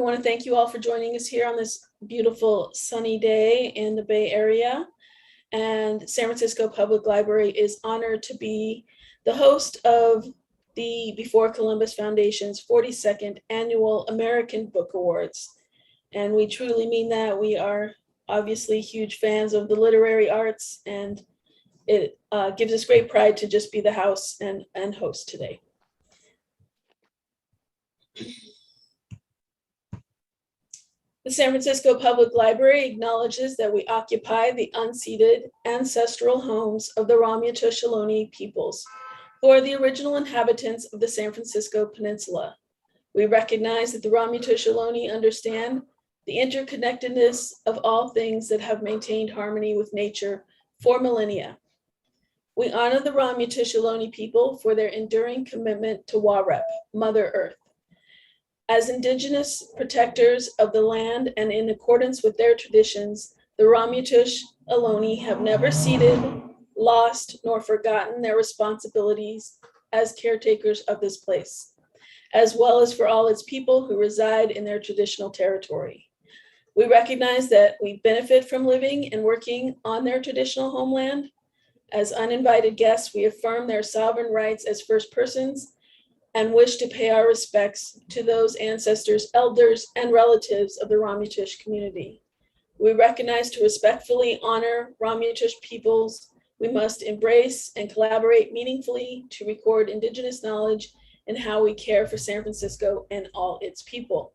want to thank you all for joining us here on this beautiful sunny day in the Bay Area. And San Francisco Public Library is honored to be the host of the Before Columbus Foundation's 42nd Annual American Book Awards. And we truly mean that. We are obviously huge fans of the literary arts, and it gives us great pride to just be the house and host today. The San Francisco Public Library acknowledges that we occupy the unceded ancestral homes of the Ramaytush Ohlone peoples, who are the original inhabitants of the San Francisco Peninsula. We recognize that the Ramaytush Ohlone understand the interconnectedness of all things that have maintained harmony with nature for millennia. We honor the Ramaytush Ohlone people for their enduring commitment to Warep, Mother Earth. As Indigenous protectors of the land and in accordance with their traditions, the Ramaytush Ohlone have never ceded, lost, nor forgotten their responsibilities as caretakers of this place, as well as for all its people who reside in their traditional territory. We recognize that we benefit from living and working on their traditional homeland. As uninvited guests, we affirm their sovereign rights as first persons and wish to pay our respects to those ancestors, elders, and relatives of the Ramaytush community. We recognize to respectfully honor Ramaytush peoples, we must embrace and collaborate meaningfully to record Indigenous knowledge and how we care for San Francisco and all its people.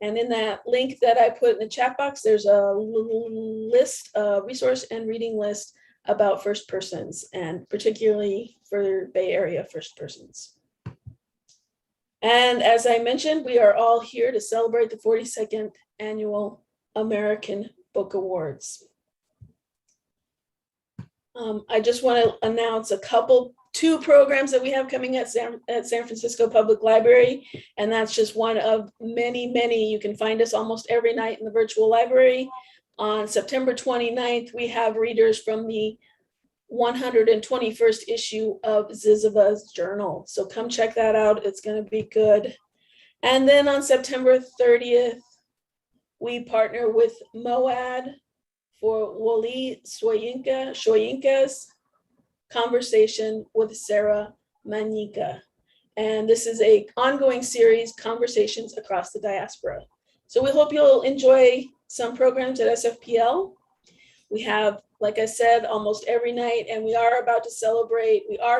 And in that link that I put in the chat box, there's a list, resource and reading list about First Persons, and particularly for Bay Area First Persons. And as I mentioned, we are all here to celebrate the 42nd Annual American Book Awards. I just want to announce two programs that we have coming at San Francisco Public Library, and that's just one of many, many. You can find us almost every night in the virtual library. On September 29th, we have readers from the 121st issue of Ziziva's Journal. So come check that out. It's going to be good. And then on September 30th, we partner with MOAD for Woli Soyinka's Conversation with Sarah Manika. And this is an ongoing series, Conversations Across the Diaspora. So we hope you'll enjoy some programs at SFPL. We have, like I said, almost every night, and we are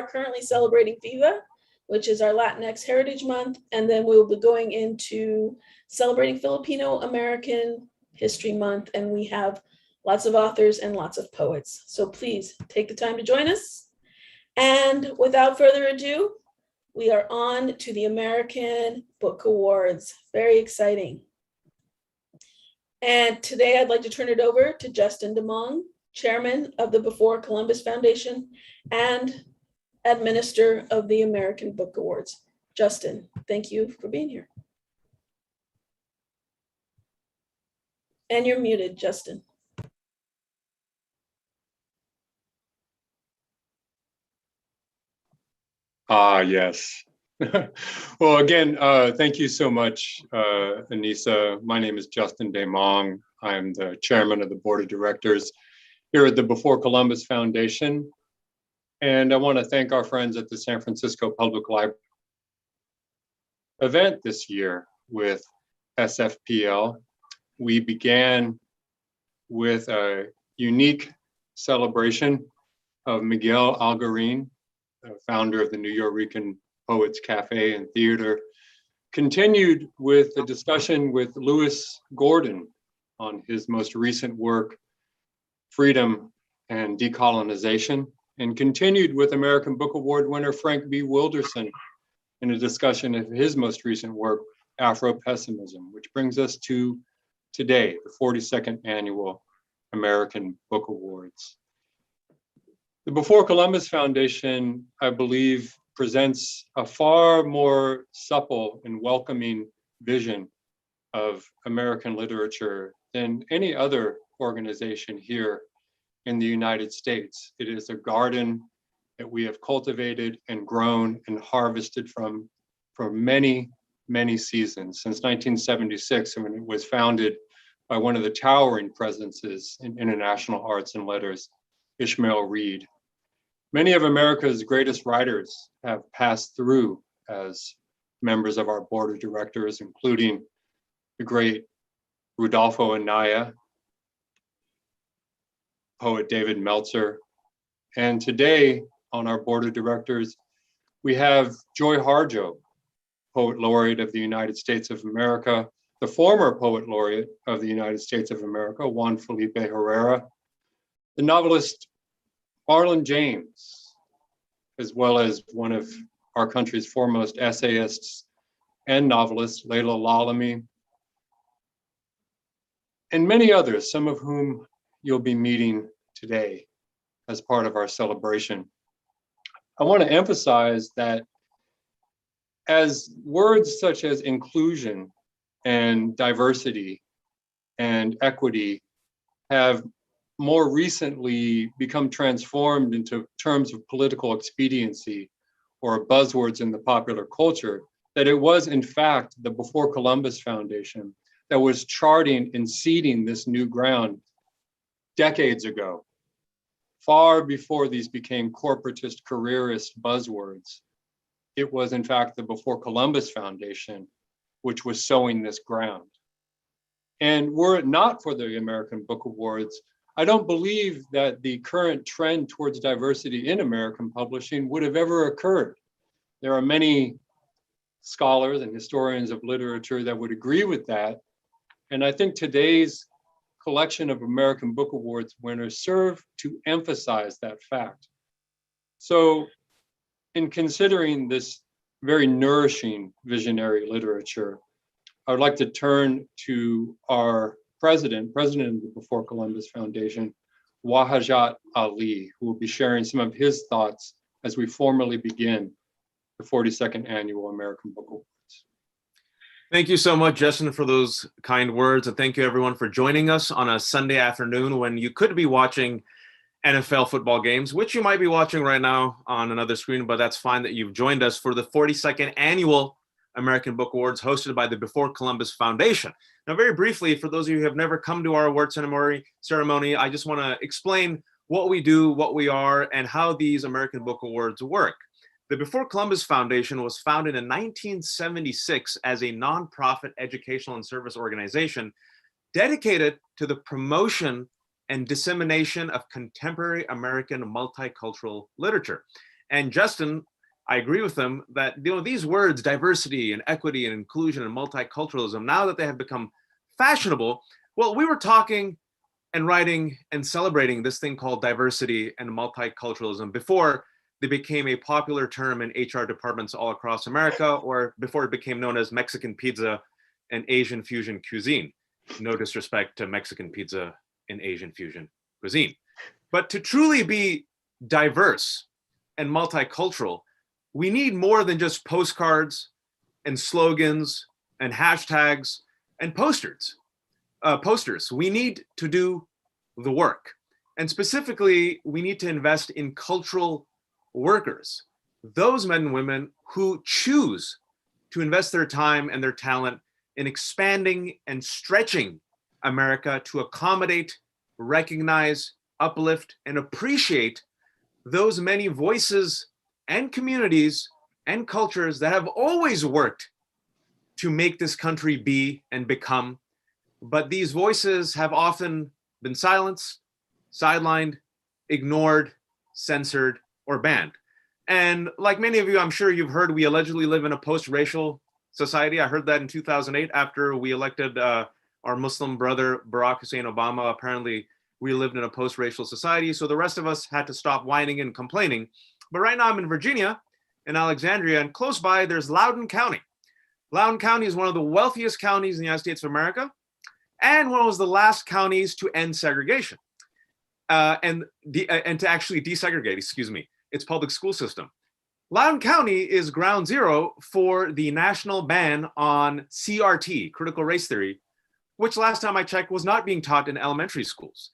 currently celebrating FIVA, which is our Latinx Heritage Month, and then we'll be going into celebrating Filipino American History Month, and we have lots of authors and lots of poets. So please take the time to join us. And without further ado, we are on to the American Book Awards. Very exciting. And today I'd like to turn it over to Justin Damong, Chairman of the Before Columbus Foundation and Administrator of the American Book Awards. Justin, thank you for being here. And you're muted, Justin. Yes. Well, again, thank you so much, Anissa. My name is Justin Damong. I'm the chairman of the board of directors here at the Before Columbus Foundation. And I want to thank our friends at the San Francisco Public Library event this year with SFPL. We began with a unique celebration of Miguel Algarín, founder of the New Yorican Poets Cafe and Theater, continued with a discussion with Lewis Gordon on his most recent work, Freedom and Decolonization, and continued with American Book Award winner Frank B. Wilderson in a discussion of his most recent work, Afro-Pessimism, which brings us to today, the 42nd Annual American Book Awards. The Before Columbus Foundation, I believe, presents a far more supple and welcoming vision of American literature than any other organization here in the United States. It is a garden that we have cultivated and grown and harvested from for many, many seasons, since 1976, when it was founded by one of the towering presences in international arts and letters, Ishmael Reed. Many of America's greatest writers have passed through as members of our board of directors, including the great Rudolfo Anaya, poet David Meltzer. And today on our board of directors, we have Joy Harjo, Poet Laureate of the United States of America, the former Poet Laureate of the United States of America, Juan Felipe Herrera, the novelist Marlon James, as well as one of our country's foremost essayists and novelists, Layla Lalami, and many others, some of whom you'll be meeting today as part of our celebration. I want to emphasize that as words such as inclusion and diversity and equity have more recently become transformed into terms of political expediency or buzzwords in the popular culture, that it was in fact the Before Columbus Foundation that was charting and seeding this new ground decades ago, far before these became corporatist, careerist buzzwords. It was in fact the Before Columbus Foundation which was sowing this ground. And were it not for the American Book Awards, I don't believe that the current trend towards diversity in American publishing would have ever occurred. There are many scholars and historians of literature that would agree with that. And I think today's collection of American Book Awards winners serve to emphasize that fact. So in considering this very nourishing visionary literature, I would like to turn to our president of the Before Columbus Foundation, Wahajat Ali, who will be sharing some of his thoughts as we formally begin the 42nd Annual American Book Awards. Thank you so much, Justin, for those kind words. And thank you, everyone, for joining us on a Sunday afternoon when you could be watching NFL football games, which you might be watching right now on another screen, but that's fine that you've joined us for the 42nd Annual American Book Awards hosted by the Before Columbus Foundation. Now, very briefly, for those of you who have never come to our award ceremony, I just want to explain what we do, what we are, and how these American Book Awards work. The Before Columbus Foundation was founded in 1976 as a nonprofit educational and service organization dedicated to the promotion and dissemination of contemporary American multicultural literature. And Justin, I agree with him that these words, diversity and equity and inclusion and multiculturalism, now that they have become fashionable, well, we were talking and writing and celebrating this thing called diversity and multiculturalism before they became a popular term in HR departments all across America, or before it became known as Mexican pizza and Asian fusion cuisine. No disrespect to Mexican pizza and Asian fusion cuisine. But to truly be diverse and multicultural, we need more than just postcards and slogans and hashtags and posters. We need to do the work. And specifically, we need to invest in cultural workers, those men and women who choose to invest their time and their talent in expanding and stretching America to accommodate, recognize, uplift, and appreciate those many voices and communities and cultures that have always worked to make this country be and become. But these voices have often been silenced, sidelined, ignored, censored, or banned. And like many of you, I'm sure you've heard, we allegedly live in a post-racial society. I heard that in 2008 after we elected our Muslim brother, Barack Hussein Obama. Apparently, we lived in a post-racial society, so the rest of us had to stop whining and complaining. But right now I'm in Virginia, in Alexandria, and close by there's Loudoun County. Loudoun County is one of the wealthiest counties in the United States of America, and one of the last counties to end segregation, and to actually desegregate, its public school system. Loudoun County is ground zero for the national ban on CRT, critical race theory, which last time I checked was not being taught in elementary schools.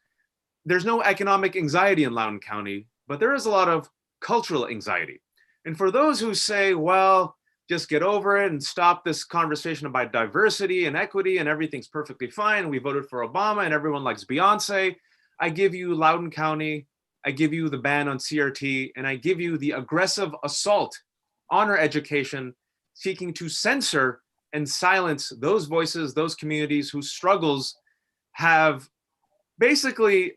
There's no economic anxiety in Loudoun County, but there is a lot of cultural anxiety. And for those who say, well, just get over it and stop this conversation about diversity and equity and everything's perfectly fine. We voted for Obama and everyone likes Beyonce. I give you Loudoun County, I give you the ban on CRT, and I give you the aggressive assault on our education, seeking to censor and silence those voices, those communities whose struggles have basically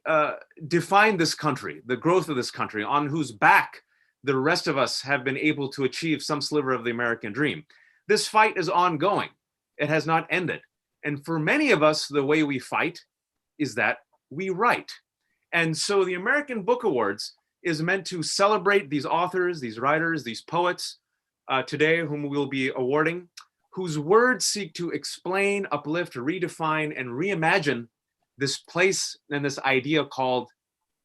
defined this country, the growth of this country, on whose back the rest of us have been able to achieve some sliver of the American dream. This fight is ongoing. It has not ended. And for many of us, the way we fight is that we write. And so the American Book Awards is meant to celebrate these authors, these writers, these poets today, whom we'll be awarding, whose words seek to explain, uplift, redefine, and reimagine this place and this idea called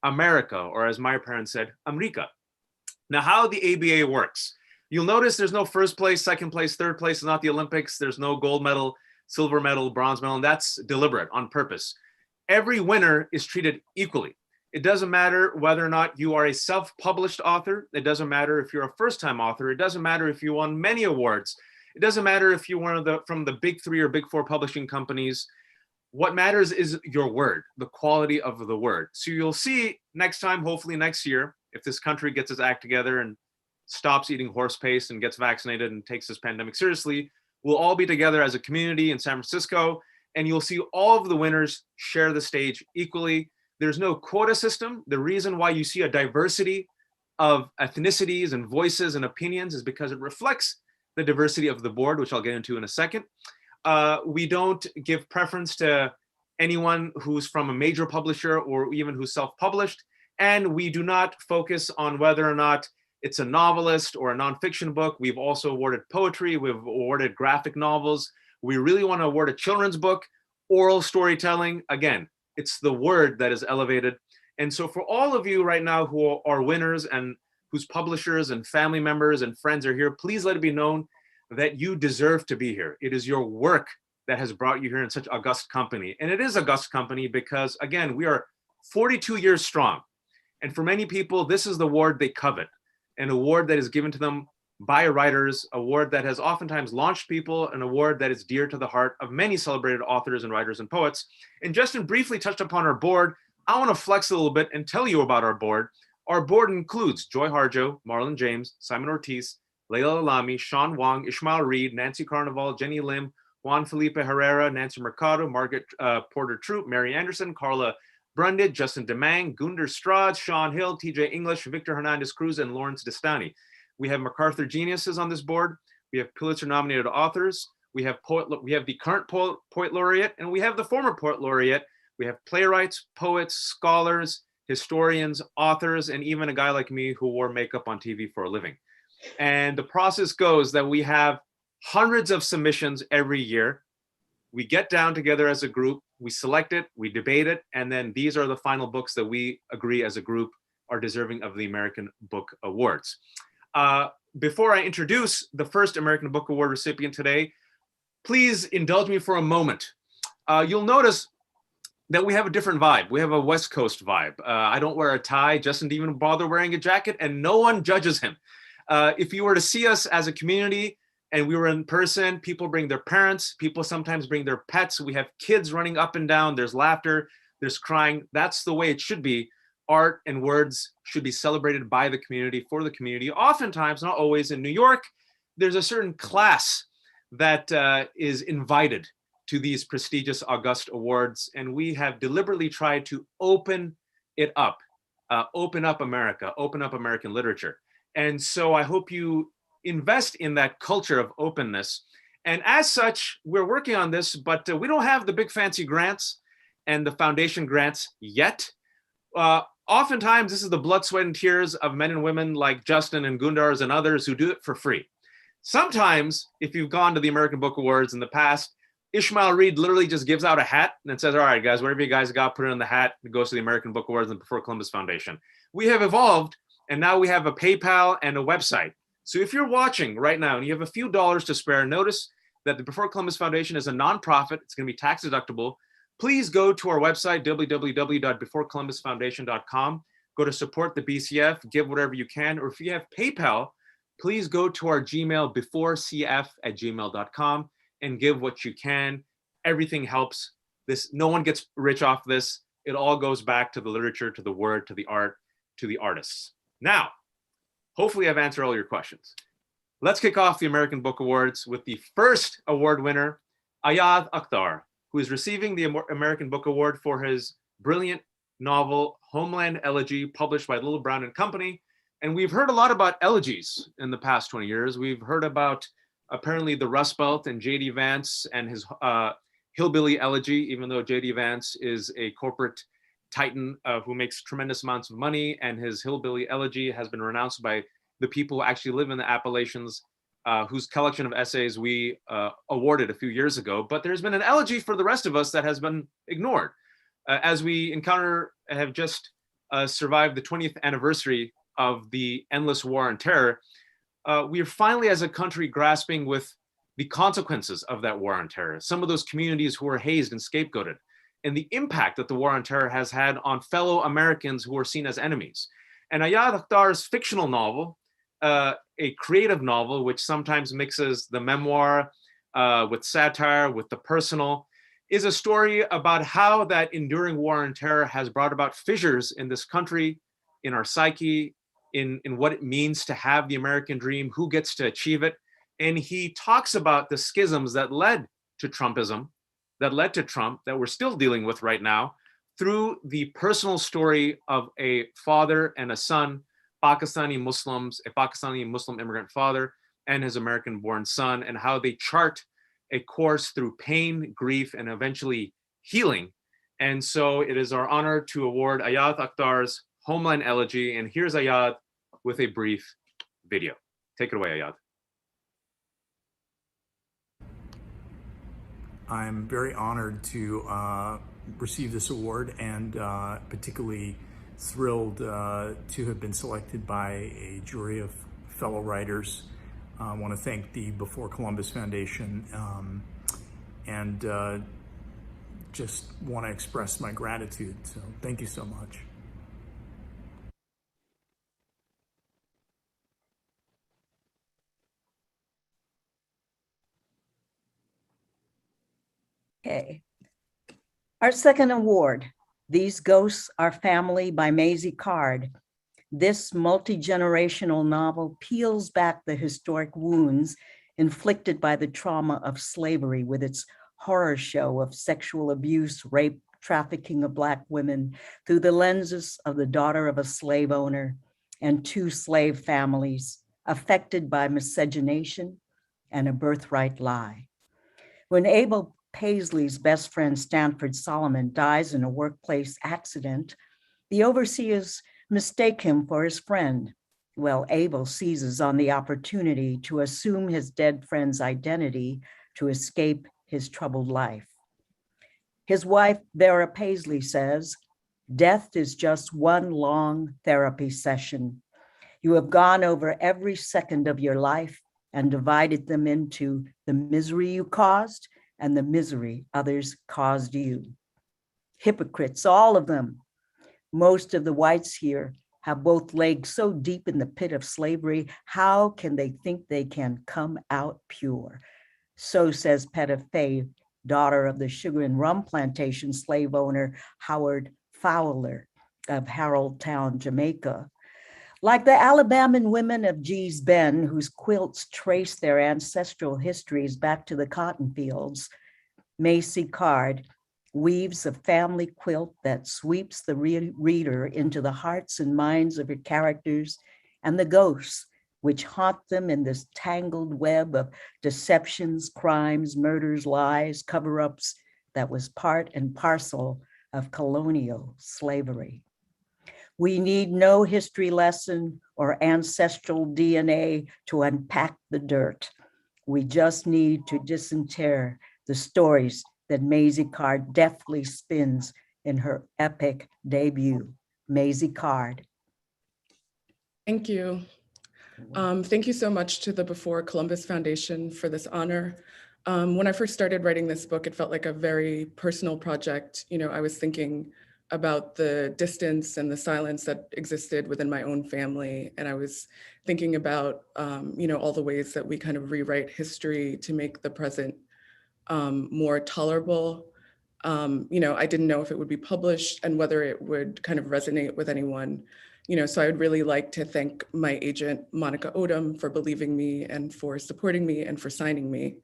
America, or as my parents said, America. Now, how the ABA works. You'll notice there's no first place, second place, third place. It's not the Olympics. There's no gold medal, silver medal, bronze medal, and that's deliberate on purpose. Every winner is treated equally. It doesn't matter whether or not you are a self-published author. It doesn't matter if you're a first-time author. It doesn't matter if you won many awards. It doesn't matter if you're one of from the big 3 or big 4 publishing companies. What matters is your word, the quality of the word. So you'll see next time, hopefully next year, if this country gets its act together and stops eating horse paste and gets vaccinated and takes this pandemic seriously, we'll all be together as a community in San Francisco, and you'll see all of the winners share the stage equally. There's no quota system. The reason why you see a diversity of ethnicities and voices and opinions is because it reflects the diversity of the board, which I'll get into in a second. We don't give preference to anyone who's from a major publisher or even who's self-published. And we do not focus on whether or not it's a novelist or a nonfiction book. We've also awarded poetry. We've awarded graphic novels. We really want to award a children's book, oral storytelling. Again, it's the word that is elevated. And so for all of you right now who are winners and whose publishers and family members and friends are here, please let it be known that you deserve to be here. It is your work that has brought you here in such august company. And it is august company because, again, we are 42 years strong. And for many people, this is the award they covet, an award that is given to them by writers, an award that has oftentimes launched people, an award that is dear to the heart of many celebrated authors and writers and poets. And Justin briefly touched upon our board. I want to flex a little bit and tell you about our board. Our board includes Joy Harjo, Marlon James, Simon Ortiz, Leila Alami, Sean Wong, Ishmael Reed, Nancy Carnival, Jenny Lim, Juan Felipe Herrera, Nancy Mercado, Margaret Porter Troop, Mary Anderson, Carla Brundage, Justin Damong, Gunder Strad, Sean Hill, TJ English, Victor Hernandez Cruz, and Lawrence Destani. We have MacArthur Geniuses on this board. We have Pulitzer-nominated authors. We have the current poet laureate, and we have the former poet laureate. We have playwrights, poets, scholars, historians, authors, and even a guy like me who wore makeup on TV for a living. And the process goes that we have hundreds of submissions every year. We get down together as a group, we select it, we debate it, and then these are the final books that we agree as a group are deserving of the American Book Awards. Before I introduce the first American Book Award recipient today, please indulge me for a moment. You'll notice that we have a different vibe. We have a West Coast vibe. I don't wear a tie. Justin didn't even bother wearing a jacket, and no one judges him. If you were to see us as a community and we were in person, people bring their parents, people sometimes bring their pets. We have kids running up and down. There's laughter, there's crying. That's the way it should be. Art and words should be celebrated by the community, for the community. Oftentimes, not always, in New York, there's a certain class that is invited to these prestigious august awards. And we have deliberately tried to open it up, open up America, open up American literature. And so I hope you invest in that culture of openness. And as such, we're working on this, but we don't have the big fancy grants and the foundation grants yet. Oftentimes, this is the blood, sweat, and tears of men and women like Justin and Gundars and others who do it for free. Sometimes, if you've gone to the American Book Awards in the past, Ishmael Reed literally just gives out a hat and says, all right, guys, whatever you guys got, put it in the hat. It goes to the American Book Awards and the Before Columbus Foundation. We have evolved, and now we have a PayPal and a website. So if you're watching right now and you have a few dollars to spare, notice that the Before Columbus Foundation is a nonprofit. It's going to be tax deductible. Please go to our website, www.beforecolumbusfoundation.com. Go to support the BCF, give whatever you can, or if you have PayPal, please go to our Gmail beforecf@gmail.com and give what you can. Everything helps. This, no one gets rich off this. It all goes back to the literature, to the word, to the art, to the artists. Now, hopefully I've answered all your questions. Let's kick off the American Book Awards with the first award winner, Ayad Akhtar, who is receiving the American Book Award for his brilliant novel, Homeland Elegy, published by Little Brown and Company. And we've heard a lot about elegies in the past 20 years. We've heard about apparently the Rust Belt and J.D. Vance and his Hillbilly Elegy, even though J.D. Vance is a corporate titan who makes tremendous amounts of money, and his Hillbilly Elegy has been renounced by the people who actually live in the Appalachians, whose collection of essays we awarded a few years ago. But there's been an elegy for the rest of us that has been ignored. As we have just survived the 20th anniversary of the endless war on terror, we are finally as a country grasping with the consequences of that war on terror. Some of those communities who were hazed and scapegoated, and the impact that the war on terror has had on fellow Americans who are seen as enemies. And Ayad Akhtar's fictional novel, a creative novel, which sometimes mixes the memoir with satire, with the personal, is a story about how that enduring war on terror has brought about fissures in this country, in our psyche, in what it means to have the American dream, who gets to achieve it. And he talks about the schisms that led to Trumpism, that led to Trump, that we're still dealing with right now, through the personal story of a father and a son, Pakistani Muslims, a Pakistani Muslim immigrant father and his American-born son, and how they chart a course through pain, grief, and eventually healing. And so it is our honor to award Ayad Akhtar's Homeland Elegy. And here's Ayad with a brief video. Take it away, Ayad. I'm very honored to receive this award, and particularly thrilled to have been selected by a jury of fellow writers. I want to thank the Before Columbus Foundation and just want to express my gratitude. So thank you so much. Okay. Our second award, These Ghosts Are Family by Maisie Card. This multi-generational novel peels back the historic wounds inflicted by the trauma of slavery with its horror show of sexual abuse, rape, trafficking of Black women through the lenses of the daughter of a slave owner and two slave families affected by miscegenation and a birthright lie. When Abel Paisley's best friend, Stanford Solomon, dies in a workplace accident, the overseers mistake him for his friend. Well, Abel seizes on the opportunity to assume his dead friend's identity to escape his troubled life. His wife, Vera Paisley, says, "Death is just one long therapy session. You have gone over every second of your life and divided them into the misery you caused and the misery others caused you. Hypocrites, all of them. Most of the whites here have both legs so deep in the pit of slavery, how can they think they can come out pure?" So says Petta Fay, daughter of the sugar and rum plantation slave owner Howard Fowler of Haroldtown, Jamaica. Like the Alabaman women of Gee's Bend, whose quilts trace their ancestral histories back to the cotton fields, Maisie Card weaves a family quilt that sweeps the reader into the hearts and minds of her characters and the ghosts which haunt them in this tangled web of deceptions, crimes, murders, lies, cover-ups that was part and parcel of colonial slavery. We need no history lesson or ancestral DNA to unpack the dirt. We just need to disinter the stories that Maisie Card deftly spins in her epic debut. Maisie Card. Thank you. Thank you so much to the Before Columbus Foundation for this honor. When I first started writing this book, it felt like a very personal project. You know, I was thinking about the distance and the silence that existed within my own family. And I was thinking about, all the ways that we kind of rewrite history to make the present more tolerable. I didn't know if it would be published and whether it would kind of resonate with anyone. So I would really like to thank my agent, Monica Odom, for believing me and for supporting me and for signing me.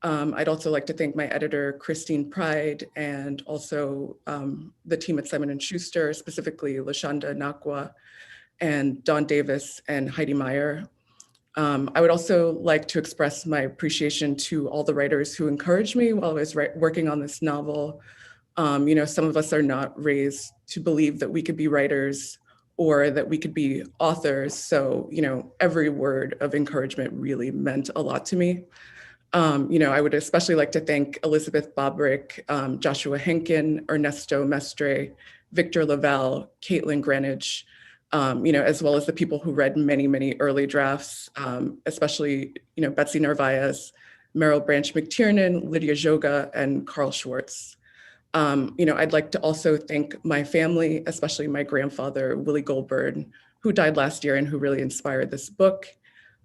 I'd also like to thank my editor, Christine Pride, and also the team at Simon & Schuster, specifically Lashonda Nakwa and Dawn Davis and Heidi Meyer. I would also like to express my appreciation to all the writers who encouraged me while I was working on this novel. Some of us are not raised to believe that we could be writers or that we could be authors. So, every word of encouragement really meant a lot to me. I would especially like to thank Elizabeth Bobrick, Joshua Henkin, Ernesto Mestre, Victor Lavelle, Caitlin Greenwich, as well as the people who read many, many early drafts, especially, Betsy Narvaez, Meryl Branch McTiernan, Lydia Joga, and Carl Schwartz. I'd like to also thank my family, especially my grandfather, Willie Goldberg, who died last year and who really inspired this book.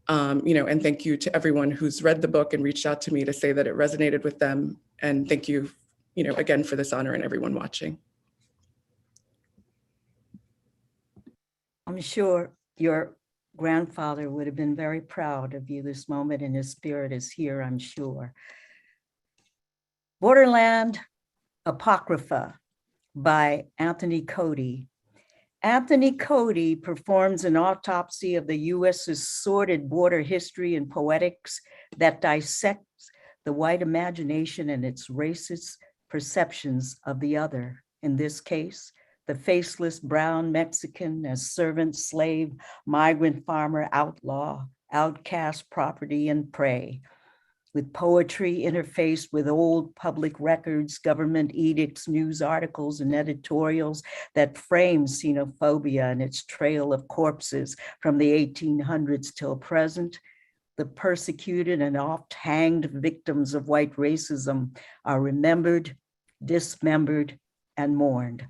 And thank you to everyone who's read the book and reached out to me to say that it resonated with them. And thank you, again, for this honor and everyone watching. I'm sure your grandfather would have been very proud of you this moment, and his spirit is here, I'm sure. Borderland Apocrypha by Anthony Cody. Anthony Cody performs an autopsy of the U.S.'s sordid border history and poetics that dissects the white imagination and its racist perceptions of the other. In this case, the faceless brown Mexican as servant, slave, migrant farmer, outlaw, outcast, property, and prey. With poetry interfaced with old public records, government edicts, news articles, and editorials that frame xenophobia and its trail of corpses from the 1800s till present, the persecuted and oft-hanged victims of white racism are remembered, dismembered, and mourned.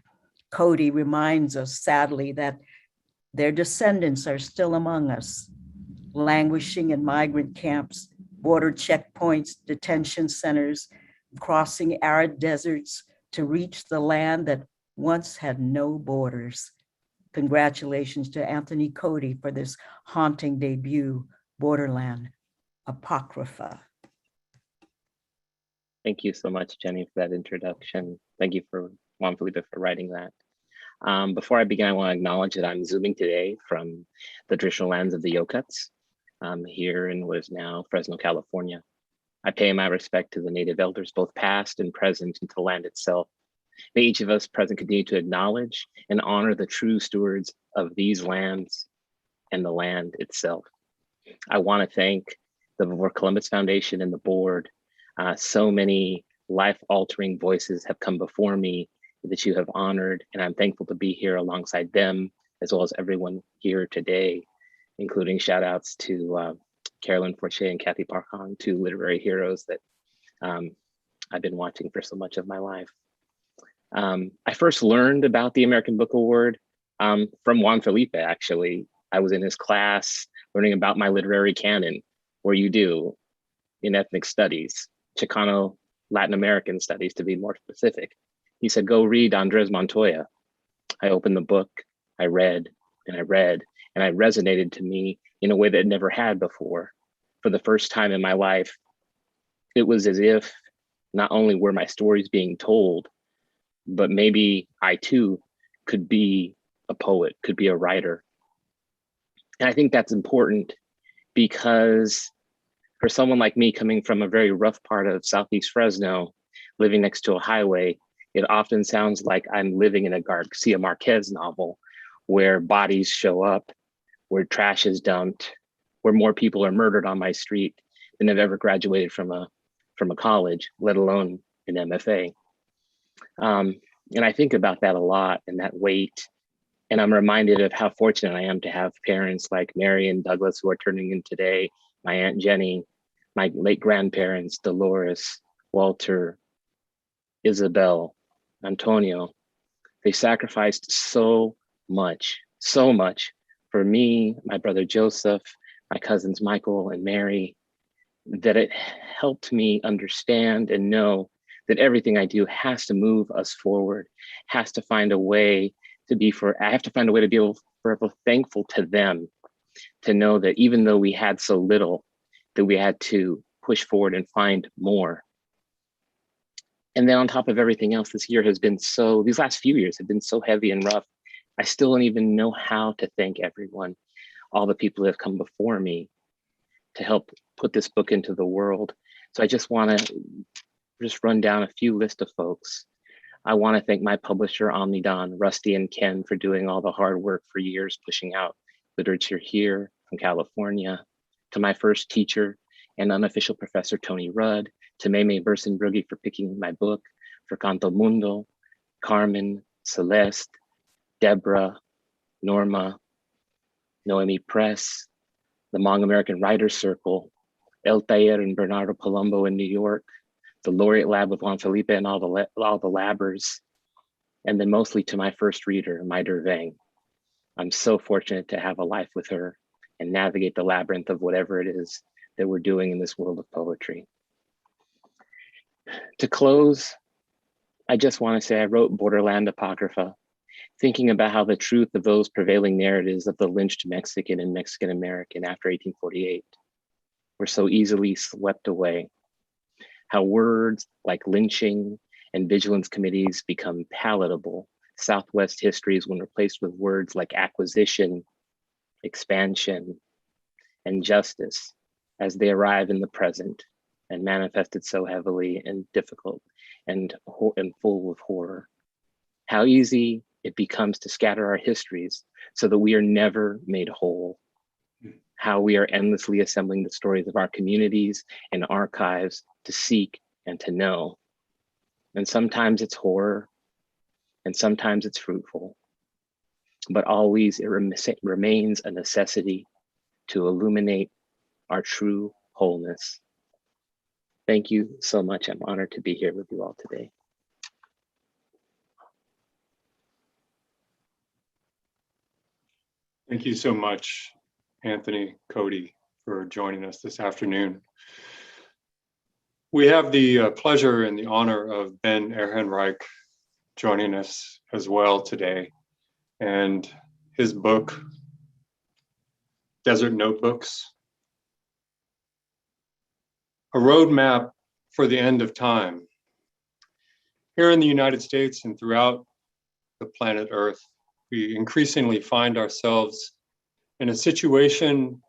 Cody reminds us, sadly, that their descendants are still among us, languishing in migrant camps, border checkpoints, detention centers, crossing arid deserts to reach the land that once had no borders. Congratulations to Anthony Cody for this haunting debut, Borderland Apocrypha. Thank you so much, Jenny, for that introduction. Thank you for Juan Felipe for writing that. Before I begin, I want to acknowledge that I'm Zooming today from the traditional lands of the Yokuts, here in what is now Fresno, California. I pay my respect to the native elders, both past and present, and to the land itself. May each of us present continue to acknowledge and honor the true stewards of these lands and the land itself. I want to thank the Before Columbus Foundation and the board. So many life-altering voices have come before me that you have honored, and I'm thankful to be here alongside them, as well as everyone here today, including shout outs to Carolyn Forche and Kathy Parkon, two literary heroes that I've been watching for so much of my life. I first learned about the American Book Award from Juan Felipe, actually. I was in his class learning about my literary canon, where you do in ethnic studies, Chicano Latin American studies to be more specific. He said, go read Andres Montoya. I opened the book, I read, and it resonated to me in a way that it never had before. For the first time in my life, it was as if not only were my stories being told, but maybe I too could be a poet, could be a writer. And I think that's important because for someone like me coming from a very rough part of Southeast Fresno, living next to a highway, it often sounds like I'm living in a Garcia Marquez novel where bodies show up, where trash is dumped, where more people are murdered on my street than have ever graduated from a college, let alone an MFA. And I think about that a lot and that weight. And I'm reminded of how fortunate I am to have parents like Mary and Douglas who are turning in today, my Aunt Jenny, my late grandparents, Dolores, Walter, Isabel, Antonio, They sacrificed so much for me, my brother Joseph, my cousins Michael and Mary, that it helped me understand and know that everything I do has to move us forward, has to find a way to be I have to find a way to be forever thankful to them, to know that even though we had so little, that we had to push forward and find more. And then on top of everything else, these last few years have been so heavy and rough. I still don't even know how to thank everyone, all the people that have come before me to help put this book into the world. So I just want to run down a few list of folks. I want to thank my publisher, Omnidon, Rusty and Ken, for doing all the hard work for years, pushing out literature here from California, to my first teacher and unofficial professor, Tony Rudd, to Meme Bersenbrugge for picking my book, for Canto Mundo, Carmen, Celeste, Deborah, Norma, Noemi Press, the Hmong American Writers Circle, El Taller and Bernardo Palumbo in New York, the Laureate Lab with Juan Felipe and all the labbers, and then mostly to my first reader, Mai Vang. I'm so fortunate to have a life with her and navigate the labyrinth of whatever it is that we're doing in this world of poetry. To close, I just want to say I wrote Borderland Apocrypha, thinking about how the truth of those prevailing narratives of the lynched Mexican and Mexican American after 1848 were so easily swept away. How words like lynching and vigilance committees become palatable Southwest histories when replaced with words like acquisition, expansion, and justice as they arrive in the present and manifested so heavily and difficult and full of horror. How easy it becomes to scatter our histories so that we are never made whole. How we are endlessly assembling the stories of our communities and archives to seek and to know. And sometimes it's horror, and sometimes it's fruitful, but always it remains a necessity to illuminate our true wholeness. Thank you so much. I'm honored to be here with you all today. Thank you so much, Anthony, Cody, for joining us this afternoon. We have the pleasure and the honor of Ben Erhenreich joining us as well today. And his book, Desert Notebooks, a roadmap for the end of time. Here in the United States and throughout the planet Earth, we increasingly find ourselves in a situation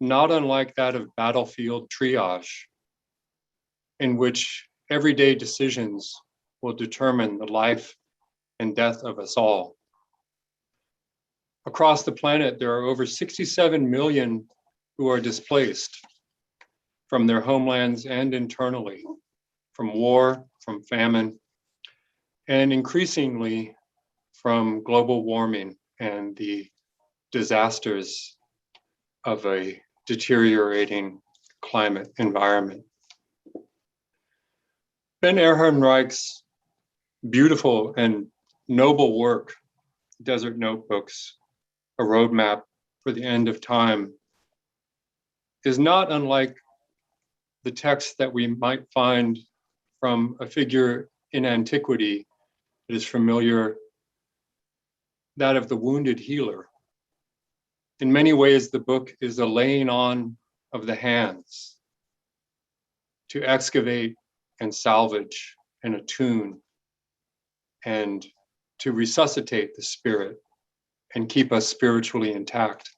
not unlike that of battlefield triage, in which everyday decisions will determine the life and death of us all. Across the planet, there are over 67 million who are displaced from their homelands and internally, from war, from famine, and increasingly from global warming and the disasters of a deteriorating climate environment. Ben Erhenreich's beautiful and noble work, Desert Notebooks, a roadmap for the end of time, is not unlike the text that we might find from a figure in antiquity that is familiar, that of the wounded healer. In many ways, the book is a laying on of the hands to excavate and salvage and attune and to resuscitate the spirit and keep us spiritually intact.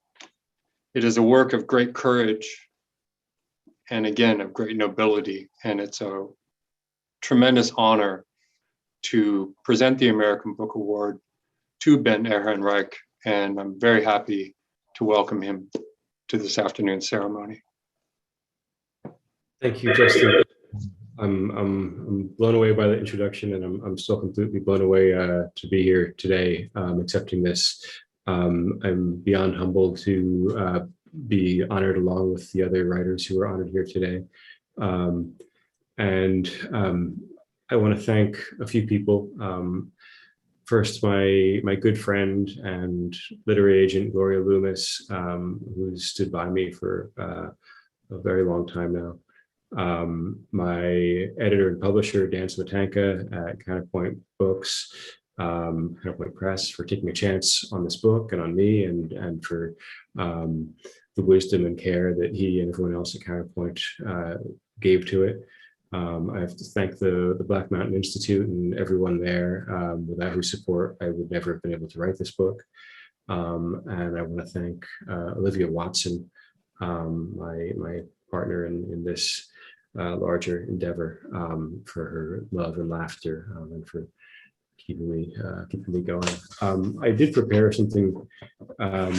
It is a work of great courage and again, of great nobility. And it's a tremendous honor to present the American Book Award to Ben Erhenreich. And I'm very happy to welcome him to this afternoon's ceremony. Thank you, Justin. I'm blown away by the introduction, and I'm still completely blown away to be here today, accepting this. I'm beyond humbled to be honored along with the other writers who are honored here today. And I want to thank a few people. First, my good friend and literary agent, Gloria Loomis, who stood by me for a very long time now. My editor and publisher, Dan Smetanka at Counterpoint Books, Counterpoint Press, for taking a chance on this book and on me, and for the wisdom and care that he and everyone else at Counterpoint gave to it. I have to thank the Black Mountain Institute and everyone there, without whose support I would never have been able to write this book. And I want to thank Olivia Watson, my partner in this larger endeavor, for her love and laughter, and for keeping me going. I did prepare something I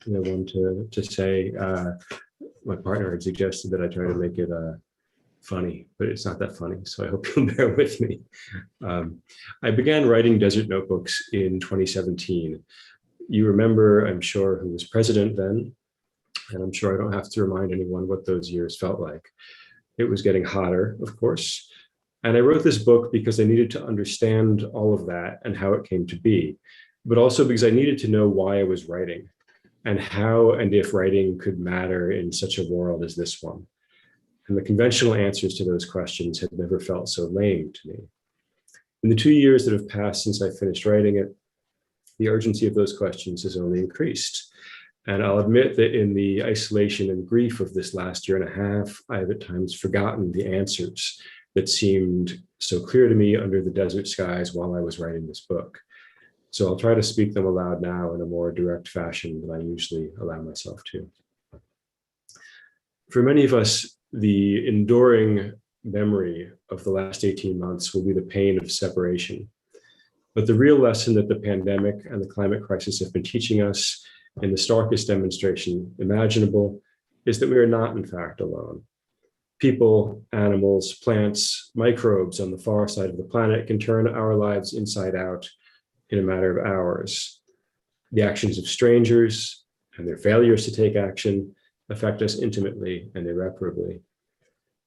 wanted to say. My partner had suggested that I try to make it funny, but it's not that funny, so I hope you'll bear with me. I began writing Desert Notebooks in 2017. You remember, I'm sure, who was president then, and I'm sure I don't have to remind anyone what those years felt like. It was getting hotter, of course, and I wrote this book because I needed to understand all of that and how it came to be, but also because I needed to know why I was writing and how and if writing could matter in such a world as this one. And the conventional answers to those questions had never felt so lame to me. In the 2 years that have passed since I finished writing it, the urgency of those questions has only increased. And I'll admit that in the isolation and grief of this last year and a half, I have at times forgotten the answers that seemed so clear to me under the desert skies while I was writing this book. So I'll try to speak them aloud now in a more direct fashion than I usually allow myself to. For many of us, the enduring memory of the last 18 months will be the pain of separation. But the real lesson that the pandemic and the climate crisis have been teaching us in the starkest demonstration imaginable is that we are not, in fact, alone. People, animals, plants, microbes on the far side of the planet can turn our lives inside out in a matter of hours. The actions of strangers and their failures to take action affect us intimately and irreparably.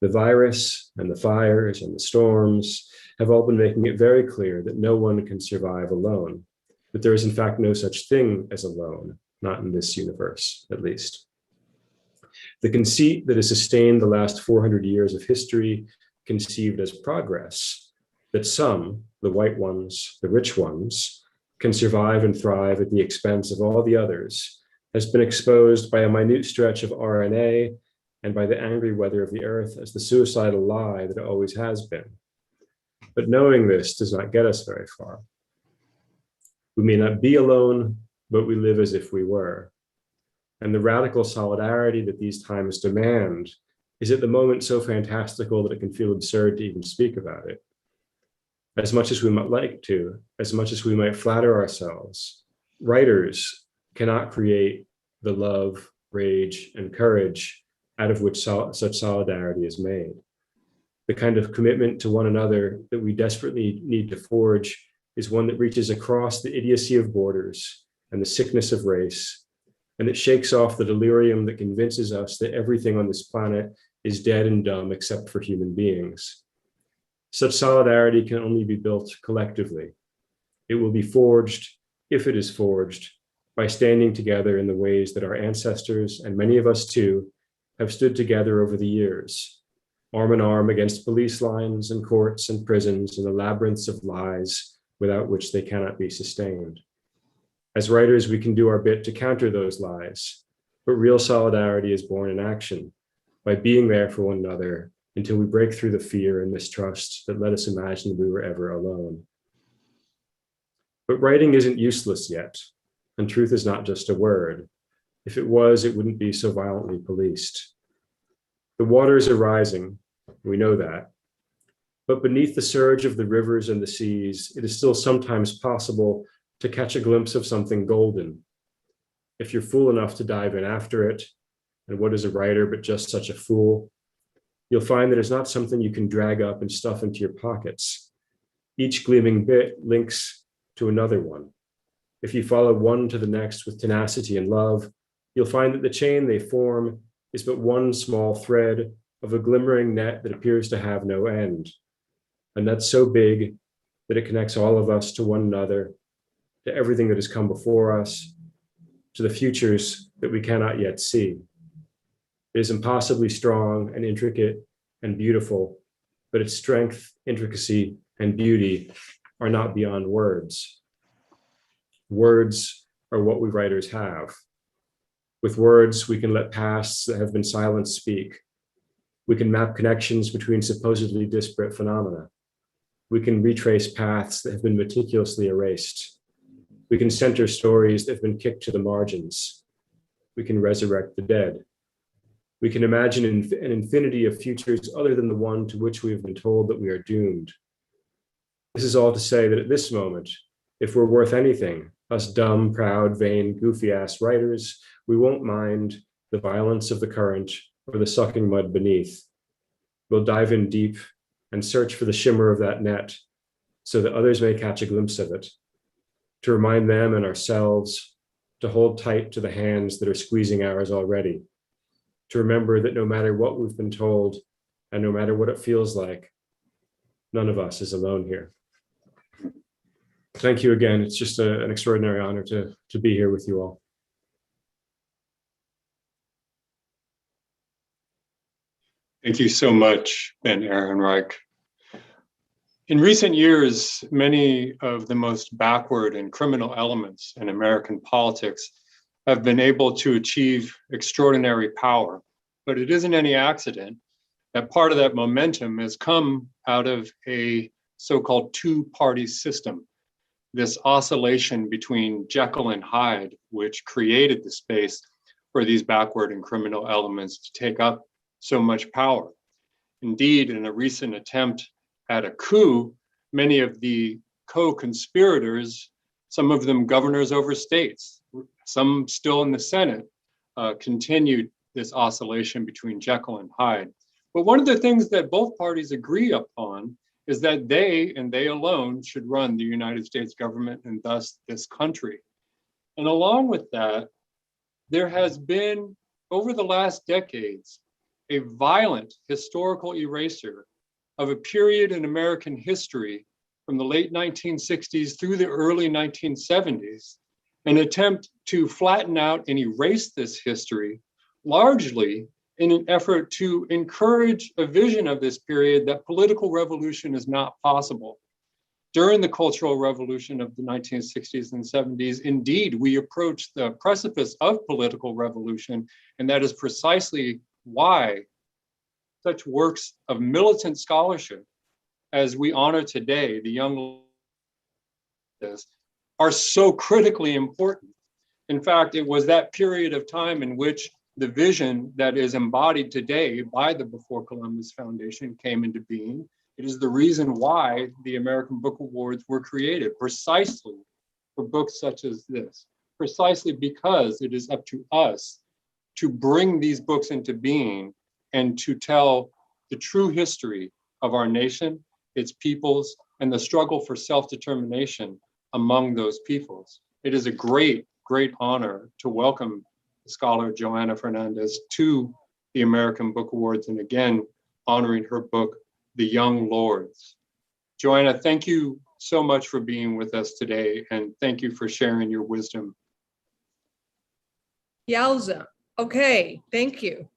The virus and the fires and the storms have all been making it very clear that no one can survive alone, that there is in fact no such thing as alone, not in this universe, at least. The conceit that has sustained the last 400 years of history, conceived as progress, that some, the white ones, the rich ones, can survive and thrive at the expense of all the others, has been exposed by a minute stretch of RNA and by the angry weather of the earth as the suicidal lie that it always has been. But knowing this does not get us very far. We may not be alone, but we live as if we were. And the radical solidarity that these times demand is at the moment so fantastical that it can feel absurd to even speak about it. As much as we might like to, as much as we might flatter ourselves, writers cannot create the love, rage, and courage out of which such solidarity is made. The kind of commitment to one another that we desperately need to forge is one that reaches across the idiocy of borders and the sickness of race, and that shakes off the delirium that convinces us that everything on this planet is dead and dumb except for human beings. Such solidarity can only be built collectively. It will be forged, if it is forged, by standing together in the ways that our ancestors, and many of us too, have stood together over the years, arm in arm against police lines and courts and prisons and the labyrinths of lies without which they cannot be sustained. As writers, we can do our bit to counter those lies, but real solidarity is born in action, by being there for one another until we break through the fear and mistrust that let us imagine we were ever alone. But writing isn't useless yet. And truth is not just a word. If it was, it wouldn't be so violently policed. The waters are rising, we know that. But beneath the surge of the rivers and the seas, it is still sometimes possible to catch a glimpse of something golden. If you're fool enough to dive in after it, and what is a writer but just such a fool, you'll find that it's not something you can drag up and stuff into your pockets. Each gleaming bit links to another one. If you follow one to the next with tenacity and love, you'll find that the chain they form is but one small thread of a glimmering net that appears to have no end. A net so big that it connects all of us to one another, to everything that has come before us, to the futures that we cannot yet see. It is impossibly strong and intricate and beautiful, but its strength, intricacy, and beauty are not beyond words. Words are what we writers have. With words, we can let pasts that have been silent speak. We can map connections between supposedly disparate phenomena. We can retrace paths that have been meticulously erased. We can center stories that have been kicked to the margins. We can resurrect the dead. We can imagine an infinity of futures other than the one to which we have been told that we are doomed. This is all to say that at this moment, if we're worth anything, us dumb, proud, vain, goofy-ass writers, we won't mind the violence of the current or the sucking mud beneath. We'll dive in deep and search for the shimmer of that net so that others may catch a glimpse of it, to remind them and ourselves to hold tight to the hands that are squeezing ours already, to remember that no matter what we've been told and no matter what it feels like, none of us is alone here. Thank you again. It's just an extraordinary honor to be here with you all. Thank you so much, Ben Erhenreich. In recent years, many of the most backward and criminal elements in American politics have been able to achieve extraordinary power, but it isn't any accident that part of that momentum has come out of a so-called two-party system, this oscillation between Jekyll and Hyde, which created the space for these backward and criminal elements to take up so much power. Indeed, in a recent attempt at a coup, many of the co-conspirators, some of them governors over states, some still in the Senate, continued this oscillation between Jekyll and Hyde. But one of the things that both parties agree upon is that they and they alone should run the United States government and thus this country. And along with that, there has been, over the last decades, a violent historical erasure of a period in American history from the late 1960s through the early 1970s, an attempt to flatten out and erase this history, largely in an effort to encourage a vision of this period that political revolution is not possible. During the Cultural Revolution of the 1960s and 70s, indeed, we approached the precipice of political revolution, and that is precisely why such works of militant scholarship as we honor today, the young, are so critically important. In fact, it was that period of time in which the vision that is embodied today by the Before Columbus Foundation came into being. It is the reason why the American Book Awards were created, precisely for books such as this, precisely because it is up to us to bring these books into being and to tell the true history of our nation, its peoples, and the struggle for self-determination among those peoples. It is a great, great honor to welcome scholar Joanna Fernandez to the American Book Awards, and again, honoring her book, The Young Lords. Joanna, thank you so much for being with us today, and thank you for sharing your wisdom. Yowza. Okay, thank you.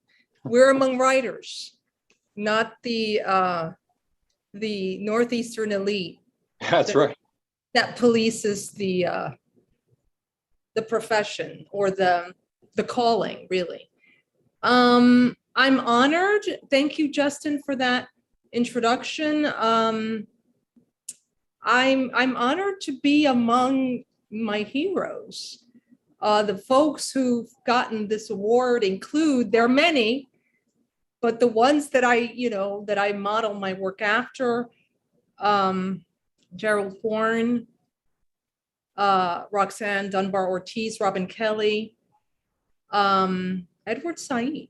We're among writers, not the Northeastern elite. That's right. That polices the profession or the calling, really. I'm honored. Thank you, Justin, for that introduction. I'm honored to be among my heroes. The folks who've gotten this award include, there are many, but the ones that I model my work after, Gerald Horne, Roxanne Dunbar Ortiz, Robin Kelly, Edward Said,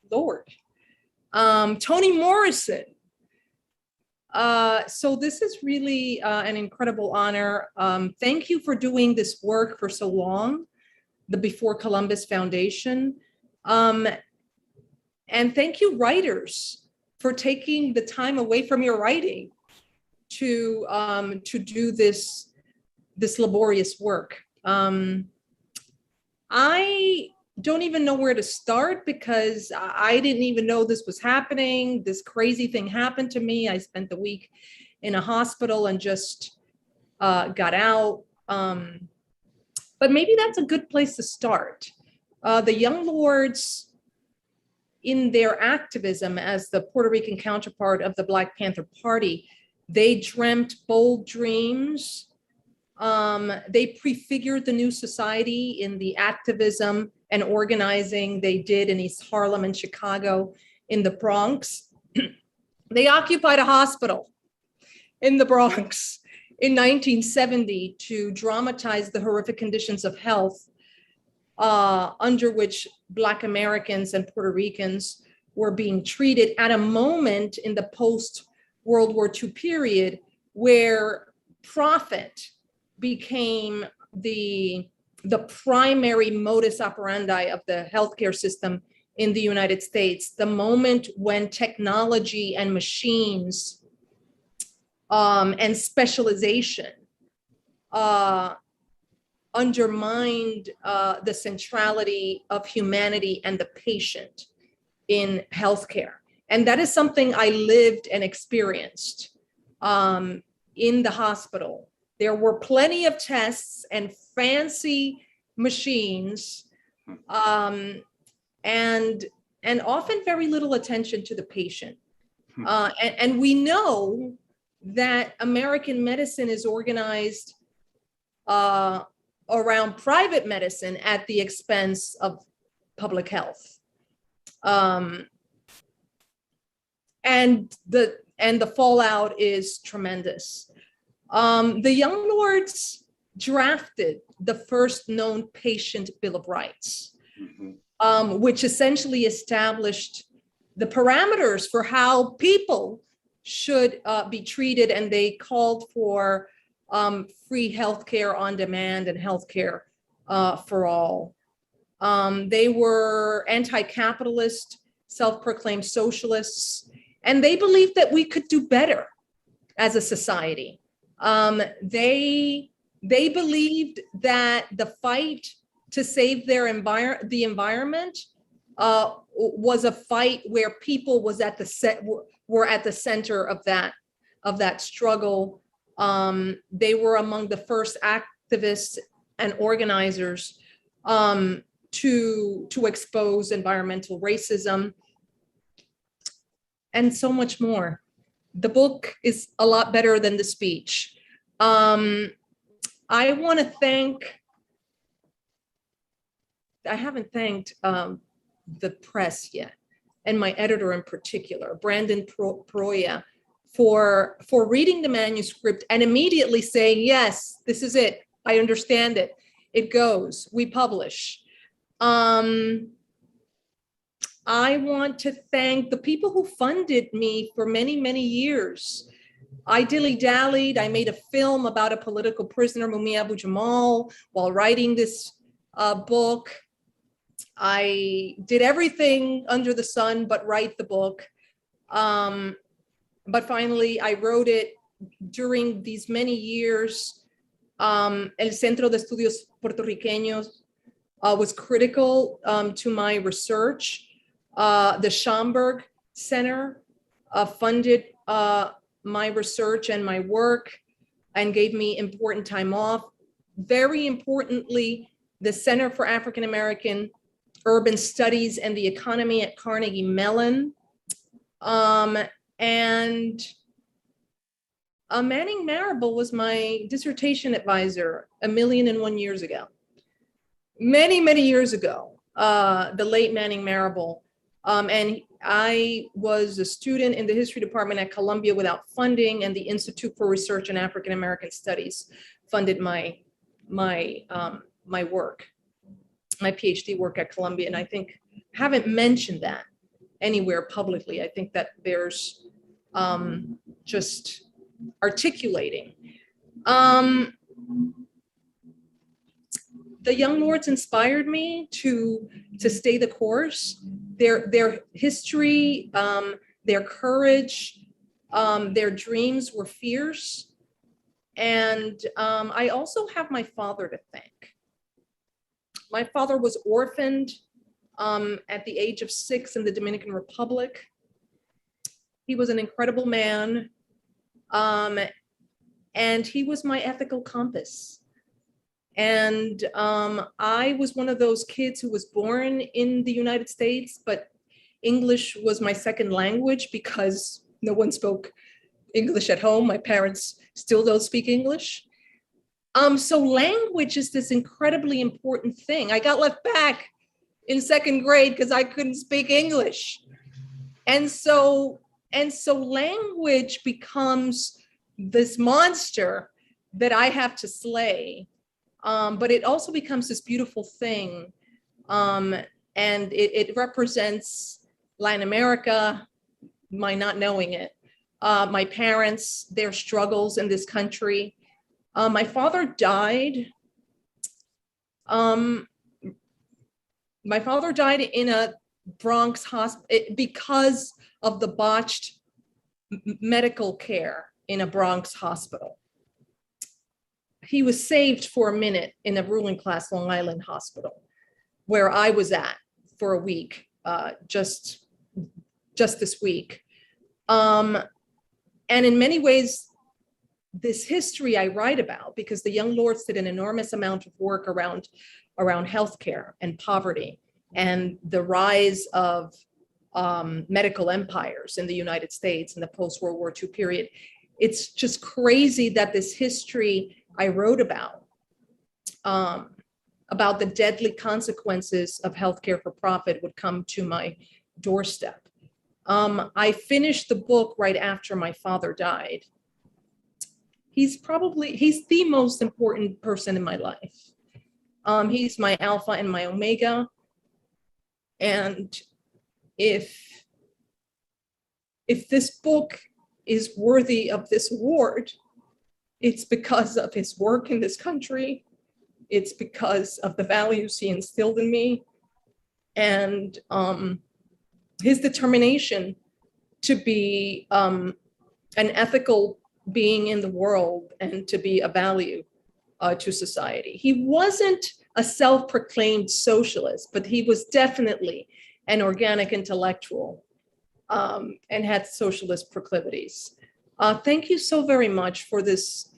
Lord, Toni Morrison. So this is really an incredible honor. Thank you for doing this work for so long, the Before Columbus Foundation. And thank you, writers, for taking the time away from your writing to do this laborious work. I don't even know where to start because I didn't even know this was happening. This crazy thing happened to me. I spent the week in a hospital and just got out. But maybe that's a good place to start. The Young Lords, in their activism as the Puerto Rican counterpart of the Black Panther Party, they dreamt bold dreams. They prefigured the new society in the activism and organizing they did in East Harlem and Chicago, in the Bronx. They occupied a hospital in the Bronx in 1970 to dramatize the horrific conditions of health under which Black Americans and Puerto Ricans were being treated at a moment in the post-World War II period where profit became the primary modus operandi of the healthcare system in the United States, the moment when technology and machines and specialization undermined the centrality of humanity and the patient in healthcare. And that is something I lived and experienced in the hospital. There were plenty of tests and fancy machines, and often very little attention to the patient. And we know that American medicine is organized around private medicine at the expense of public health. And the fallout is tremendous. The Young Lords drafted the first known patient Bill of Rights, which essentially established the parameters for how people should be treated, and they called for free healthcare on demand and healthcare for all. They were anti-capitalist, self-proclaimed socialists, and they believed that we could do better as a society. They believed that the fight to save the environment was a fight where people were at the center of that struggle. They were among the first activists and organizers to expose environmental racism and so much more. The book is a lot better than the speech. I want to I haven't thanked the press yet, and my editor in particular, Brandon Proya, for reading the manuscript and immediately saying, yes, this is it. I understand it. It goes, we publish. I want to thank the people who funded me for many, many years. I dilly-dallied. I made a film about a political prisoner, Mumia Abu-Jamal, while writing this book. I did everything under the sun but write the book. But finally, I wrote it during these many years. El Centro de Estudios Puertorriqueños was critical to my research. The Schomburg Center funded my research and my work and gave me important time off. Very importantly, the Center for African American Urban Studies and the Economy at Carnegie Mellon. And Manning Marable was my dissertation advisor 1,000,001 years ago. Many, many years ago, the late Manning Marable. And I was a student in the history department at Columbia without funding, and the Institute for Research in African American Studies funded my work, my PhD work at Columbia. And I think haven't mentioned that anywhere publicly. I think that bears just articulating. The Young Lords inspired me to stay the course. Their history, their courage, Their dreams were fierce. And I also have my father to thank. My father was orphaned at the age of 6 in the Dominican Republic. He was an incredible man. And he was my ethical compass. And I was one of those kids who was born in the United States, but English was my second language because no one spoke English at home. My parents still don't speak English. So language is this incredibly important thing. I got left back in 2nd grade because I couldn't speak English. And so language becomes this monster that I have to slay. But it also becomes this beautiful thing. And it represents Latin America, my not knowing it, my parents, their struggles in this country. My father died. My father died in a Bronx hospital because of the botched medical care in a Bronx hospital. He was saved for a minute in a ruling class Long Island hospital where I was at for a week, just this week. And in many ways, this history I write about, because the Young Lords did an enormous amount of work around healthcare and poverty and the rise of medical empires in the United States in the post-World War II period. It's just crazy that this history I wrote about the deadly consequences of healthcare for profit would come to my doorstep. I finished the book right after my father died. He's the most important person in my life. He's my alpha and my omega. And if this book is worthy of this award, it's because of his work in this country. It's because of the values he instilled in me and his determination to be an ethical being in the world and to be a value to society. He wasn't a self-proclaimed socialist, but he was definitely an organic intellectual and had socialist proclivities. Thank you so very much for this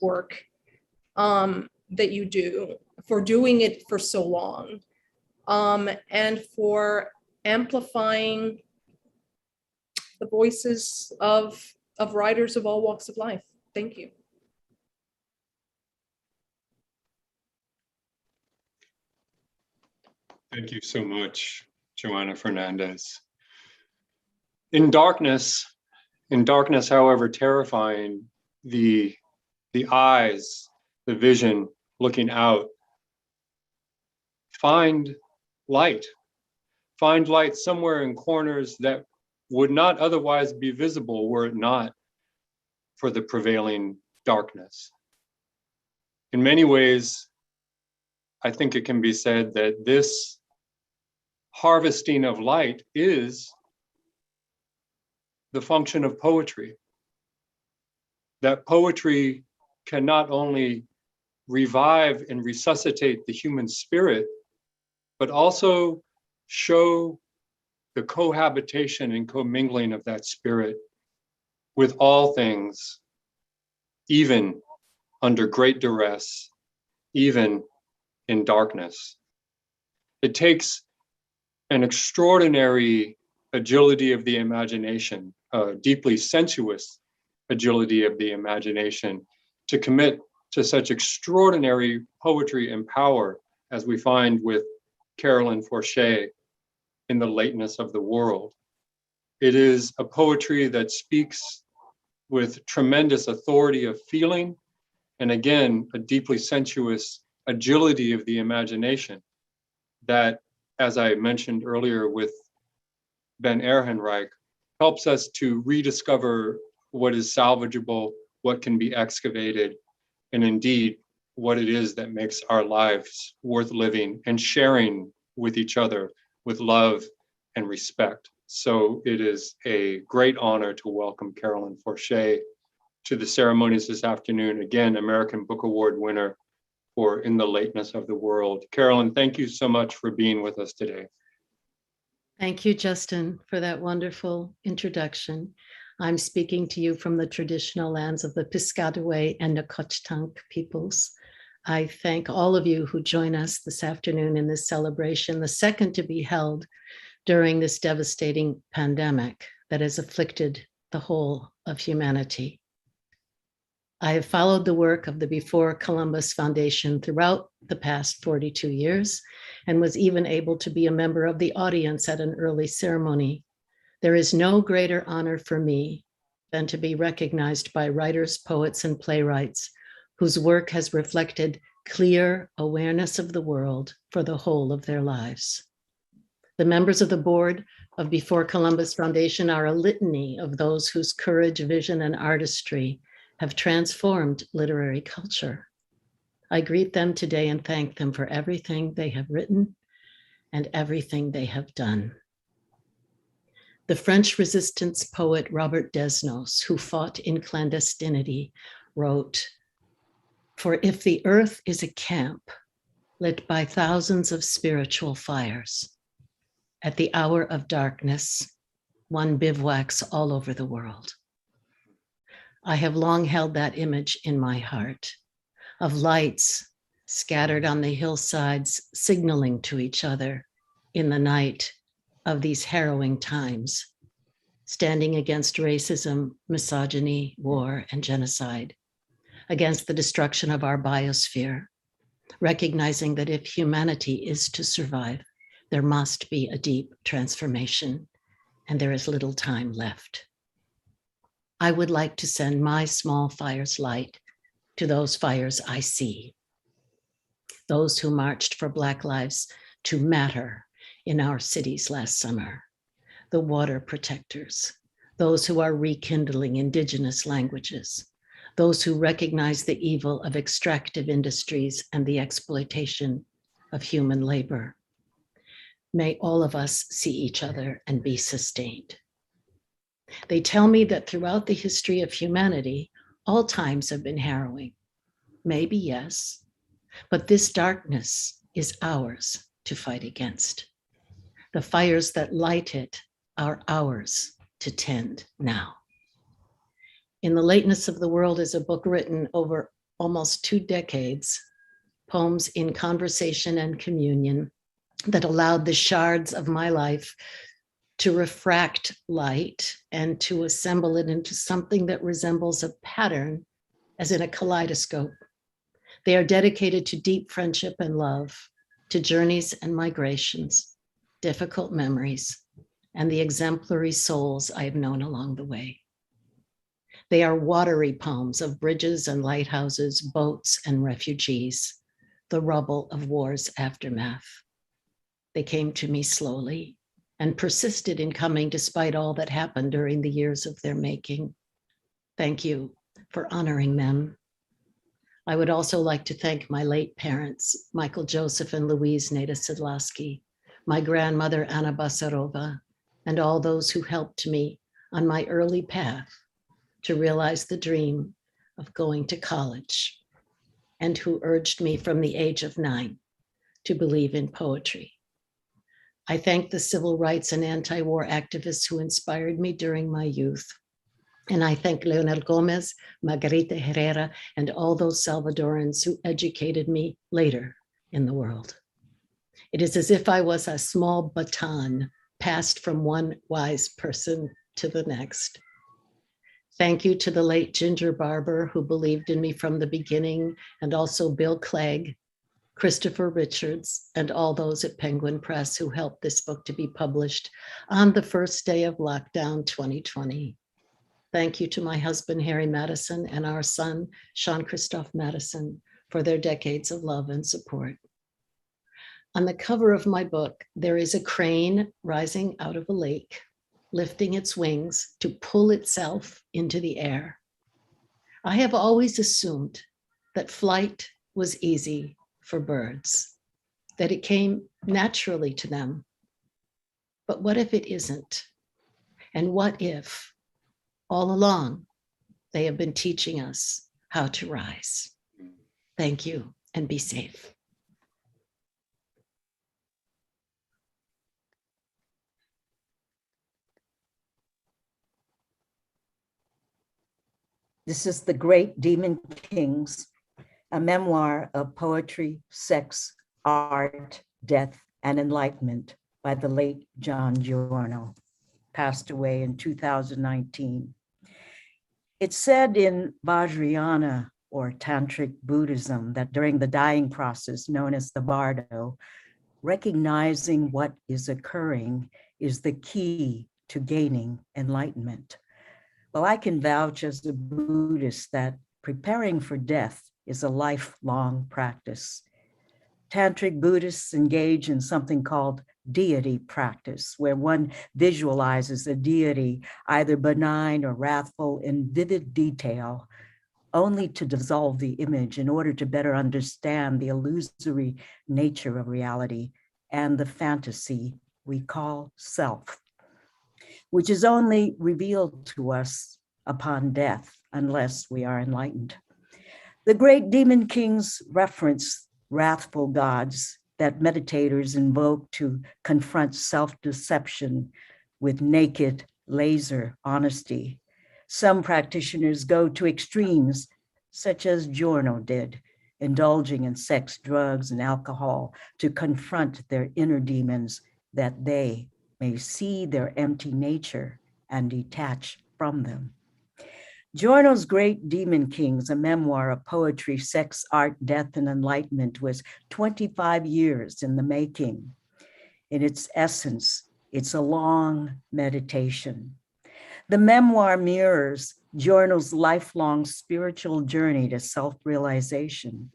work that you do, for doing it for so long, and for amplifying the voices of writers of all walks of life. Thank you. Thank you so much, Joanna Fernandez. In darkness, however terrifying, the eyes, the vision looking out, find light somewhere in corners that would not otherwise be visible were it not for the prevailing darkness. In many ways, I think it can be said that this harvesting of light is the function of poetry. That poetry can not only revive and resuscitate the human spirit, but also show the cohabitation and commingling of that spirit with all things, even under great duress, even in darkness. It takes an extraordinary agility of the imagination, a deeply sensuous agility of the imagination, to commit to such extraordinary poetry and power as we find with Carolyn Forche in The Lateness of the World. It is a poetry that speaks with tremendous authority of feeling, and again, a deeply sensuous agility of the imagination that, as I mentioned earlier with Ben Erhenreich, helps us to rediscover what is salvageable, what can be excavated, and indeed, what it is that makes our lives worth living and sharing with each other with love and respect. So it is a great honor to welcome Carolyn Forche to the ceremonies this afternoon. Again, American Book Award winner for In the Lateness of the World. Carolyn, thank you so much for being with us today. Thank you, Justin, for that wonderful introduction. I'm speaking to you from the traditional lands of the Piscataway and Nacotchtank peoples. I thank all of you who join us this afternoon in this celebration, the second to be held during this devastating pandemic that has afflicted the whole of humanity. I have followed the work of the Before Columbus Foundation throughout the past 42 years and was even able to be a member of the audience at an early ceremony. There is no greater honor for me than to be recognized by writers, poets, and playwrights whose work has reflected clear awareness of the world for the whole of their lives. The members of the board of Before Columbus Foundation are a litany of those whose courage, vision, and artistry have transformed literary culture. I greet them today and thank them for everything they have written and everything they have done. The French resistance poet Robert Desnos, who fought in clandestinity, wrote, "For if the earth is a camp lit by thousands of spiritual fires, at the hour of darkness, one bivouacs all over the world." I have long held that image in my heart of lights scattered on the hillsides, signaling to each other in the night of these harrowing times, standing against racism, misogyny, war, and genocide, against the destruction of our biosphere, recognizing that if humanity is to survive, there must be a deep transformation, and there is little time left. I would like to send my small fire's light to those fires I see, those who marched for Black lives to matter in our cities last summer, the water protectors, those who are rekindling indigenous languages, those who recognize the evil of extractive industries and the exploitation of human labor. May all of us see each other and be sustained. They tell me that throughout the history of humanity, all times have been harrowing. Maybe yes, but this darkness is ours to fight against. The fires that light it are ours to tend now. In the Lateness of the World is a book written over almost 2 decades, poems in conversation and communion that allowed the shards of my life to refract light and to assemble it into something that resembles a pattern, as in a kaleidoscope. They are dedicated to deep friendship and love, to journeys and migrations, difficult memories, and the exemplary souls I have known along the way. They are watery poems of bridges and lighthouses, boats and refugees, the rubble of war's aftermath. They came to me slowly and persisted in coming despite all that happened during the years of their making. Thank you for honoring them. I would also like to thank my late parents, Michael Joseph and Louise Neda Sidlowski, my grandmother, Anna Basarova, and all those who helped me on my early path to realize the dream of going to college, and who urged me from the age of 9 to believe in poetry. I thank the civil rights and anti-war activists who inspired me during my youth. And I thank Leonel Gomez, Margarita Herrera, and all those Salvadorans who educated me later in the world. It is as if I was a small baton passed from one wise person to the next. Thank you to the late Ginger Barber, who believed in me from the beginning, and also Bill Clegg, Christopher Richards, and all those at Penguin Press who helped this book to be published on the first day of lockdown 2020. Thank you to my husband, Harry Madison, and our son, Sean Christophe Madison, for their decades of love and support. On the cover of my book, there is a crane rising out of a lake, lifting its wings to pull itself into the air. I have always assumed that flight was easy for birds, that it came naturally to them. But what if it isn't? And what if all along they have been teaching us how to rise? Thank you and be safe. This is The Great Demon Kings, a memoir of poetry, sex, art, death, and enlightenment by the late John Giorno, passed away in 2019. It's said in Vajrayana, or Tantric Buddhism, that during the dying process known as the bardo, recognizing what is occurring is the key to gaining enlightenment. Well, I can vouch as a Buddhist that preparing for death is a lifelong practice. Tantric Buddhists engage in something called deity practice, where one visualizes a deity, either benign or wrathful, in vivid detail, only to dissolve the image in order to better understand the illusory nature of reality and the fantasy we call self, which is only revealed to us upon death, unless we are enlightened. The great demon kings reference wrathful gods that meditators invoke to confront self-deception with naked laser honesty. Some practitioners go to extremes, such as Giorno did, indulging in sex, drugs, and alcohol to confront their inner demons, that they may see their empty nature and detach from them. Giorno's Great Demon Kings, a memoir of poetry, sex, art, death, and enlightenment, was 25 years in the making. In its essence, it's a long meditation. The memoir mirrors Giorno's lifelong spiritual journey to self-realization.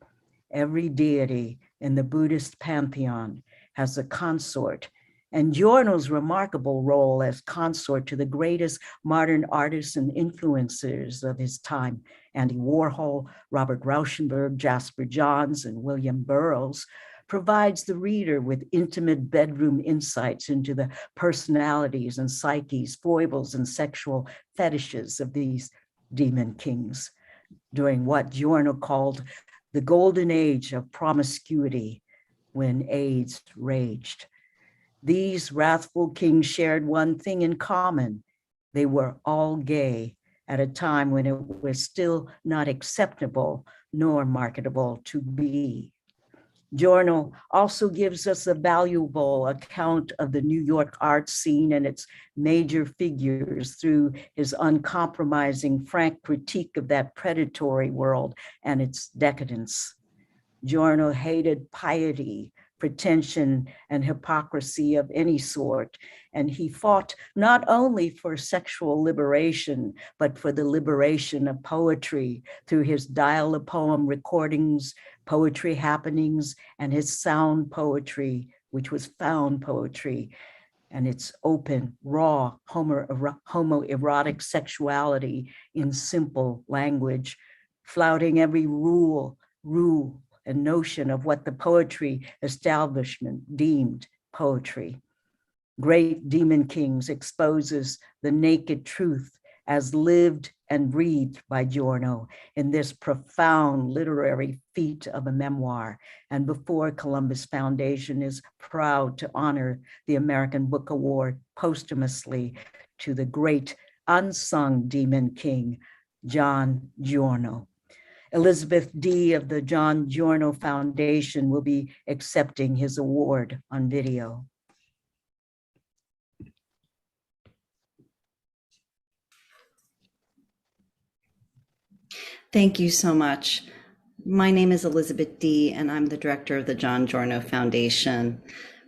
Every deity in the Buddhist pantheon has a consort, and Giorno's remarkable role as consort to the greatest modern artists and influencers of his time, Andy Warhol, Robert Rauschenberg, Jasper Johns, and William Burroughs, provides the reader with intimate bedroom insights into the personalities and psyches, foibles, and sexual fetishes of these demon kings during what Giorno called the golden age of promiscuity, when AIDS raged. These wrathful kings shared one thing in common. They were all gay at a time when it was still not acceptable nor marketable to be. Giorno also gives us a valuable account of the New York art scene and its major figures through his uncompromising, frank critique of that predatory world and its decadence. Giorno hated piety, pretension, and hypocrisy of any sort, and he fought not only for sexual liberation, but for the liberation of poetry through his dial-a-poem recordings, poetry happenings, and his sound poetry, which was found poetry, and its open, raw, homoerotic sexuality in simple language, flouting every rule, and notion of what the poetry establishment deemed poetry. Great Demon Kings exposes the naked truth as lived and breathed by Giorno in this profound literary feat of a memoir. And Before Columbus Foundation is proud to honor the American Book Award posthumously to the great unsung Demon King, John Giorno. Elizabeth D. of the John Giorno Foundation will be accepting his award on video. Thank you so much. My name is Elizabeth D., and I'm the director of the John Giorno Foundation.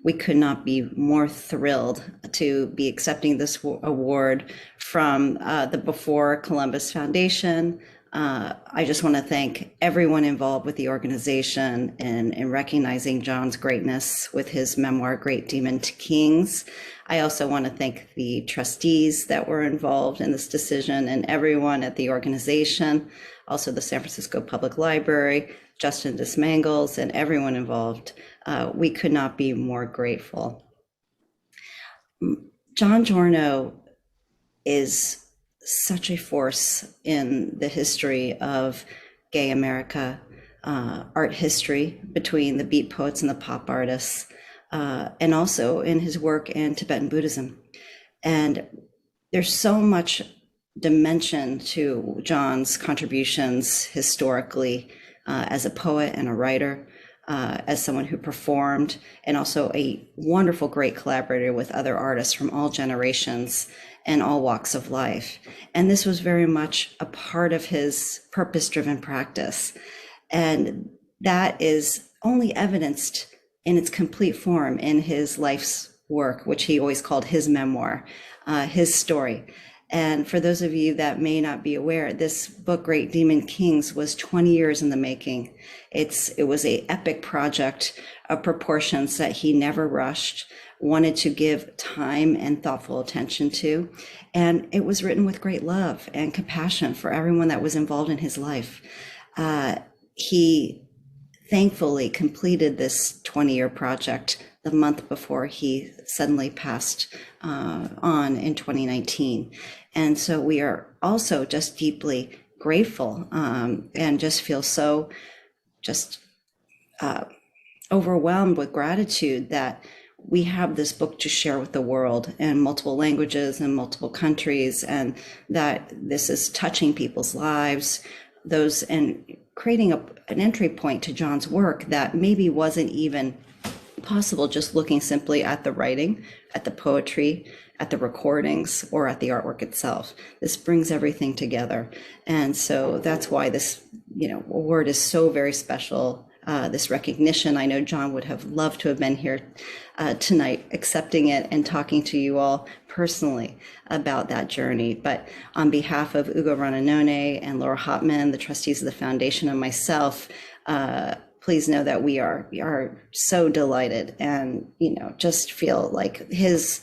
We could not be more thrilled to be accepting this award from the Before Columbus Foundation. I just want to thank everyone involved with the organization in recognizing John's greatness with his memoir, Great Demon Kings. I also want to thank the trustees that were involved in this decision and everyone at the organization, also the San Francisco Public Library, Justin Dismangles, and everyone involved. We could not be more grateful. John Giorno is such a force in the history of gay America, art history between the beat poets and the pop artists, and also in his work in Tibetan Buddhism. And there's so much dimension to John's contributions historically, as a poet and a writer, as someone who performed, and also a wonderful, great collaborator with other artists from all generations and all walks of life. And this was very much a part of his purpose-driven practice. And that is only evidenced in its complete form in his life's work, which he always called his memoir, his story. And for those of you that may not be aware, this book, Great Demon Kings, was 20 years in the making. It was an epic project of proportions that he never rushed, wanted to give time and thoughtful attention to. And it was written with great love and compassion for everyone that was involved in his life. He thankfully completed this 20-year project the month before he suddenly passed on in 2019. And so we are also just deeply grateful, and just feel so overwhelmed with gratitude that we have this book to share with the world in multiple languages and multiple countries, and that this is touching people's lives, and creating an entry point to John's work that maybe wasn't even possible just looking simply at the writing, at the poetry, at the recordings, or at the artwork itself. This brings everything together. And so that's why this, award is so very special. This recognition, I know John would have loved to have been here tonight, accepting it and talking to you all personally about that journey. But on behalf of Ugo Rananone and Laura Hopman, the trustees of the foundation, and myself, please know that we are so delighted, and just feel like his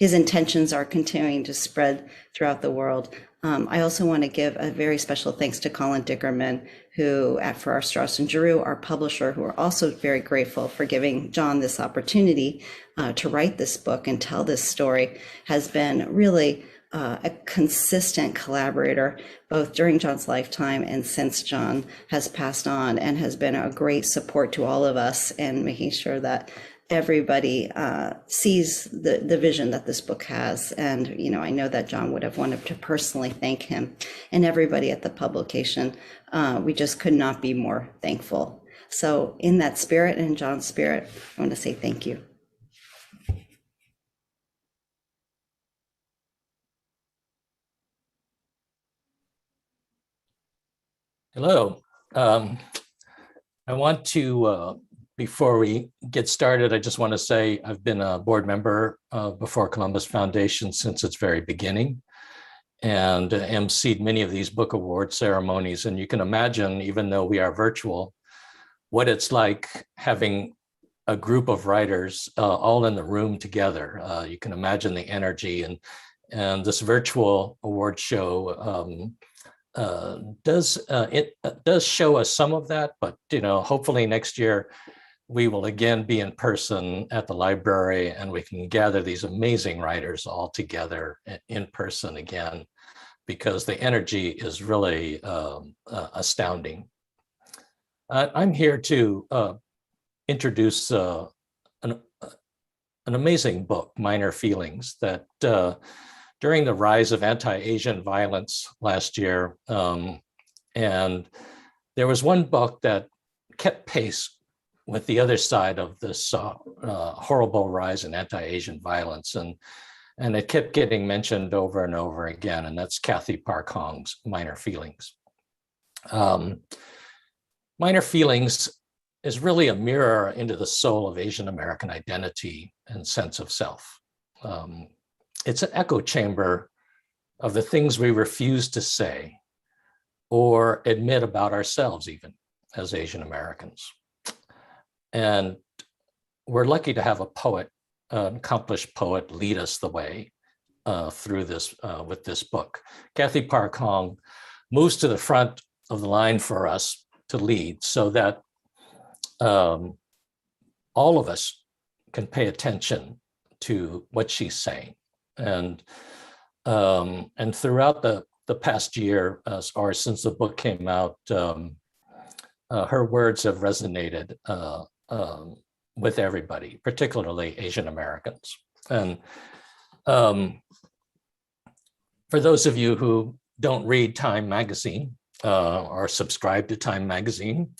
intentions are continuing to spread throughout the world. I also want to give a very special thanks to Colin Dickerman, who at Farrar, Straus and Giroux, our publisher, who are also very grateful for giving John this opportunity to write this book and tell this story, has been really a consistent collaborator, both during John's lifetime and since John has passed on, and has been a great support to all of us in making sure that everybody sees the vision that this book has. And, I know that John would have wanted to personally thank him and everybody at the publication. We just could not be more thankful. So in that spirit and in John's spirit, I want to say thank you. Hello. I want to, before we get started, I just want to say I've been a board member before Columbus Foundation since its very beginning, and emceed many of these book award ceremonies. And you can imagine, even though we are virtual, what it's like having a group of writers all in the room together. You can imagine the energy, and this virtual award show does show us some of that, but hopefully next year we will again be in person at the library, and we can gather these amazing writers all together in person again, because the energy is really astounding. I'm here to introduce an amazing book, Minor Feelings, that during the rise of anti-Asian violence last year, and there was one book that kept pace with the other side of this horrible rise in anti-Asian violence, and it kept getting mentioned over and over again, and that's Kathy Park Hong's Minor Feelings. Minor Feelings is really a mirror into the soul of Asian American identity and sense of self. It's an echo chamber of the things we refuse to say or admit about ourselves, even as Asian Americans. And we're lucky to have a poet, an accomplished poet, lead us the way through this with this book. Kathy Park Hong moves to the front of the line for us to lead, so that all of us can pay attention to what she's saying. And And throughout the past year, or since the book came out, her words have resonated with everybody, particularly Asian Americans. And for those of you who don't read Time magazine or subscribe to Time magazine,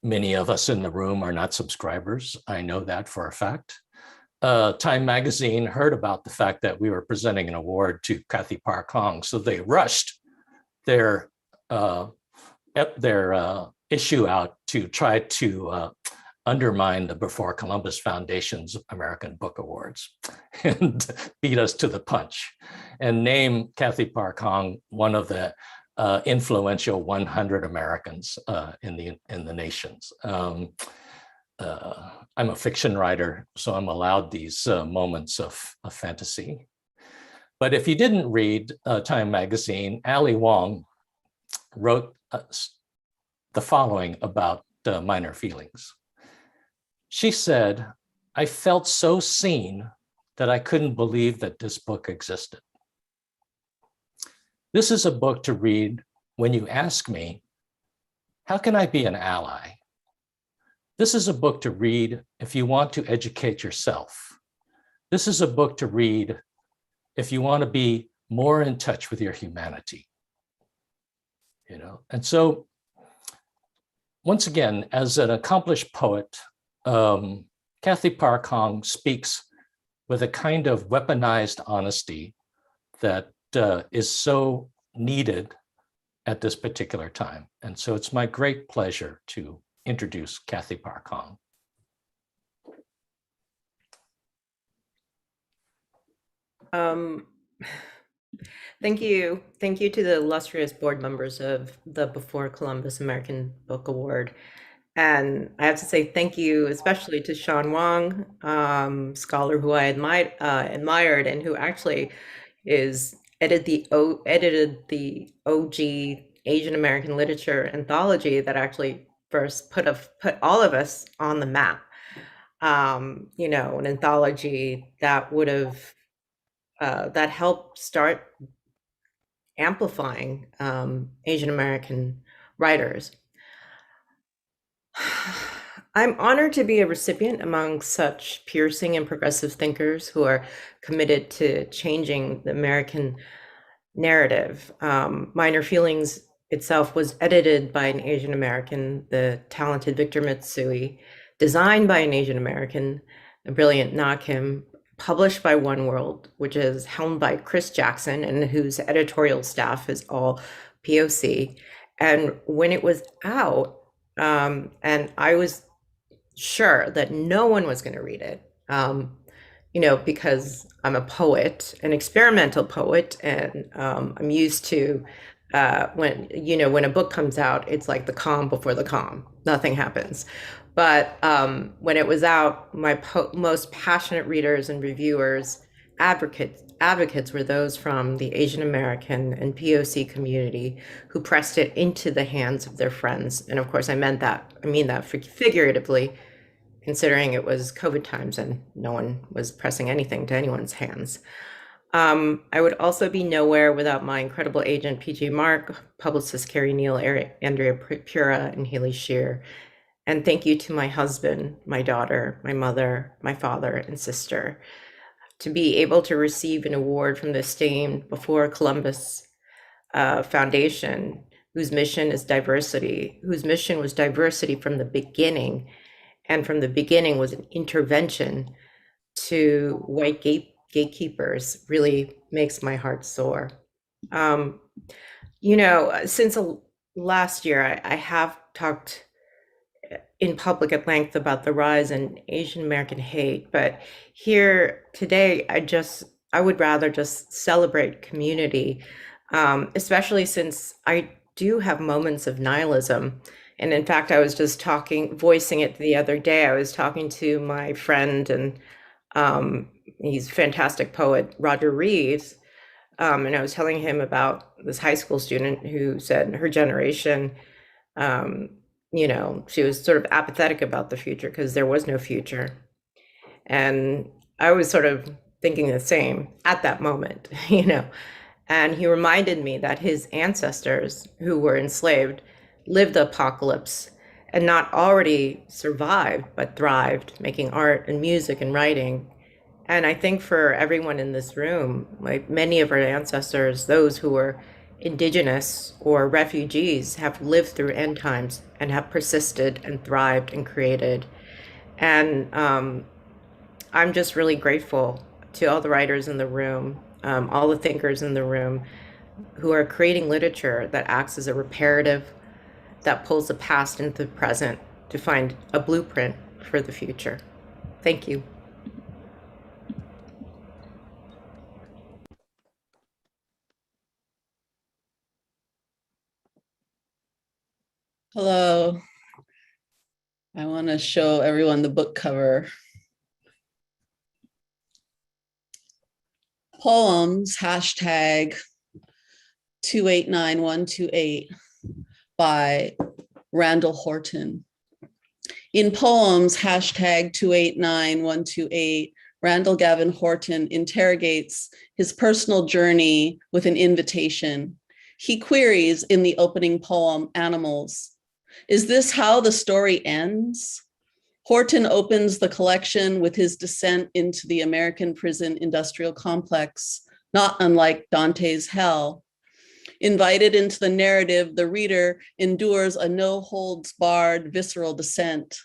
many of us in the room are not subscribers. I know that for a fact. Time magazine heard about the fact that we were presenting an award to Kathy Park Hong, so they rushed their issue out to try to undermine the Before Columbus Foundation's American Book Awards and beat us to the punch and name Kathy Park Hong one of the influential 100 Americans in the nations. I'm a fiction writer, so I'm allowed these moments of fantasy. But if you didn't read Time magazine, Ali Wong wrote the following about minor feelings. She said, "I felt so seen that I couldn't believe that this book existed. This is a book to read when you ask me, how can I be an ally? This is a book to read if you want to educate yourself. This is a book to read if you want to be more in touch with your humanity." You know, and so once again, as an accomplished poet, Kathy Park Hong speaks with a kind of weaponized honesty that is so needed at this particular time. And so it's my great pleasure to introduce Kathy Park Hong. Thank you. Thank you to the illustrious board members of the Before Columbus American Book Award. And I have to say thank you, especially to Sean Wong, scholar who I admired and who actually edited the OG Asian American literature anthology that actually first put all of us on the map. You know, an anthology that would have that helped start amplifying Asian American writers. I'm honored to be a recipient among such piercing and progressive thinkers who are committed to changing the American narrative. Minor Feelings itself was edited by an Asian American, the talented Victor Mitsui, designed by an Asian American, the brilliant Na Kim, published by One World, which is helmed by Chris Jackson and whose editorial staff is all POC. And when it was out, and I was sure that no one was going to read it, you know, because I'm a poet, an experimental poet, and I'm used to when a book comes out, it's like the calm before the calm, nothing happens. But when it was out, my most passionate readers and reviewers, advocates were those from the Asian American and POC community who pressed it into the hands of their friends. And of course, I mean that figuratively, considering it was COVID times and no one was pressing anything to anyone's hands. I would also be nowhere without my incredible agent, PJ Mark, publicist Carrie Neal, Andrea Pura, and Haley Shear. And thank you to my husband, my daughter, my mother, my father, and sister. To be able to receive an award from the esteemed Before Columbus Foundation, whose mission is diversity, whose mission was diversity from the beginning, and from the beginning was an intervention to white gatekeepers, really makes my heart soar. You know, since last year, I have talked in public at length about the rise in Asian American hate, but here today, I would rather just celebrate community, especially since I do have moments of nihilism. And in fact, I was just voicing it the other day. I was talking to my friend, and he's a fantastic poet, Roger Reeves, and I was telling him about this high school student who said in her generation, you know, she was sort of apathetic about the future because there was no future. And I was sort of thinking the same at that moment, you know. And he reminded me that his ancestors who were enslaved lived the apocalypse and not already survived, but thrived, making art and music and writing. And I think for everyone in this room, like many of our ancestors, those who were indigenous or refugees, have lived through end times and have persisted and thrived and created. And I'm just really grateful to all the writers in the room, all the thinkers in the room who are creating literature that acts as a reparative, that pulls the past into the present to find a blueprint for the future. Thank you. Hello. I want to show everyone the book cover. Poems, hashtag 289128 by Randall Horton. In Poems, hashtag 289128, Randall Gavin Horton interrogates his personal journey with an invitation. He queries in the opening poem, Animals. Is this how the story ends? Horton opens the collection with his descent into the American prison industrial complex, not unlike Dante's Hell. Invited into the narrative, the reader endures a no-holds-barred visceral descent.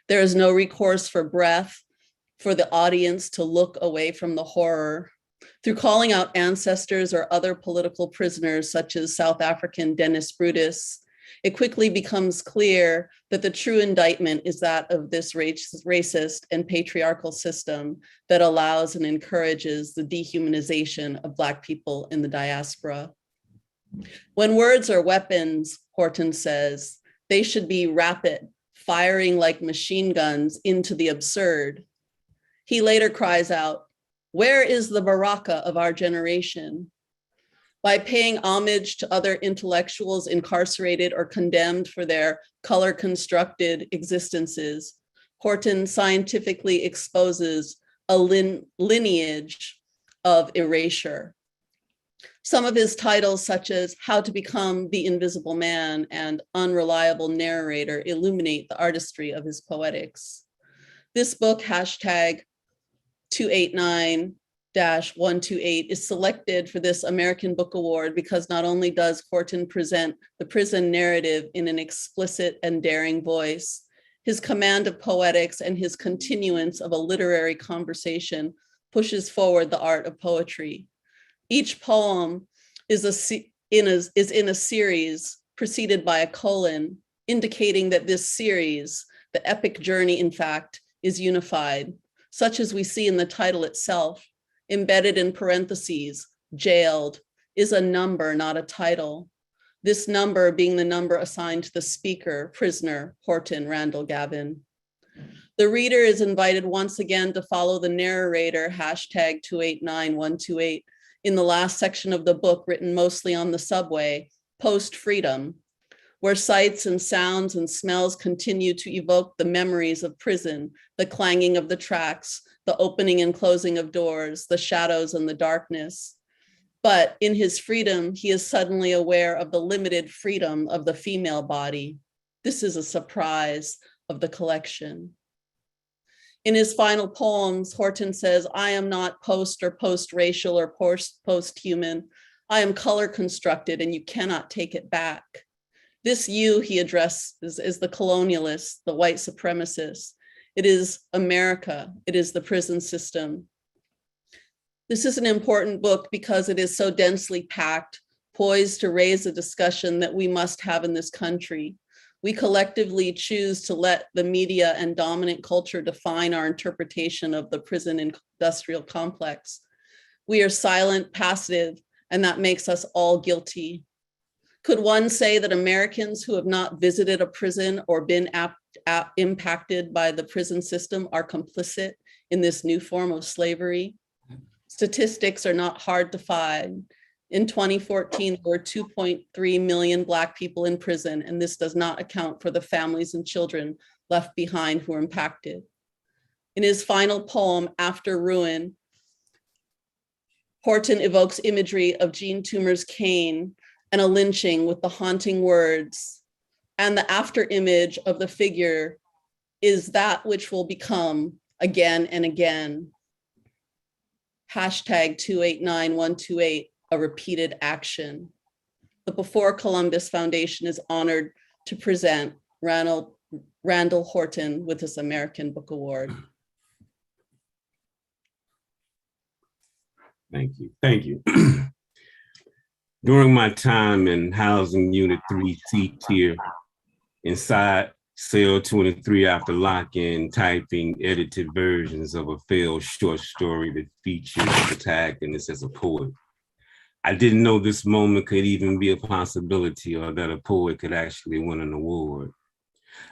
There is no recourse for breath for the audience to look away from the horror. Through calling out ancestors or other political prisoners, such as South African Dennis Brutus, it quickly becomes clear that the true indictment is that of this racist and patriarchal system that allows and encourages the dehumanization of Black people in the diaspora. When words are weapons, Horton says, they should be rapid, firing like machine guns into the absurd. He later cries out, "Where is the Baraka of our generation?" By paying homage to other intellectuals incarcerated or condemned for their color-constructed existences, Horton scientifically exposes a lineage of erasure. Some of his titles, such as How to Become the Invisible Man and Unreliable Narrator, illuminate the artistry of his poetics. This book, hashtag 289-128, is selected for this American Book Award because not only does Horton present the prison narrative in an explicit and daring voice, his command of poetics and his continuance of a literary conversation pushes forward the art of poetry. Each poem is in a series preceded by a colon, indicating that this series, the epic journey, in fact, is unified, such as we see in the title itself. Embedded in parentheses, jailed, is a number, not a title. This number being the number assigned to the speaker, prisoner, Horton Randall Gavin. The reader is invited once again to follow the narrator, hashtag 289128, in the last section of the book, written mostly on the subway, Post-Freedom, where sights and sounds and smells continue to evoke the memories of prison, the clanging of the tracks, the opening and closing of doors, the shadows and the darkness. But in his freedom, he is suddenly aware of the limited freedom of the female body. This is a surprise of the collection. In his final poems, Horton says, I am not post or post-racial or post-human. I am color constructed and you cannot take it back. This you he addresses is the colonialist, the white supremacist. It is America. It is the prison system. This is an important book because it is so densely packed, poised to raise a discussion that we must have in this country. We collectively choose to let the media and dominant culture define our interpretation of the prison industrial complex. We are silent, passive, and that makes us all guilty. Could one say that Americans who have not visited a prison or been impacted by the prison system are complicit in this new form of slavery? Statistics are not hard to find. In 2014, there were 2.3 million Black people in prison, and this does not account for the families and children left behind who were impacted. In his final poem, After Ruin, Horton evokes imagery of Jean Toomer's cane and a lynching with the haunting words, and the after image of the figure is that which will become again and again. Hashtag 289128, a repeated action. The Before Columbus Foundation is honored to present Randall Horton with this American Book Award. Thank you. Thank you. During my time in Housing Unit 3C tier, inside Cell 23 after lock-in, typing edited versions of a failed short story that featured the protagonist as a poet. I didn't know this moment could even be a possibility or that a poet could actually win an award.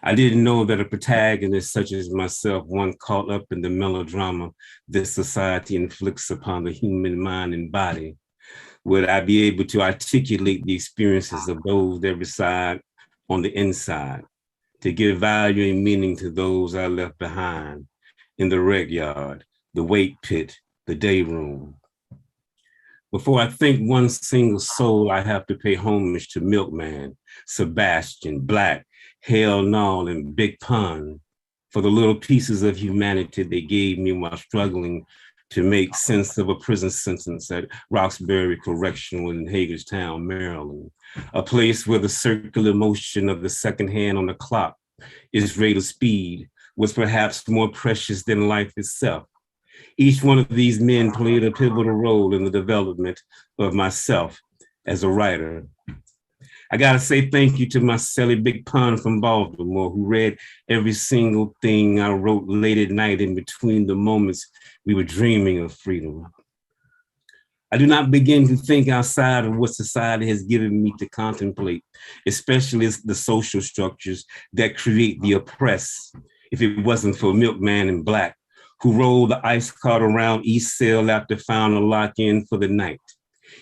I didn't know that a protagonist such as myself, one caught up in the melodrama this society inflicts upon the human mind and body, would I be able to articulate the experiences of those that reside on the inside, to give value and meaning to those I left behind in the rec yard, the weight pit, the day room. Before I think one single soul, I have to pay homage to Milkman, Sebastian, Black, Hell No, and Big Pun for the little pieces of humanity they gave me while struggling to make sense of a prison sentence at Roxbury Correctional in Hagerstown, Maryland, a place where the circular motion of the second hand on the clock, its rate of speed, was perhaps more precious than life itself. Each one of these men played a pivotal role in the development of myself as a writer. I gotta say thank you to my Sally Big Pun from Baltimore, who read every single thing I wrote late at night in between the moments we were dreaming of freedom. I do not begin to think outside of what society has given me to contemplate, especially the social structures that create the oppressed, if it wasn't for Milkman and Black, who rolled the ice cart around East Cell after found a lock-in for the night.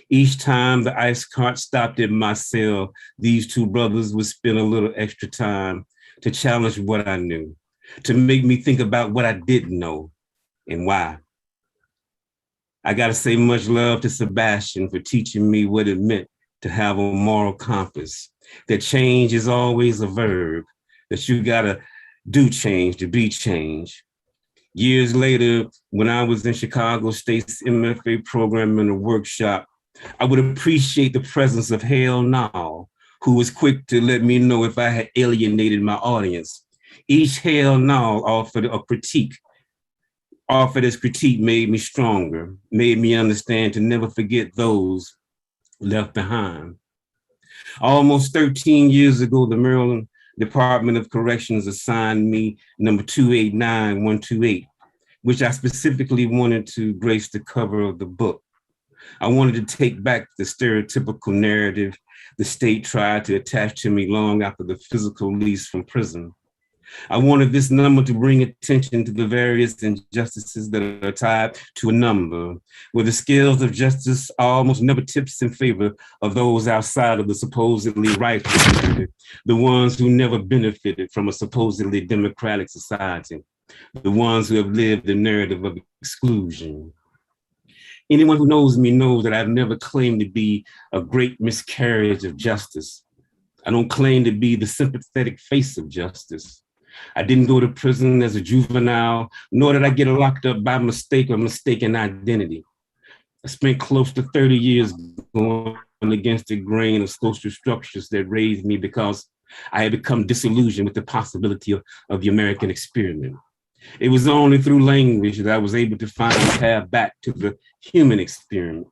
Each time the ice cart stopped at my cell, these two brothers would spend a little extra time to challenge what I knew, to make me think about what I didn't know and why. I gotta say much love to Sebastian for teaching me what it meant to have a moral compass, that change is always a verb, that you gotta do change to be changed. Years later, when I was in Chicago State's MFA program in a workshop, I would appreciate the presence of Hell No, who was quick to let me know if I had alienated my audience. Each Hell No offered a critique. Offered as critique made me stronger, made me understand to never forget those left behind. Almost 13 years ago, the Maryland Department of Corrections assigned me number 289128, which I specifically wanted to grace the cover of the book. I wanted to take back the stereotypical narrative the state tried to attach to me long after the physical release from prison. I wanted this number to bring attention to the various injustices that are tied to a number, where the scales of justice almost never tips in favor of those outside of the supposedly righteous, the ones who never benefited from a supposedly democratic society, the ones who have lived the narrative of exclusion. Anyone who knows me knows that I've never claimed to be a great miscarriage of justice. I don't claim to be the sympathetic face of justice. I didn't go to prison as a juvenile, nor did I get locked up by mistake or mistaken identity. I spent close to 30 years going against the grain of social structures that raised me because I had become disillusioned with the possibility of the American experiment. It was only through language that I was able to find a path back to the human experiment,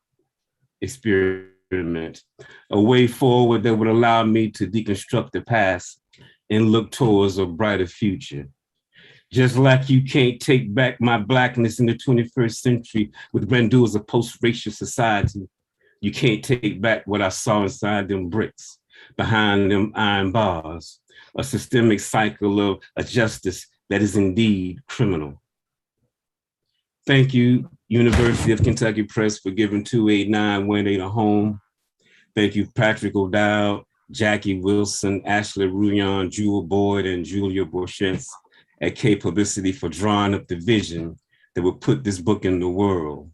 a way forward that would allow me to deconstruct the past and look towards a brighter future. Just like you can't take back my Blackness in the 21st century with Randall as a post-racial society, you can't take back what I saw inside them bricks, behind them iron bars, a systemic cycle of a justice that is indeed criminal. Thank you, University of Kentucky Press, for giving 289128 a home. Thank you, Patrick O'Dowd, Jackie Wilson, Ashley Rouillon, Jewel Boyd, and Julia Borchets at K Publicity for drawing up the vision that would put this book in the world.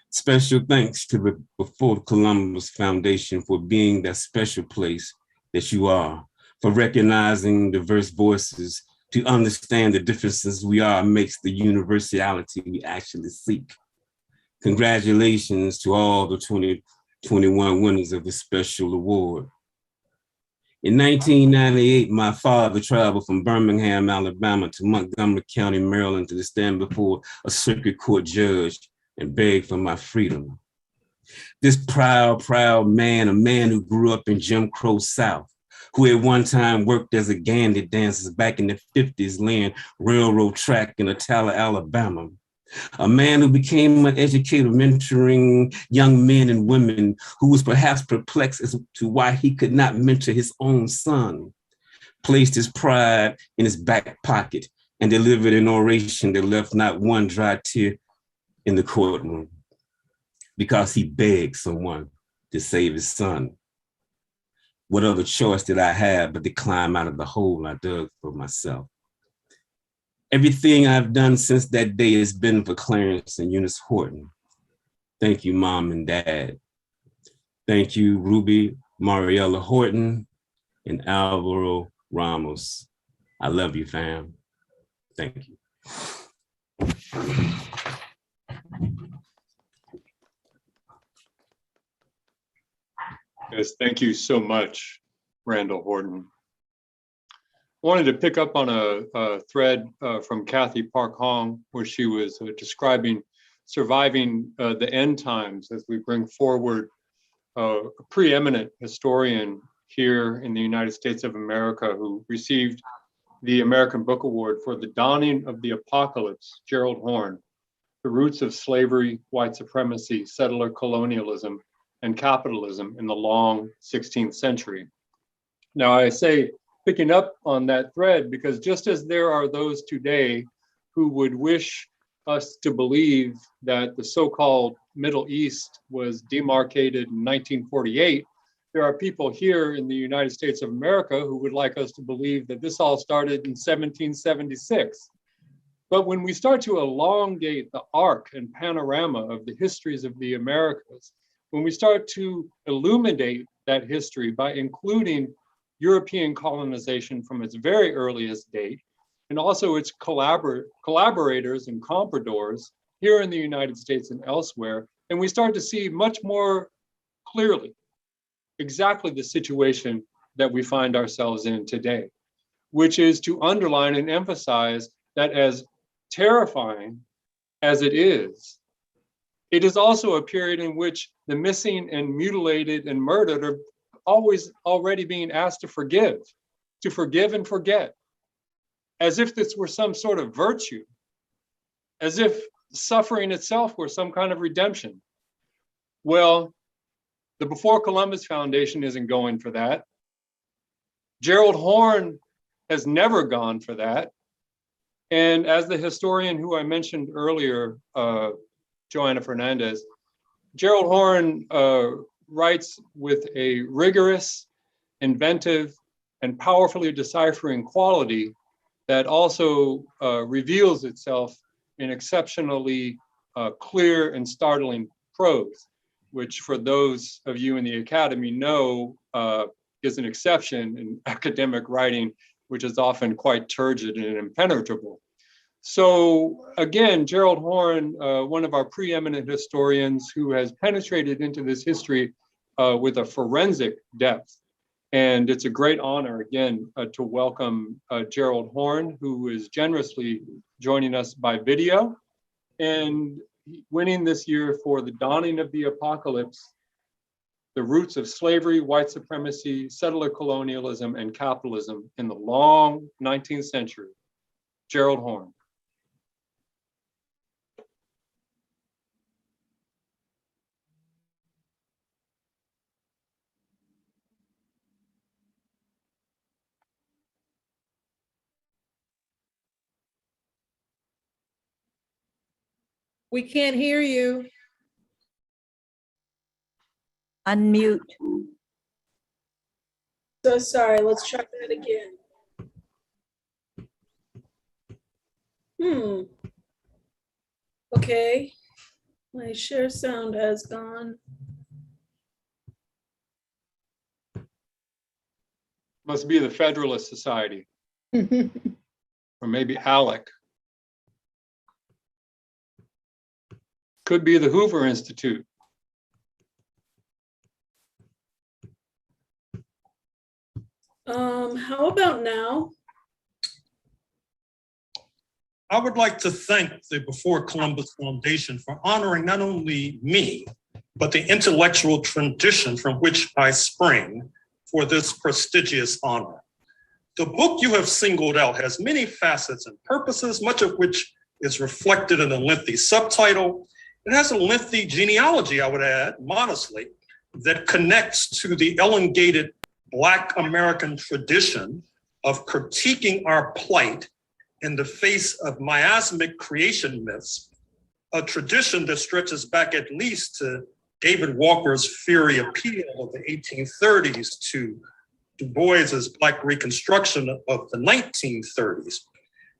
Special thanks to the Before Columbus Foundation for being that special place that you are, for recognizing diverse voices, to understand the differences we are makes the universality we actually seek. Congratulations to all the 2021 winners of this special award. In 1998, my father traveled from Birmingham, Alabama to Montgomery County, Maryland to stand before a circuit court judge and beg for my freedom. This proud man, a man who grew up in Jim Crow South, who at one time worked as a Gandy dancer back in the 50s, laying railroad track in Attala, Alabama. A man who became an educator, mentoring young men and women, who was perhaps perplexed as to why he could not mentor his own son, placed his pride in his back pocket and delivered an oration that left not one dry tear in the courtroom, because he begged someone to save his son. What other choice did I have but to climb out of the hole I dug for myself? Everything I've done since that day has been for Clarence and Eunice Horton. Thank you, Mom and Dad. Thank you, Ruby, Mariella Horton, and Alvaro Ramos. I love you, fam. Thank you. Yes, thank you so much, Randall Horton. I wanted to pick up on a thread from Kathy Park Hong, where she was describing surviving the end times as we bring forward a preeminent historian here in the United States of America who received the American Book Award for The Dawning of the Apocalypse, Gerald Horne, The Roots of Slavery, White Supremacy, Settler Colonialism, and Capitalism in the Long 16th Century. Now I say picking up on that thread because just as there are those today who would wish us to believe that the so-called Middle East was demarcated in 1948, there are people here in the United States of America who would like us to believe that this all started in 1776. But when we start to elongate the arc and panorama of the histories of the Americas, when we start to illuminate that history by including European colonization from its very earliest date, and also its collaborators and compradors here in the United States and elsewhere, and we start to see much more clearly exactly the situation that we find ourselves in today, which is to underline and emphasize that as terrifying as it is also a period in which the missing and mutilated and murdered are always already being asked to forgive and forget, as if this were some sort of virtue, as if suffering itself were some kind of redemption. Well, the Before Columbus Foundation isn't going for that. Gerald Horne has never gone for that. And as the historian who I mentioned earlier, Joanna Fernandez, Gerald Horne writes with a rigorous, inventive, and powerfully deciphering quality that also reveals itself in exceptionally clear and startling prose, which for those of you in the academy know is an exception in academic writing, which is often quite turgid and impenetrable. So again, Gerald Horne, one of our preeminent historians who has penetrated into this history with a forensic depth. And it's a great honor, again, to welcome Gerald Horne, who is generously joining us by video and winning this year for The Dawning of the Apocalypse, The Roots of Slavery, White Supremacy, Settler Colonialism, and Capitalism in the Long 19th Century. Gerald Horne. We can't hear you. Unmute. So sorry, let's try that again. Okay. My share sound has gone. Must be the Federalist Society, or maybe ALEC. Could be the Hoover Institute. How about now? I would like to thank the Before Columbus Foundation for honoring not only me, but the intellectual tradition from which I spring for this prestigious honor. The book you have singled out has many facets and purposes, much of which is reflected in a lengthy subtitle. It has a lengthy genealogy, I would add, modestly, that connects to the elongated Black American tradition of critiquing our plight in the face of miasmic creation myths, a tradition that stretches back at least to David Walker's Fury Appeal of the 1830s to Du Bois's Black Reconstruction of the 1930s.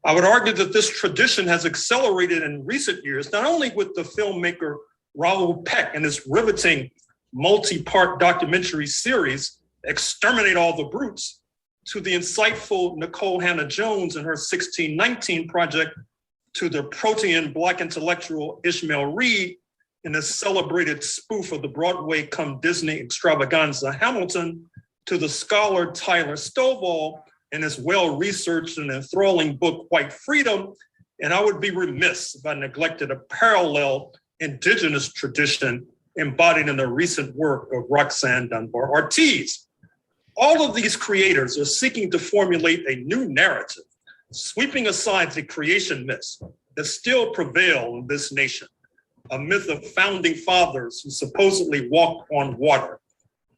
I would argue that this tradition has accelerated in recent years, not only with the filmmaker Raoul Peck and his riveting multi-part documentary series, Exterminate All the Brutes, to the insightful Nicole Hannah-Jones and her 1619 project, to the protean Black intellectual Ishmael Reed in a celebrated spoof of the Broadway come Disney extravaganza Hamilton, to the scholar Tyler Stovall in his well-researched and enthralling book, White Freedom. And I would be remiss if I neglected a parallel indigenous tradition embodied in the recent work of Roxanne Dunbar Ortiz. All of these creators are seeking to formulate a new narrative, sweeping aside the creation myths that still prevail in this nation, a myth of founding fathers who supposedly walked on water.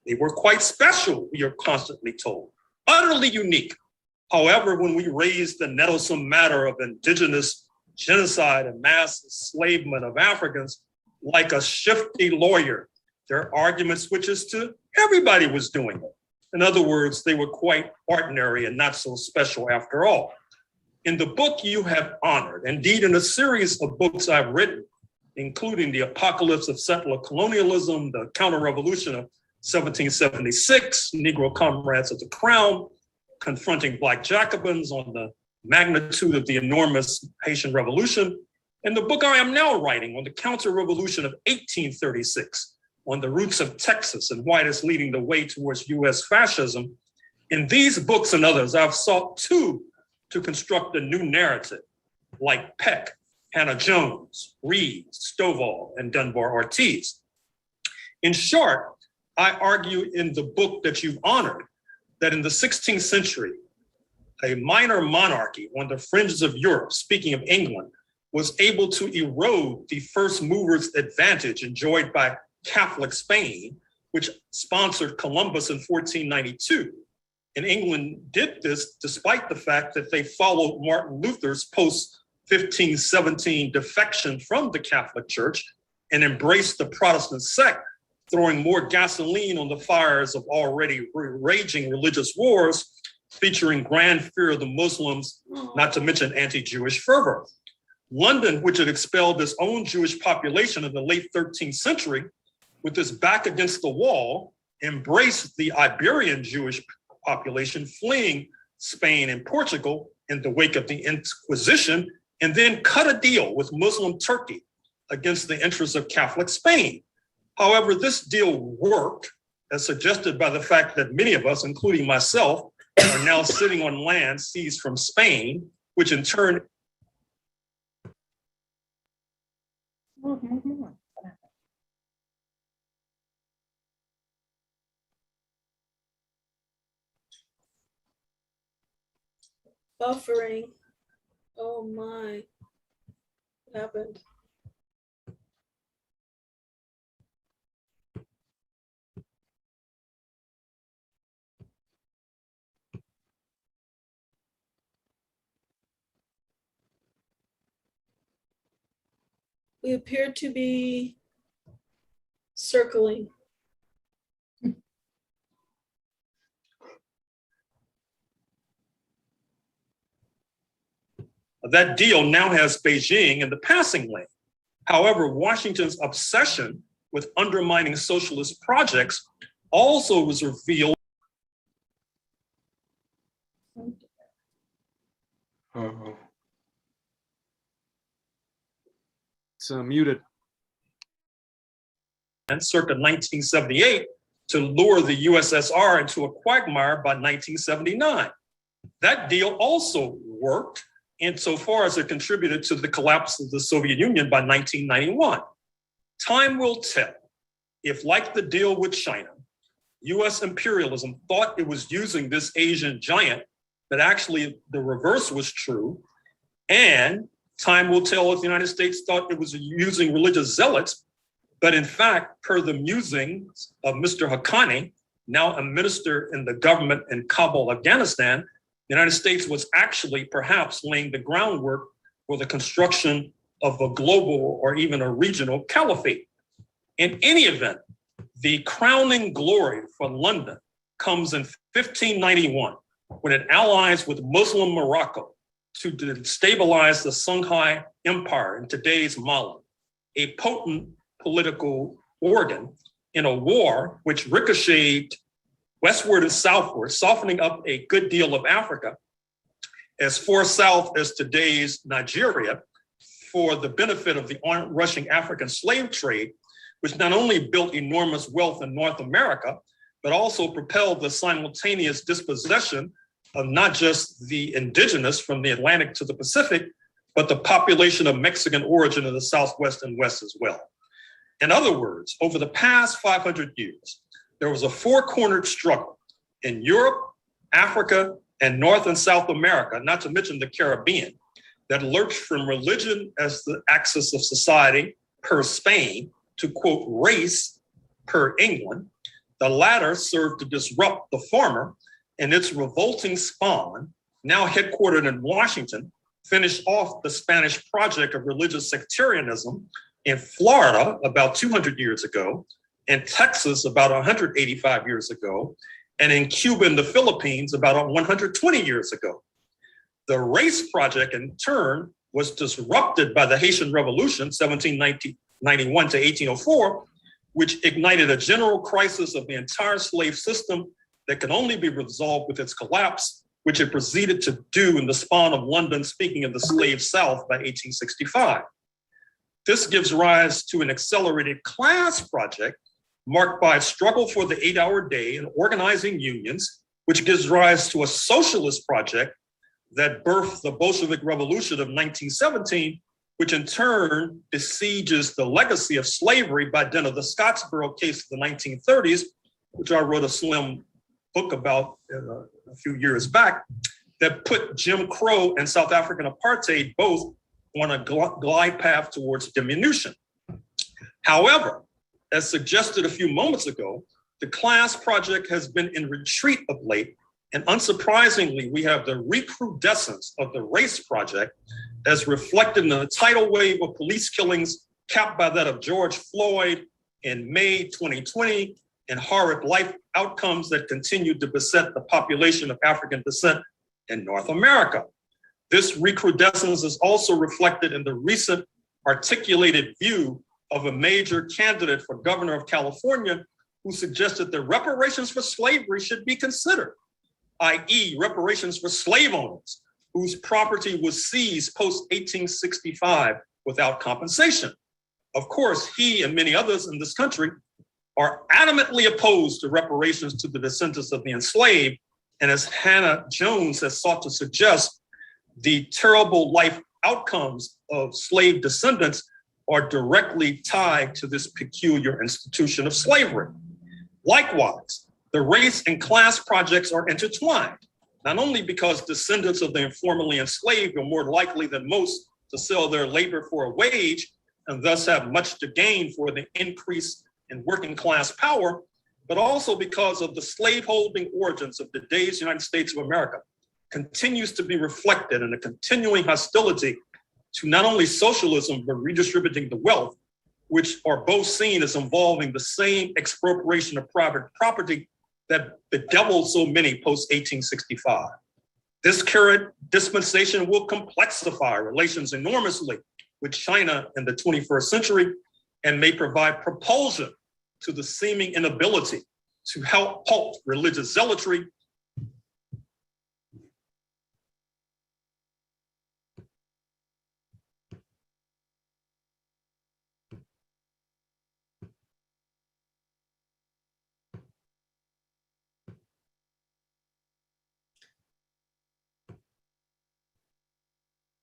They were quite special, we are constantly told, utterly unique. However, when we raise the nettlesome matter of indigenous genocide and mass enslavement of Africans, like a shifty lawyer, their argument switches to everybody was doing it. In other words, they were quite ordinary and not so special after all. In the book you have honored, indeed in a series of books I've written, including The Apocalypse of Settler Colonialism, The Counter-Revolution of 1776, Negro Comrades of the Crown, Confronting Black Jacobins on the Magnitude of the Enormous Haitian Revolution, and the book I am now writing on the Counter-Revolution of 1836, on the roots of Texas and why it is leading the way towards US fascism. In these books and others, I've sought too to construct a new narrative like Peck, Hannah-Jones, Reed, Stovall, and Dunbar Ortiz. In short, I argue in the book that you've honored that in the 16th century, a minor monarchy on the fringes of Europe, speaking of England, was able to erode the first mover's advantage enjoyed by Catholic Spain, which sponsored Columbus in 1492. And England did this despite the fact that they followed Martin Luther's post-1517 defection from the Catholic Church and embraced the Protestant sect, throwing more gasoline on the fires of already raging religious wars, featuring grand fear of the Muslims, not to mention anti-Jewish fervor. London, which had expelled its own Jewish population in the late 13th century, with its back against the wall, embraced the Iberian Jewish population fleeing Spain and Portugal in the wake of the Inquisition, and then cut a deal with Muslim Turkey against the interests of Catholic Spain. However, this deal worked, as suggested by the fact that many of us, including myself, are now sitting on land seized from Spain, which in turn Buffering. Oh my. What happened? We appear to be circling. that deal now has Beijing in the passing lane. However, Washington's obsession with undermining socialist projects also was revealed. Uh-oh. It's muted. And circa 1978 to lure the USSR into a quagmire by 1979. That deal also worked insofar as it contributed to the collapse of the Soviet Union by 1991. Time will tell if, like the deal with China, US imperialism thought it was using this Asian giant, but actually the reverse was true. And time will tell if the United States thought it was using religious zealots, but in fact, per the musings of Mr. Haqqani, now a minister in the government in Kabul, Afghanistan, the United States was actually perhaps laying the groundwork for the construction of a global or even a regional caliphate. In any event, the crowning glory for London comes in 1591, when it allies with Muslim Morocco to destabilize the Songhai Empire in today's Mali, a potent political organ in a war which ricocheted westward and southward, softening up a good deal of Africa as far south as today's Nigeria for the benefit of the onrushing African slave trade, which not only built enormous wealth in North America, but also propelled the simultaneous dispossession of not just the indigenous from the Atlantic to the Pacific, but the population of Mexican origin in the Southwest and West as well. In other words, over the past 500 years, there was a four-cornered struggle in Europe, Africa, and North and South America, not to mention the Caribbean, that lurched from religion as the axis of society per Spain to, quote, race per England. The latter served to disrupt the former, and its revolting spawn, now headquartered in Washington, finished off the Spanish project of religious sectarianism in Florida about 200 years ago, in Texas about 185 years ago, and in Cuba and the Philippines about 120 years ago. The race project, in turn, was disrupted by the Haitian Revolution, 1791 to 1804, which ignited a general crisis of the entire slave system that can only be resolved with its collapse, which it proceeded to do in the spawn of London, speaking of the slave South by 1865. This gives rise to an accelerated class project marked by a struggle for the 8-hour day and organizing unions, which gives rise to a socialist project that birthed the Bolshevik Revolution of 1917, which in turn besieges the legacy of slavery by dint of the Scottsboro case of the 1930s, which I wrote a slim book about a few years back, that put Jim Crow and South African apartheid both on a glide path towards diminution. However, as suggested a few moments ago, the class project has been in retreat of late, and unsurprisingly, we have the recrudescence of the race project as reflected in the tidal wave of police killings capped by that of George Floyd in May 2020, and horrid life outcomes that continued to beset the population of African descent in North America. This recrudescence is also reflected in the recent articulated view of a major candidate for governor of California who suggested that reparations for slavery should be considered, i.e. reparations for slave owners whose property was seized post-1865 without compensation. Of course, he and many others in this country are adamantly opposed to reparations to the descendants of the enslaved, and as Hannah Jones has sought to suggest, the terrible life outcomes of slave descendants are directly tied to this peculiar institution of slavery. Likewise, the race and class projects are intertwined, not only because descendants of the informally enslaved are more likely than most to sell their labor for a wage and thus have much to gain for the increase in working class power, but also because of the slaveholding origins of today's United States of America continues to be reflected in a continuing hostility to not only socialism, but redistributing the wealth, which are both seen as involving the same expropriation of private property that bedeviled so many post-1865. This current dispensation will complexify relations enormously with China in the 21st century and may provide propulsion to the seeming inability to help halt religious zealotry.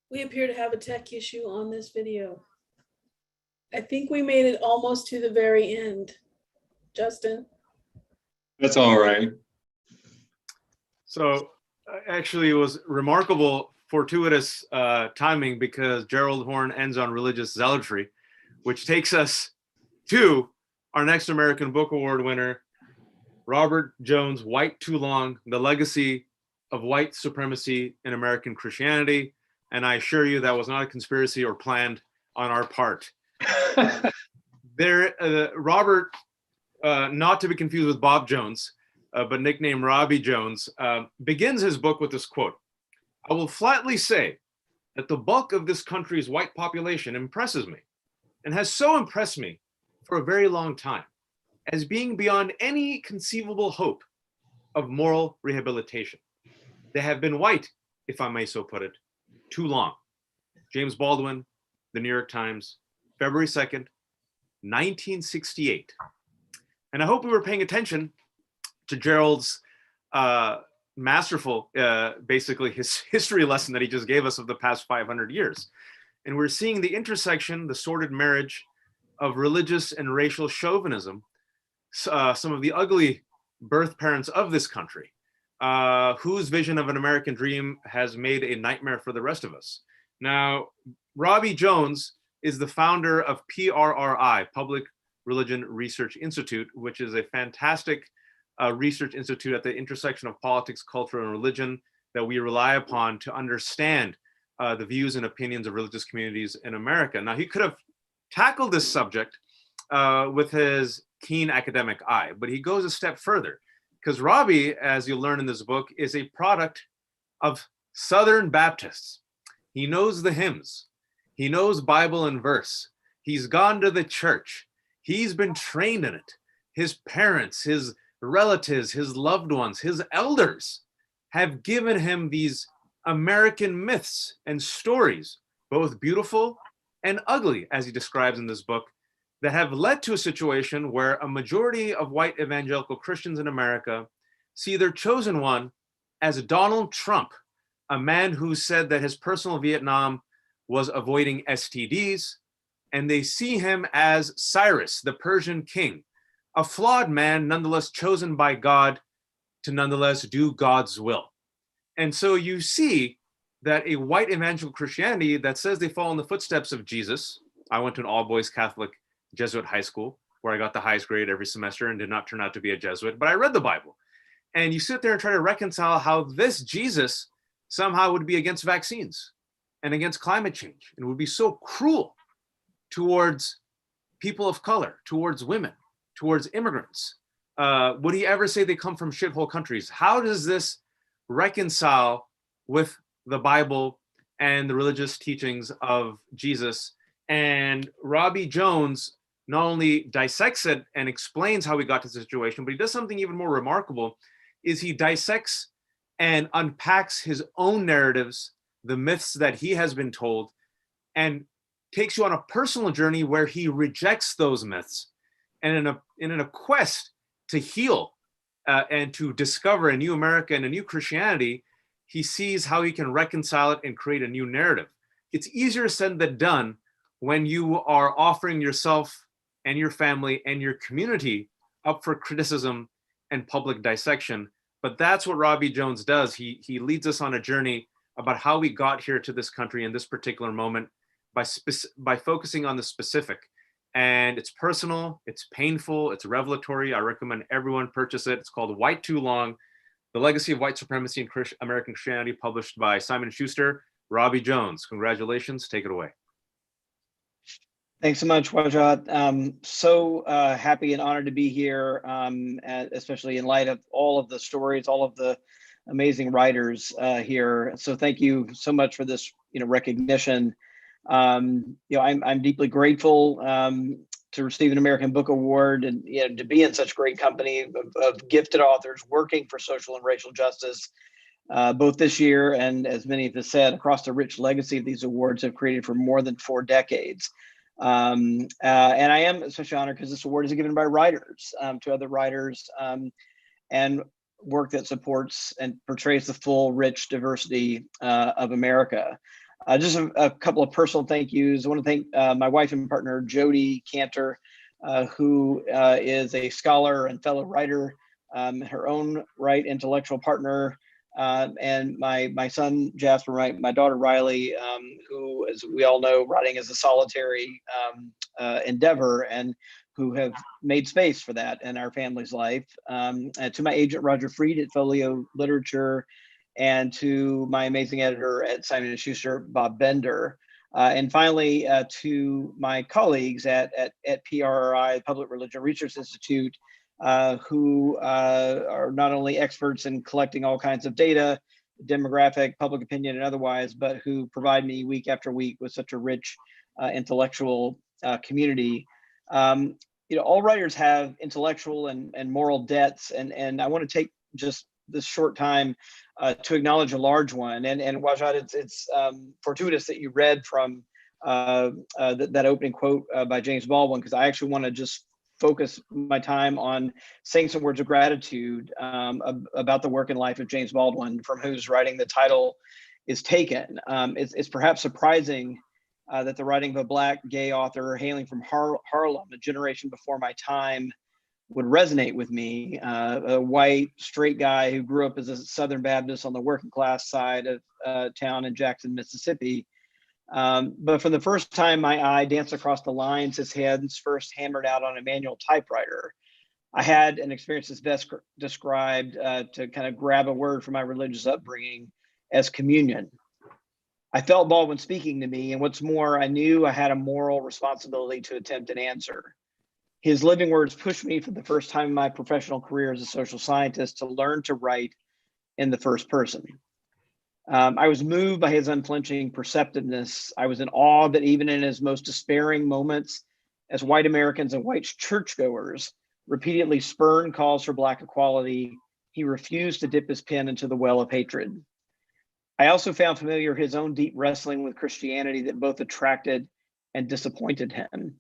We appear to have a tech issue on this video. I think we made it almost to the very end. Justin? That's all right. So actually, it was remarkable, fortuitous timing, because Gerald Horne ends on religious zealotry, which takes us to our next American Book Award winner, Robert Jones' White Too Long, The Legacy of White Supremacy in American Christianity. And I assure you that was not a conspiracy or planned on our part. Robert, not to be confused with Bob Jones, but nicknamed Robbie Jones, begins his book with this quote: "I will flatly say that the bulk of this country's white population impresses me, and has so impressed me for a very long time, as being beyond any conceivable hope of moral rehabilitation. They have been white, if I may so put it, too long." James Baldwin, The New York Times, February 2nd, 1968. And I hope we were paying attention to Gerald's masterful, basically his history lesson that he just gave us of the past 500 years. And we're seeing the intersection, the sordid marriage of religious and racial chauvinism, some of the ugly birth parents of this country, whose vision of an American dream has made a nightmare for the rest of us. Now, Robbie Jones is the founder of PRRI, Public Religion Research Institute, which is a fantastic research institute at the intersection of politics, culture, and religion that we rely upon to understand the views and opinions of religious communities in America. Now, he could have tackled this subject with his keen academic eye, but he goes a step further, because Robbie, as you'll learn in this book, is a product of Southern Baptists. He knows the hymns. He knows Bible and verse. He's gone to the church. He's been trained in it. His parents, his relatives, his loved ones, his elders have given him these American myths and stories, both beautiful and ugly, as he describes in this book, that have led to a situation where a majority of white evangelical Christians in America see their chosen one as Donald Trump, a man who said that his personal Vietnam was avoiding STDs, and they see him as Cyrus, the Persian king, a flawed man, nonetheless chosen by God to nonetheless do God's will. And so you see that a white evangelical Christianity that says they follow in the footsteps of Jesus. I went to an all-boys Catholic Jesuit high school where I got the highest grade every semester and did not turn out to be a Jesuit, but I read the Bible. And you sit there and try to reconcile how this Jesus somehow would be against vaccines and against climate change and would be so cruel towards people of color, towards women, towards immigrants. Would he ever say they come from shithole countries? How does this reconcile with the Bible and the religious teachings of Jesus? And Robbie Jones not only dissects it and explains how we got to the situation, but he does something even more remarkable, is he dissects and unpacks his own narratives, the myths that he has been told, and takes you on a personal journey where he rejects those myths. And in a quest to heal and to discover a new America and a new Christianity, he sees how he can reconcile it and create a new narrative. It's easier said than done when you are offering yourself and your family and your community up for criticism and public dissection. But that's what Robbie Jones does. He leads us on a journey about how we got here to this country in this particular moment by focusing on the specific. And it's personal, it's painful, it's revelatory. I recommend everyone purchase it. It's called White Too Long, The Legacy of White Supremacy in American Christianity, published by Simon & Schuster. Robbie Jones, congratulations, take it away. Thanks so much, Wajat. So happy and honored to be here, especially in light of all of the stories, all of the amazing writers here. So thank you so much for this, recognition. I'm deeply grateful to receive an American Book Award and to be in such great company of gifted authors working for social and racial justice, both this year and, as many have said, across the rich legacy of these awards have created for more than 4 decades. And I am especially honored because this award is given by writers to other writers and work that supports and portrays the full, rich diversity of America. Just a couple of personal thank yous. I want to thank my wife and partner, Jody Cantor, who is a scholar and fellow writer, her own right intellectual partner, and my son, Jasper, my daughter, Riley, who, as we all know, writing is a solitary endeavor, and who have made space for that in our family's life. And to my agent, Roger Freed at Folio Literature, and to my amazing editor at Simon & Schuster, Bob Bender. And finally, to my colleagues at PRRI, Public Religion Research Institute, who are not only experts in collecting all kinds of data, demographic, public opinion, and otherwise, but who provide me week after week with such a rich intellectual community. All writers have intellectual and moral debts, and I want to take just this short time to acknowledge a large one. And Wajad, it's fortuitous that you read from that opening quote by James Baldwin, because I actually want to just focus my time on saying some words of gratitude about the work and life of James Baldwin, from whose writing the title is taken. It's perhaps surprising that the writing of a Black gay author hailing from Harlem, a generation before my time, would resonate with me, a white, straight guy who grew up as a Southern Baptist on the working class side of town in Jackson, Mississippi. But for the first time, my eye danced across the lines his hands first hammered out on a manual typewriter. I had an experience that's best described to kind of grab a word from my religious upbringing as communion. I felt Baldwin speaking to me, and what's more, I knew I had a moral responsibility to attempt an answer. His living words pushed me for the first time in my professional career as a social scientist to learn to write in the first person. I was moved by his unflinching perceptiveness. I was in awe that even in his most despairing moments, as white Americans and white churchgoers repeatedly spurned calls for Black equality, he refused to dip his pen into the well of hatred. I also found familiar his own deep wrestling with Christianity that both attracted and disappointed him.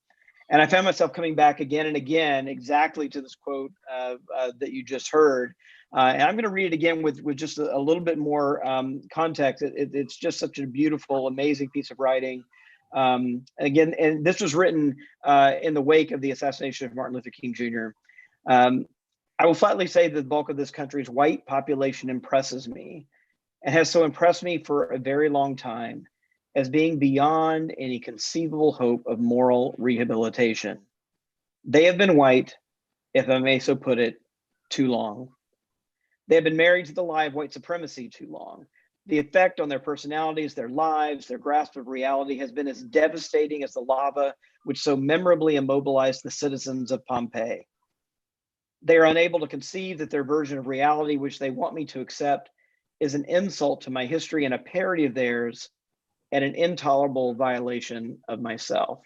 And I found myself coming back again and again exactly to this quote that you just heard. And I'm going to read it again with just a little bit more context. It's just such a beautiful, amazing piece of writing. Again, and this was written in the wake of the assassination of Martin Luther King Jr. I will flatly say that the bulk of this country's white population impresses me, and has so impressed me for a very long time, as being beyond any conceivable hope of moral rehabilitation. They have been white, if I may so put it, too long. They have been married to the lie of white supremacy too long. The effect on their personalities, their lives, their grasp of reality has been as devastating as the lava which so memorably immobilized the citizens of Pompeii. They are unable to conceive that their version of reality, which they want me to accept, is an insult to my history and a parody of theirs, and an intolerable violation of myself.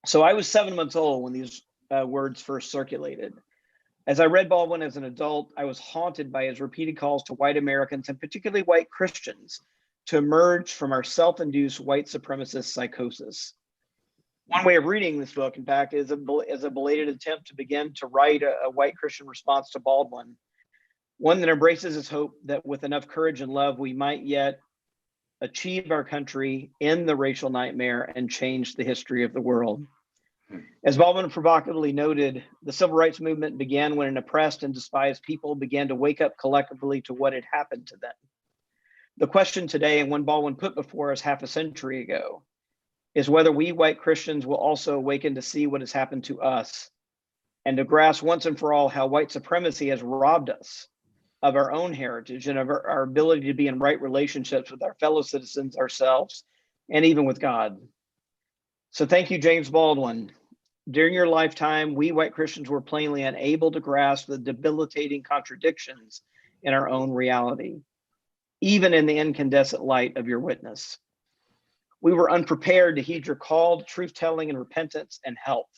So I was 7 months old when these words first circulated. As I read Baldwin as an adult, I was haunted by his repeated calls to white Americans, and particularly white Christians, to emerge from our self-induced white supremacist psychosis. One way of reading this book, in fact, is a belated attempt to begin to write a white Christian response to Baldwin, one that embraces his hope that with enough courage and love, we might yet achieve our country, end the racial nightmare, and change the history of the world. As Baldwin provocatively noted, the civil rights movement began when an oppressed and despised people began to wake up collectively to what had happened to them. The question today, and one Baldwin put before us half a century ago, is whether we white Christians will also awaken to see what has happened to us, and to grasp once and for all how white supremacy has robbed us of our own heritage and of our ability to be in right relationships with our fellow citizens, ourselves, and even with God. So thank you, James Baldwin. During your lifetime, we white Christians were plainly unable to grasp the debilitating contradictions in our own reality, even in the incandescent light of your witness. We were unprepared to heed your call to truth-telling and repentance and help.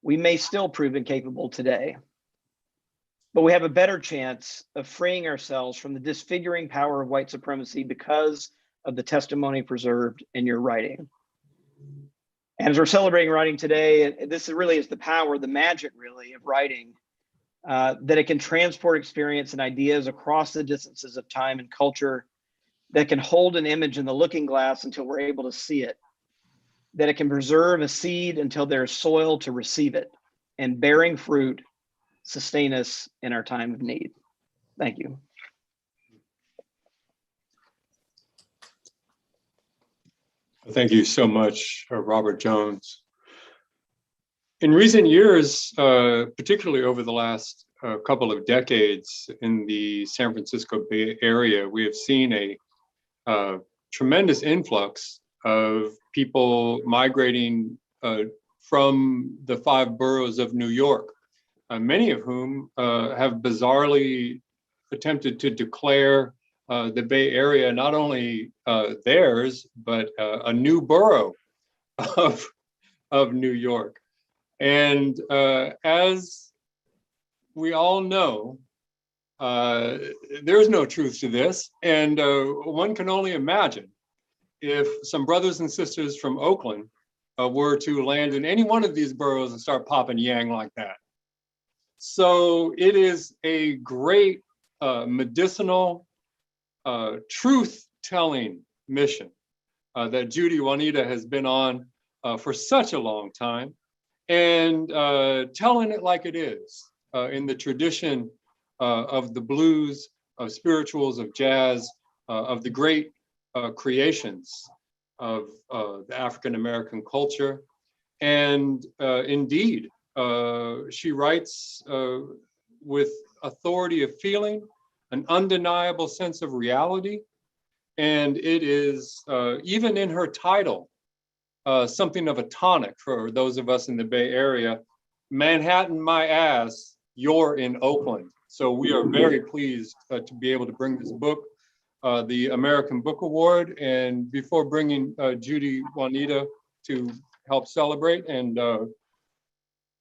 We may still prove incapable today, but we have a better chance of freeing ourselves from the disfiguring power of white supremacy because of the testimony preserved in your writing. And as we're celebrating writing today, this really is the power, the magic really of writing, that it can transport experience and ideas across the distances of time and culture, that can hold an image in the looking glass until we're able to see it, that it can preserve a seed until there's soil to receive it, and bearing fruit, sustain us in our time of need. Thank you. Thank you so much, Robert Jones. In recent years, particularly over the last couple of decades in the San Francisco Bay Area, we have seen a tremendous influx of people migrating from the 5 boroughs of New York, many of whom have bizarrely attempted to declare the Bay Area not only theirs, but a new borough of New York. And as we all know, there's no truth to this. And one can only imagine if some brothers and sisters from Oakland were to land in any one of these boroughs and start popping yang like that. So it is a great medicinal truth-telling mission that Judy Juanita has been on for such a long time, and telling it like it is in the tradition of the blues, of spirituals, of jazz, of the great creations of the African-American culture. And indeed, she writes with authority of feeling, an undeniable sense of reality. And it is, even in her title, something of a tonic for those of us in the Bay Area. Manhattan, my ass, you're in Oakland. So we are very pleased to be able to bring this book, the American Book Award. And before bringing Judy Juanita to help celebrate and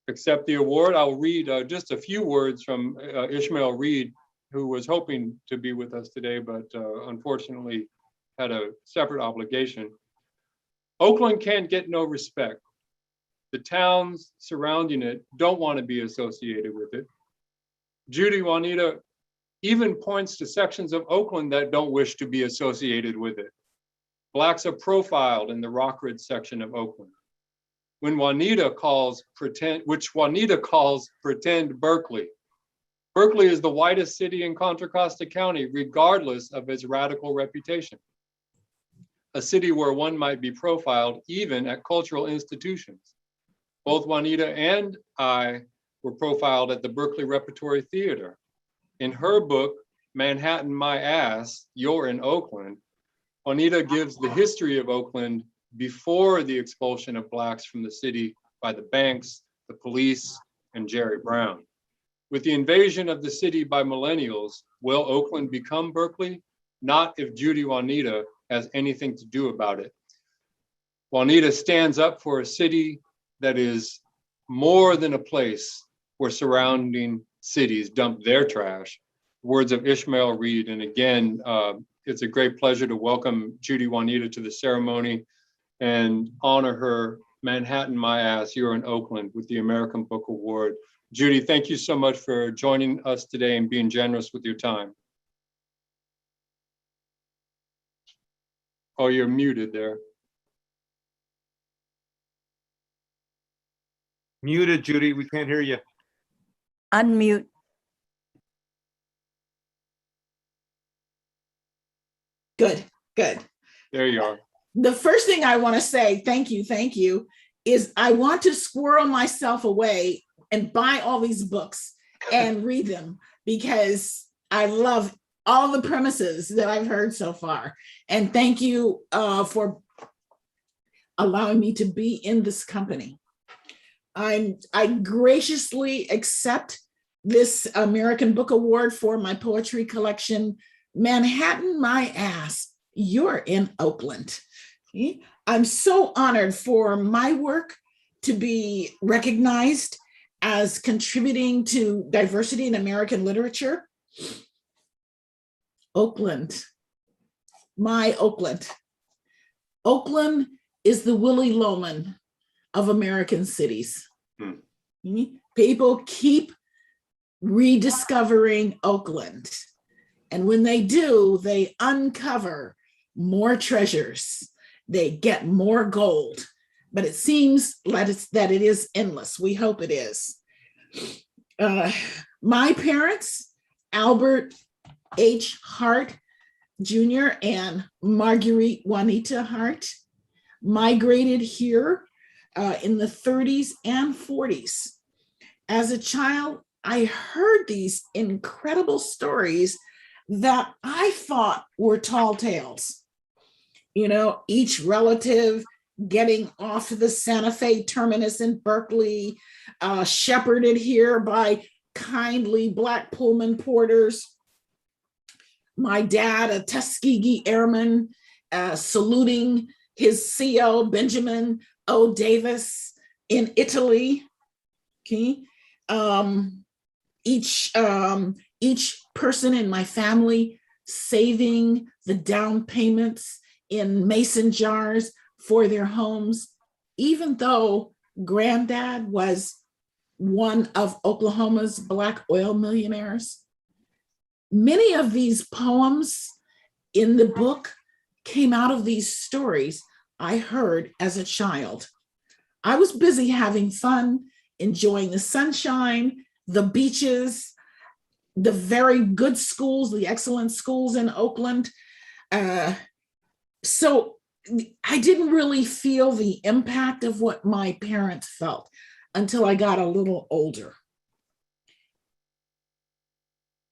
accept the award, I'll read just a few words from Ishmael Reed, who was hoping to be with us today, but unfortunately had a separate obligation. Oakland can't get no respect. The towns surrounding it don't want to be associated with it. Judy Juanita even points to sections of Oakland that don't wish to be associated with it. Blacks are profiled in the Rockridge section of Oakland. Which Juanita calls pretend Berkeley. Berkeley is the whitest city in Contra Costa County, regardless of its radical reputation. A city where one might be profiled even at cultural institutions. Both Juanita and I were profiled at the Berkeley Repertory Theater. In her book, Manhattan, My Ass, You're in Oakland, Juanita gives the history of Oakland before the expulsion of Blacks from the city by the Banks, the police, and Jerry Brown. With the invasion of the city by millennials, will Oakland become Berkeley? Not if Judy Juanita has anything to do about it. Juanita stands up for a city that is more than a place where surrounding cities dump their trash. Words of Ishmael Reed. And again, it's a great pleasure to welcome Judy Juanita to the ceremony and honor her Manhattan, My Ass, You're in Oakland with the American Book Award. Judy, thank you so much for joining us today and being generous with your time. Oh, you're muted there. Muted, Judy, we can't hear you. Unmute. Good, good. There you are. The first thing I want to say, thank you, is I want to squirrel myself away and buy all these books and read them because I love all the premises that I've heard so far. And thank you for allowing me to be in this company. I graciously accept this American Book Award for my poetry collection, Manhattan, My Ass, You're in Oakland. I'm so honored for my work to be recognized as contributing to diversity in American literature. Oakland, my Oakland. Oakland is the Willie Loman of American cities. People keep rediscovering Oakland. And when they do, they uncover more treasures. They get more gold. But it seems that it is endless. We hope it is. My parents, Albert H. Hart Jr. and Marguerite Juanita Hart, migrated here in the 30s and 40s. As a child, I heard these incredible stories that I thought were tall tales. You know, each relative getting off the Santa Fe terminus in Berkeley, shepherded here by kindly Black Pullman porters. My dad, a Tuskegee Airman, saluting his CO, Benjamin O. Davis, in Italy. Okay. Each person in my family saving the down payments in mason jars for their homes, even though Granddad was one of Oklahoma's Black oil millionaires. Many of these poems in the book came out of these stories I heard as a child. I was busy having fun, enjoying the sunshine, the beaches, the very good schools, the excellent schools in Oakland. So I didn't really feel the impact of what my parents felt until I got a little older.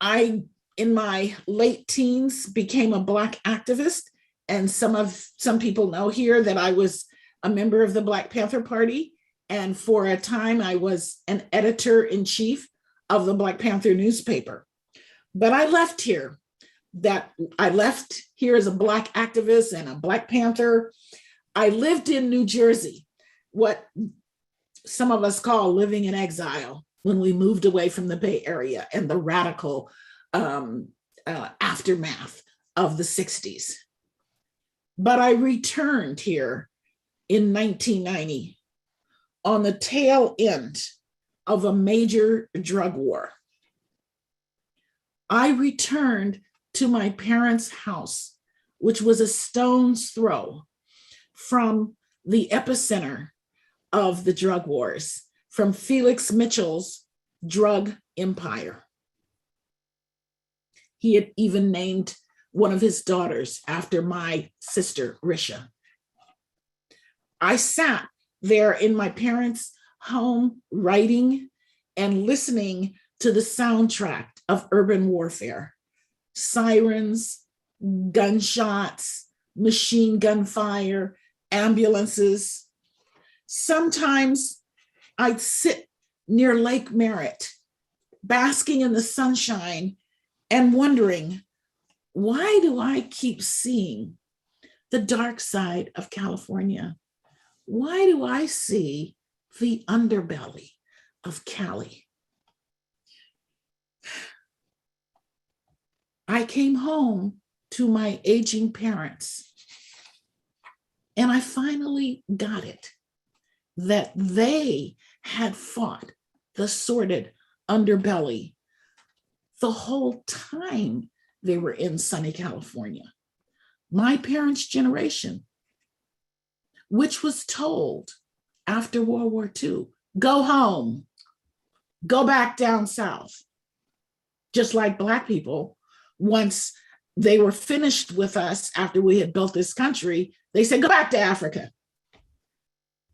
I, in my late teens, became a Black activist, and some people know here that I was a member of the Black Panther Party, and for a time I was an editor-in-chief of the Black Panther newspaper. But I left here as a Black activist and a Black Panther. I lived in New Jersey, what some of us call living in exile, when we moved away from the Bay Area and the radical aftermath of the 60s. But I returned here in 1990 on the tail end of a major drug war. I returned to my parents' house, which was a stone's throw from the epicenter of the drug wars, from Felix Mitchell's drug empire. He had even named one of his daughters after my sister, Risha. I sat there in my parents' home writing and listening to the soundtrack of urban warfare. Sirens, gunshots, machine gun fire, ambulances. Sometimes I'd sit near Lake Merritt, basking in the sunshine and wondering, why do I keep seeing the dark side of California? Why do I see the underbelly of Cali? I came home to my aging parents, and I finally got it, that they had fought the sordid underbelly the whole time they were in sunny California. My parents' generation, which was told after World War II, go home, go back down south. Just like Black people, once they were finished with us after we had built this country, they said, go back to Africa.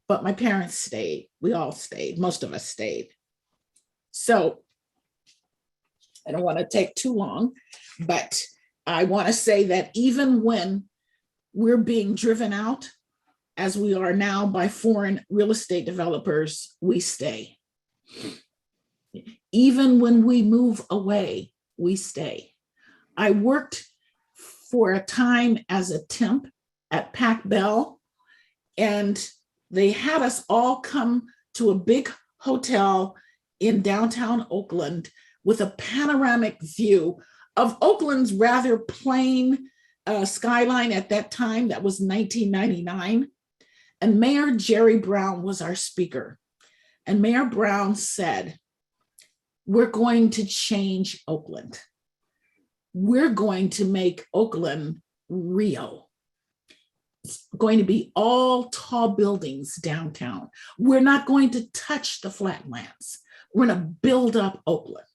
But my parents stayed. We all stayed. Most of us stayed. So I don't want to take too long, but I want to say that even when we're being driven out, as we are now by foreign real estate developers, we stay. Even when we move away, we stay. I worked for a time as a temp at Pac Bell And they had us all come to a big hotel in downtown Oakland with a panoramic view of Oakland's rather plain skyline at that time. That was 1999. And Mayor Jerry Brown was our speaker. And Mayor Brown said, we're going to change Oakland. We're going to make Oakland real. It's going to be all tall buildings downtown. We're not going to touch the flatlands. We're going to build up Oakland.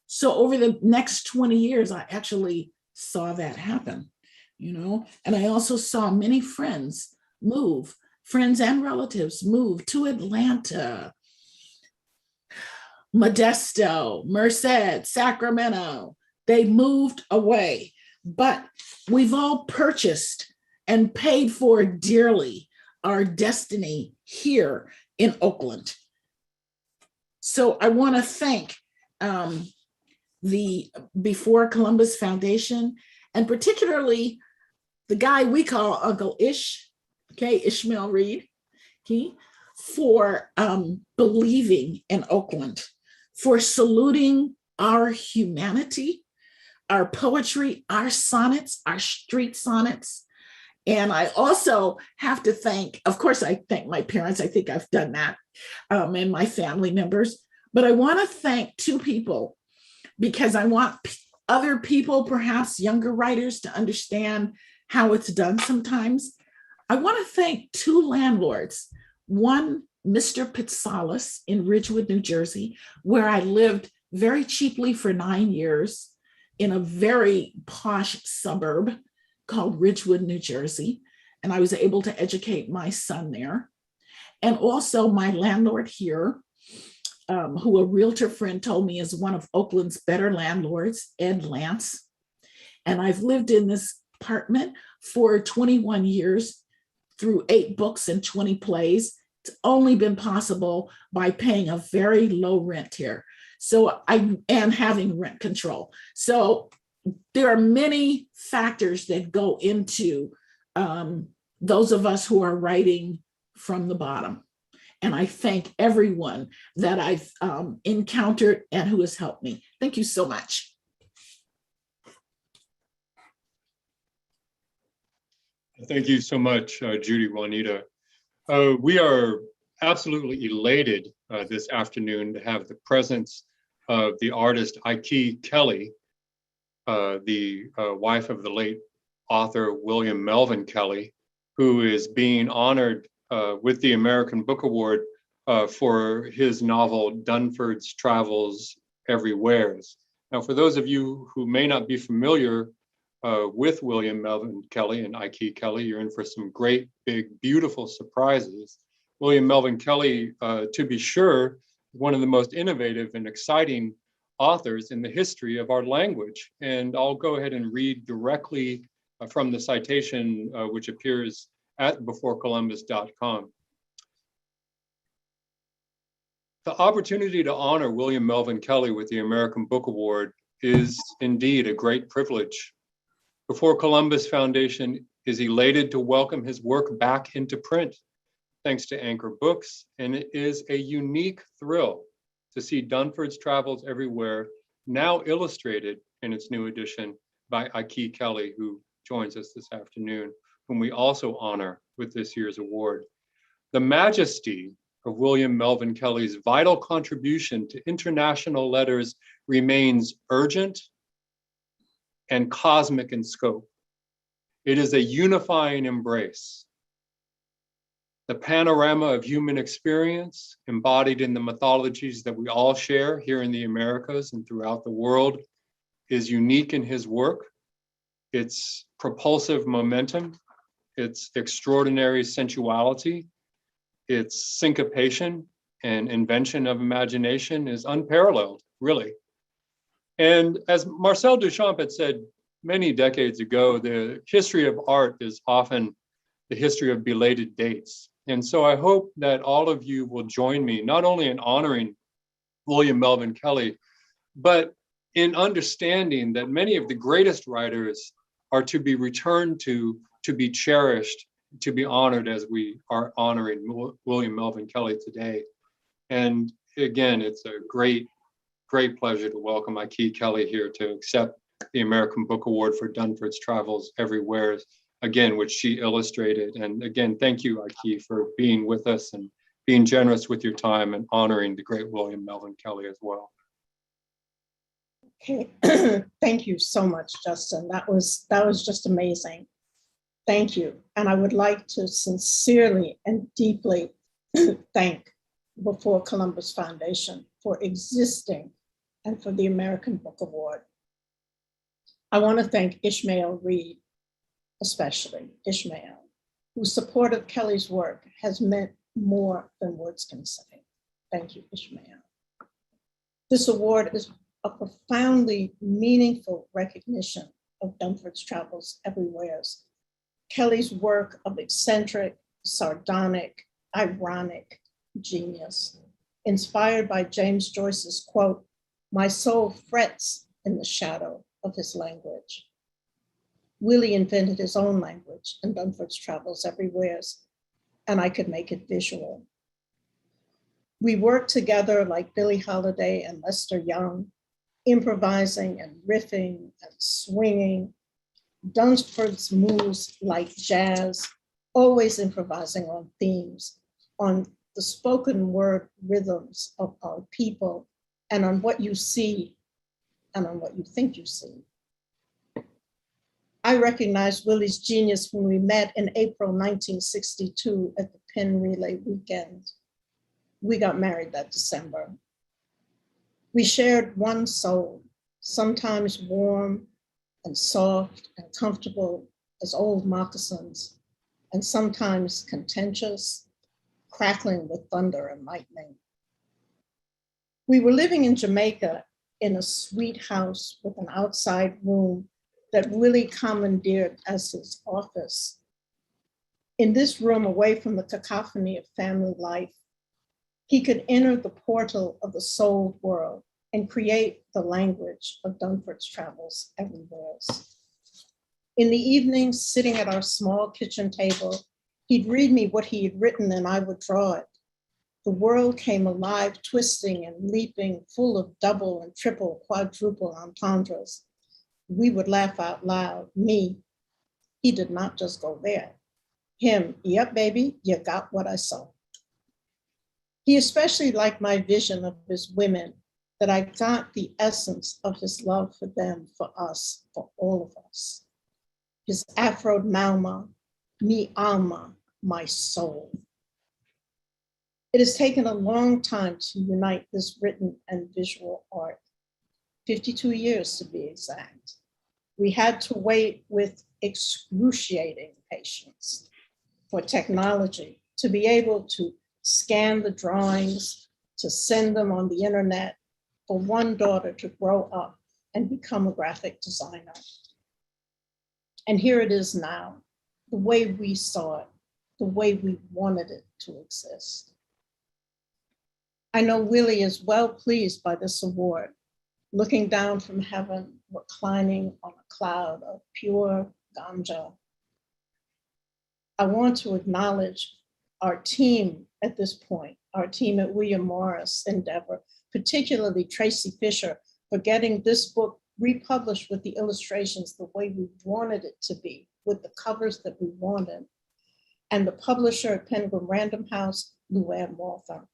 So over the next 20 years, I actually saw that happen, and I also saw many friends move, friends and relatives move to Atlanta, Modesto, Merced, Sacramento. They moved away, but we've all purchased and paid for dearly our destiny here in Oakland. So I want to thank the Before Columbus Foundation, and particularly the guy we call Uncle Ish, Ishmael Reed, for believing in Oakland, for saluting our humanity, our poetry, our sonnets, our street sonnets. And I also have to thank, of course, I thank my parents. I think I've done that, and my family members. But I want to thank two people, because I want other people, perhaps younger writers, to understand how it's done sometimes. I want to thank two landlords. One, Mr. Pitsalis in Ridgewood, New Jersey, where I lived very cheaply for 9 years in a very posh suburb called Ridgewood, New Jersey. And I was able to educate my son there. And also my landlord here, who a realtor friend told me is one of Oakland's better landlords, Ed Lance. And I've lived in this apartment for 21 years through 8 books and 20 plays. It's only been possible by paying a very low rent here. So I am having rent control. So there are many factors that go into those of us who are writing from the bottom. And I thank everyone that I've encountered and who has helped me. Thank you so much. Thank you so much, Judy, Juanita. We are absolutely elated this afternoon to have the presence of the artist Ike Kelly, the wife of the late author William Melvin Kelly, who is being honored with the American Book Award for his novel Dunford's Travels Everywheres. Now, for those of you who may not be familiar with William Melvin Kelly and Ike Kelly, you're in for some great, big, beautiful surprises. William Melvin Kelly, to be sure, one of the most innovative and exciting authors in the history of our language. And I'll go ahead and read directly from the citation, which appears at beforecolumbus.com. The opportunity to honor William Melvin Kelly with the American Book Award is indeed a great privilege. Before Columbus Foundation is elated to welcome his work back into print, thanks to Anchor Books, and it is a unique thrill to see Dunford's Travels Everywhere now illustrated in its new edition by Ike Kelly, who joins us this afternoon, whom we also honor with this year's award. The majesty of William Melvin Kelly's vital contribution to international letters remains urgent and cosmic in scope. It is a unifying embrace. The panorama of human experience embodied in the mythologies that we all share here in the Americas and throughout the world is unique in his work. Its propulsive momentum, its extraordinary sensuality, its syncopation and invention of imagination is unparalleled, really. And as Marcel Duchamp had said many decades ago, the history of art is often the history of belated dates. And so I hope that all of you will join me, not only in honoring William Melvin Kelly, but in understanding that many of the greatest writers are to be returned to be cherished, to be honored as we are honoring William Melvin Kelly today. And again, it's a great pleasure to welcome Ike Kelly here to accept the American Book Award for Dunford's Travels Everywhere, again, which she illustrated. And again, thank you, Ike, for being with us and being generous with your time and honoring the great William Melvin Kelly as well. Okay, thank you so much, Justin. That was just amazing. Thank you. And I would like to sincerely and deeply thank Before Columbus Foundation for existing and for the American Book Award. I want to thank Ishmael Reed, especially Ishmael, whose support of Kelly's work has meant more than words can say. Thank you, Ishmael. This award is a profoundly meaningful recognition of Dunford's Travels Everywhere's Kelly's work of eccentric, sardonic, ironic genius, inspired by James Joyce's quote, "My soul frets in the shadow of his language." Willie invented his own language in Dunford's Travels Everywhere's, and I could make it visual. We worked together like Billie Holiday and Lester Young, improvising and riffing and swinging. Dunford's moves like jazz, always improvising on themes, on the spoken word rhythms of our people, and on what you see and on what you think you see. I recognized Willie's genius when we met in April 1962 at the Penn Relay Weekend. We got married that December. We shared one soul, sometimes warm and soft and comfortable as old moccasins, and sometimes contentious, crackling with thunder and lightning. We were living in Jamaica in a sweet house with an outside room that Willie commandeered as his office. In this room, away from the cacophony of family life, he could enter the portal of the soul world and create the language of Dunford's Travels Everywhere. In the evenings, sitting at our small kitchen table, he'd read me what he had written and I would draw it. The world came alive, twisting and leaping, full of double and triple, quadruple entendres. We would laugh out loud, me. He did not just go there. Him, yep, baby, you got what I saw. He especially liked my vision of his women, that I got the essence of his love for them, for us, for all of us. His Afro'd Malma, mi alma, my soul. It has taken a long time to unite this written and visual art, 52 years to be exact. We had to wait with excruciating patience for technology to be able to scan the drawings, to send them on the internet, for one daughter to grow up and become a graphic designer. And here it is now, the way we saw it, the way we wanted it to exist. I know Willie is well pleased by this award, looking down from heaven, reclining on a cloud of pure ganja. I want to acknowledge our team at this point, our team at William Morris Endeavor, particularly Tracy Fisher, for getting this book republished with the illustrations the way we wanted it to be, with the covers that we wanted, and the publisher at Penguin Random House, Luann Walther.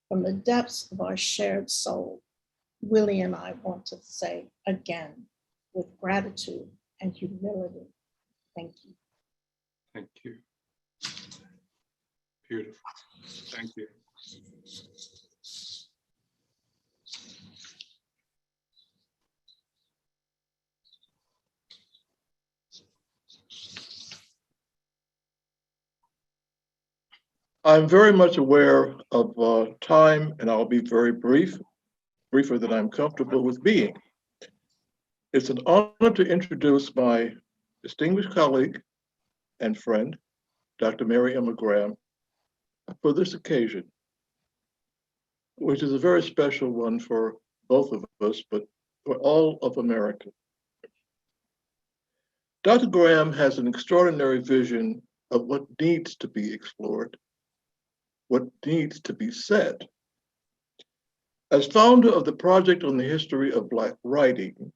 From the depths of our shared soul, Willie and I want to say again, with gratitude and humility, thank you. Thank you. Beautiful. Thank you. I'm very much aware of time, and I'll be very brief, briefer than I'm comfortable with being. It's an honor to introduce my distinguished colleague and friend, Dr. Mary Emma Graham, for this occasion, which is a very special one for both of us, but for all of America. Dr. Graham has an extraordinary vision of what needs to be explored, what needs to be said. As founder of the Project on the History of Black Writing,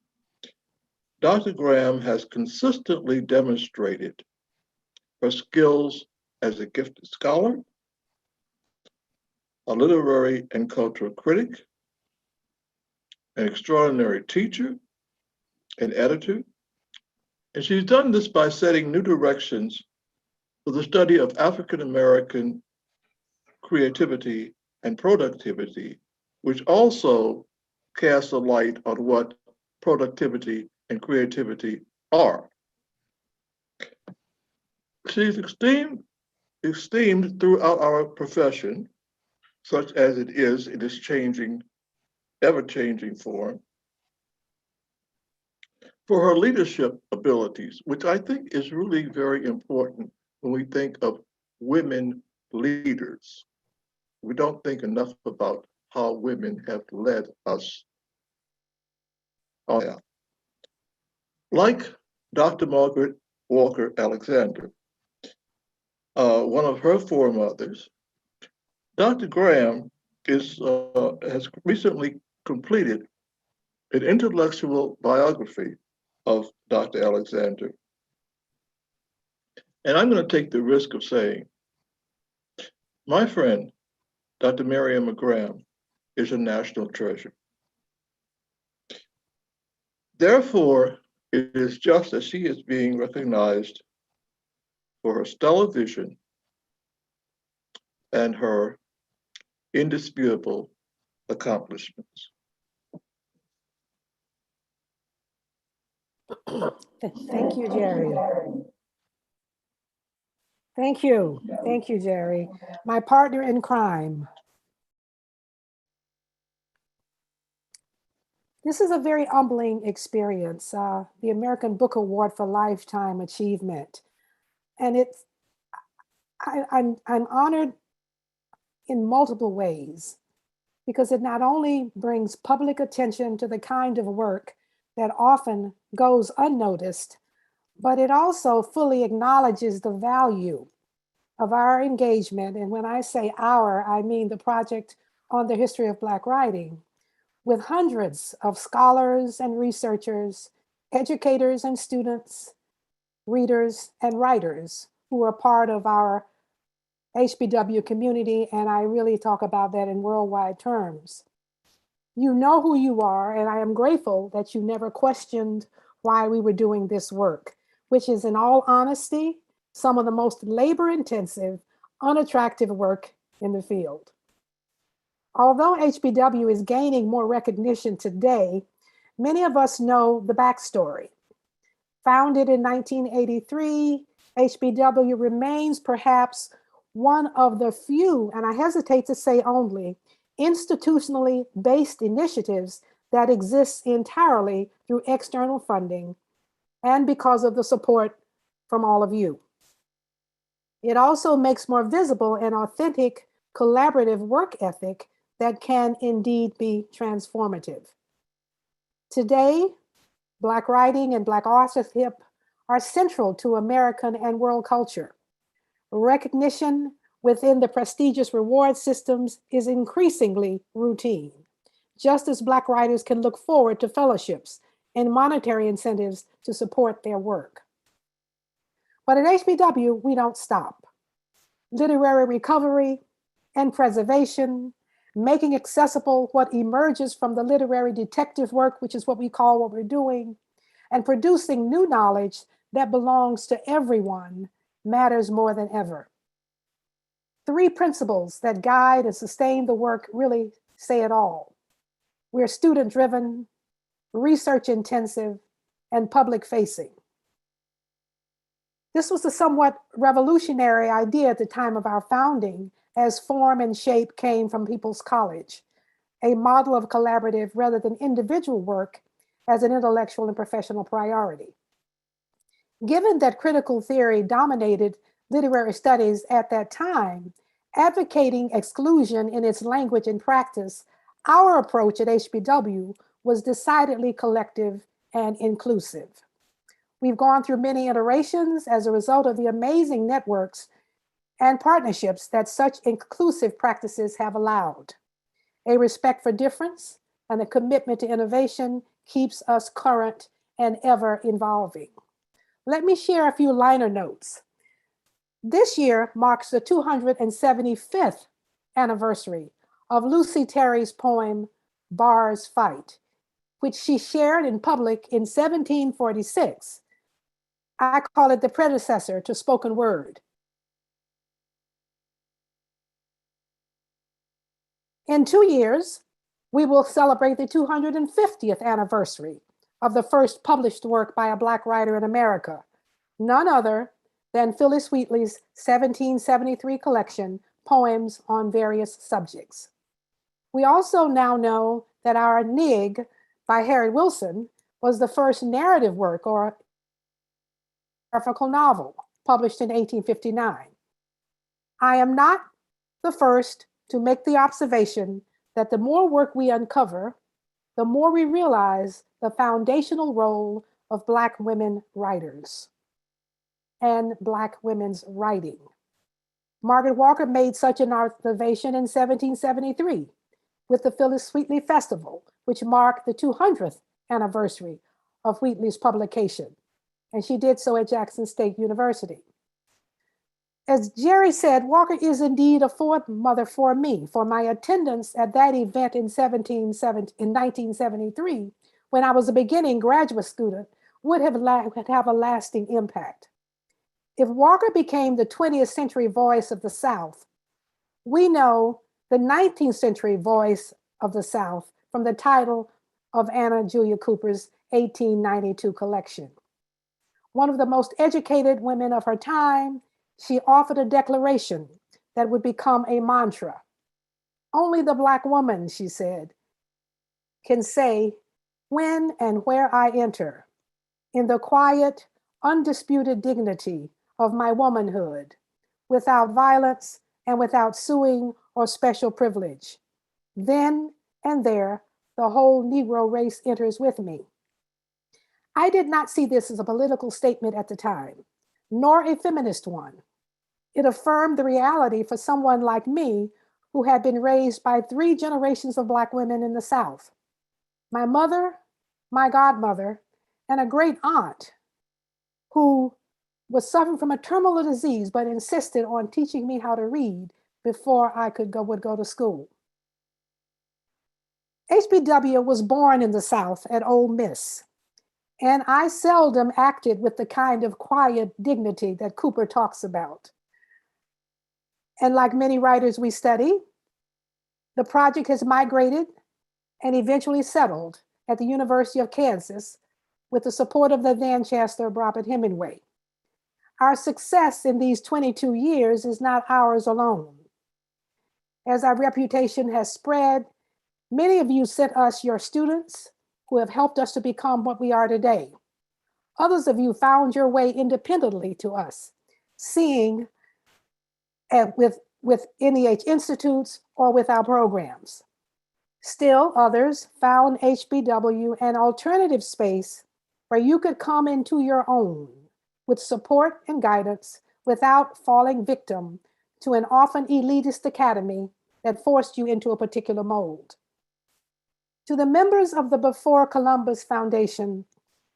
Dr. Graham has consistently demonstrated her skills as a gifted scholar, a literary and cultural critic, an extraordinary teacher, an editor, and she's done this by setting new directions for the study of African American creativity and productivity, which also casts a light on what productivity and creativity are. She's esteemed throughout our profession, such as it is in its changing, ever-changing form, for her leadership abilities, which I think is really very important when we think of women leaders. We don't think enough about how women have led us. Like Dr. Margaret Walker Alexander, one of her foremothers, Dr. Graham has recently completed an intellectual biography of Dr. Alexander. And I'm going to take the risk of saying, my friend, Dr. Mariama Graham, is a national treasure. Therefore, it is just as she is being recognized for her stellar vision and her indisputable accomplishments. Thank you, Jerry. Thank you. Thank you, Jerry. My partner in crime. This is a very humbling experience, the American Book Award for Lifetime Achievement. And I'm honored in multiple ways because it not only brings public attention to the kind of work that often goes unnoticed, but it also fully acknowledges the value of our engagement. And when I say our, I mean the Project on the History of Black Writing, with hundreds of scholars and researchers, educators and students, readers and writers who are part of our HBW community, and I really talk about that in worldwide terms. You know who you are, and I am grateful that you never questioned why we were doing this work, which is, in all honesty, some of the most labor-intensive, unattractive work in the field. Although HBW is gaining more recognition today, many of us know the backstory. Founded in 1983, HBW remains perhaps one of the few, and I hesitate to say only, institutionally based initiatives that exists entirely through external funding and because of the support from all of you. It also makes more visible an authentic collaborative work ethic that can indeed be transformative. Today, Black writing and Black authorship are central to American and world culture. Recognition within the prestigious reward systems is increasingly routine, just as Black writers can look forward to fellowships and monetary incentives to support their work. But at HBW, we don't stop. Literary recovery and preservation, making accessible what emerges from the literary detective work, which is what we call what we're doing, and producing new knowledge that belongs to everyone matters more than ever. 3 principles that guide and sustain the work really say it all. We're student-driven, research-intensive, and public-facing. This was a somewhat revolutionary idea at the time of our founding, as form and shape came from People's College, a model of collaborative rather than individual work as an intellectual and professional priority. Given that critical theory dominated literary studies at that time, advocating exclusion in its language and practice, our approach at HBW was decidedly collective and inclusive. We've gone through many iterations as a result of the amazing networks and partnerships that such inclusive practices have allowed. A respect for difference and a commitment to innovation keeps us current and ever evolving. Let me share a few liner notes. This year marks the 275th anniversary of Lucy Terry's poem, Bars Fight, which she shared in public in 1746. I call it the predecessor to spoken word. In 2 years, we will celebrate the 250th anniversary of the first published work by a Black writer in America, none other than Phyllis Wheatley's 1773 collection, Poems on Various Subjects. We also now know that our Nig by Harry Wilson was the first narrative work or graphical novel published in 1859. I am not the first to make the observation that the more work we uncover, the more we realize the foundational role of Black women writers and Black women's writing. Margaret Walker made such an observation in 1773 with the Phyllis Wheatley Festival, which marked the 200th anniversary of Wheatley's publication, and she did so at Jackson State University. As Jerry said, Walker is indeed a foremother for me, for my attendance at that event in 1973, when I was a beginning graduate student, would have a lasting impact. If Walker became the 20th century voice of the South, we know the 19th century voice of the South from the title of Anna Julia Cooper's 1892 collection. One of the most educated women of her time, she offered a declaration that would become a mantra. Only the Black woman, she said, can say, when and where I enter, in the quiet, undisputed dignity of my womanhood, without violence and without suing or special privilege. Then and there, the whole Negro race enters with me. I did not see this as a political statement at the time, nor a feminist one. It affirmed the reality for someone like me who had been raised by 3 generations of Black women in the South. My mother, my godmother, and a great aunt who was suffering from a terminal disease but insisted on teaching me how to read before I would go to school. HBW was born in the South at Ole Miss, and I seldom acted with the kind of quiet dignity that Cooper talks about. And like many writers we study, the project has migrated and eventually settled at the University of Kansas with the support of the then Chancellor Robert Hemingway. Our success in these 22 years is not ours alone. As our reputation has spread, many of you sent us your students who have helped us to become what we are today. Others of you found your way independently to us, seeing with NEH institutes or with our programs. Still others found HBW an alternative space where you could come into your own with support and guidance without falling victim to an often elitist academy that forced you into a particular mold. To the members of the Before Columbus Foundation,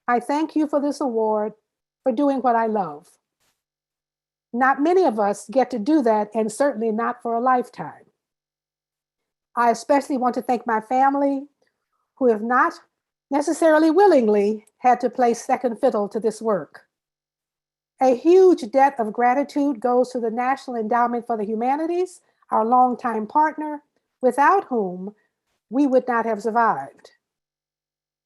I thank you for this award for doing what I love. Not many of us get to do that, and certainly not for a lifetime. I especially want to thank my family, who have not necessarily willingly had to play second fiddle to this work. A huge debt of gratitude goes to the National Endowment for the Humanities, our longtime partner, without whom we would not have survived.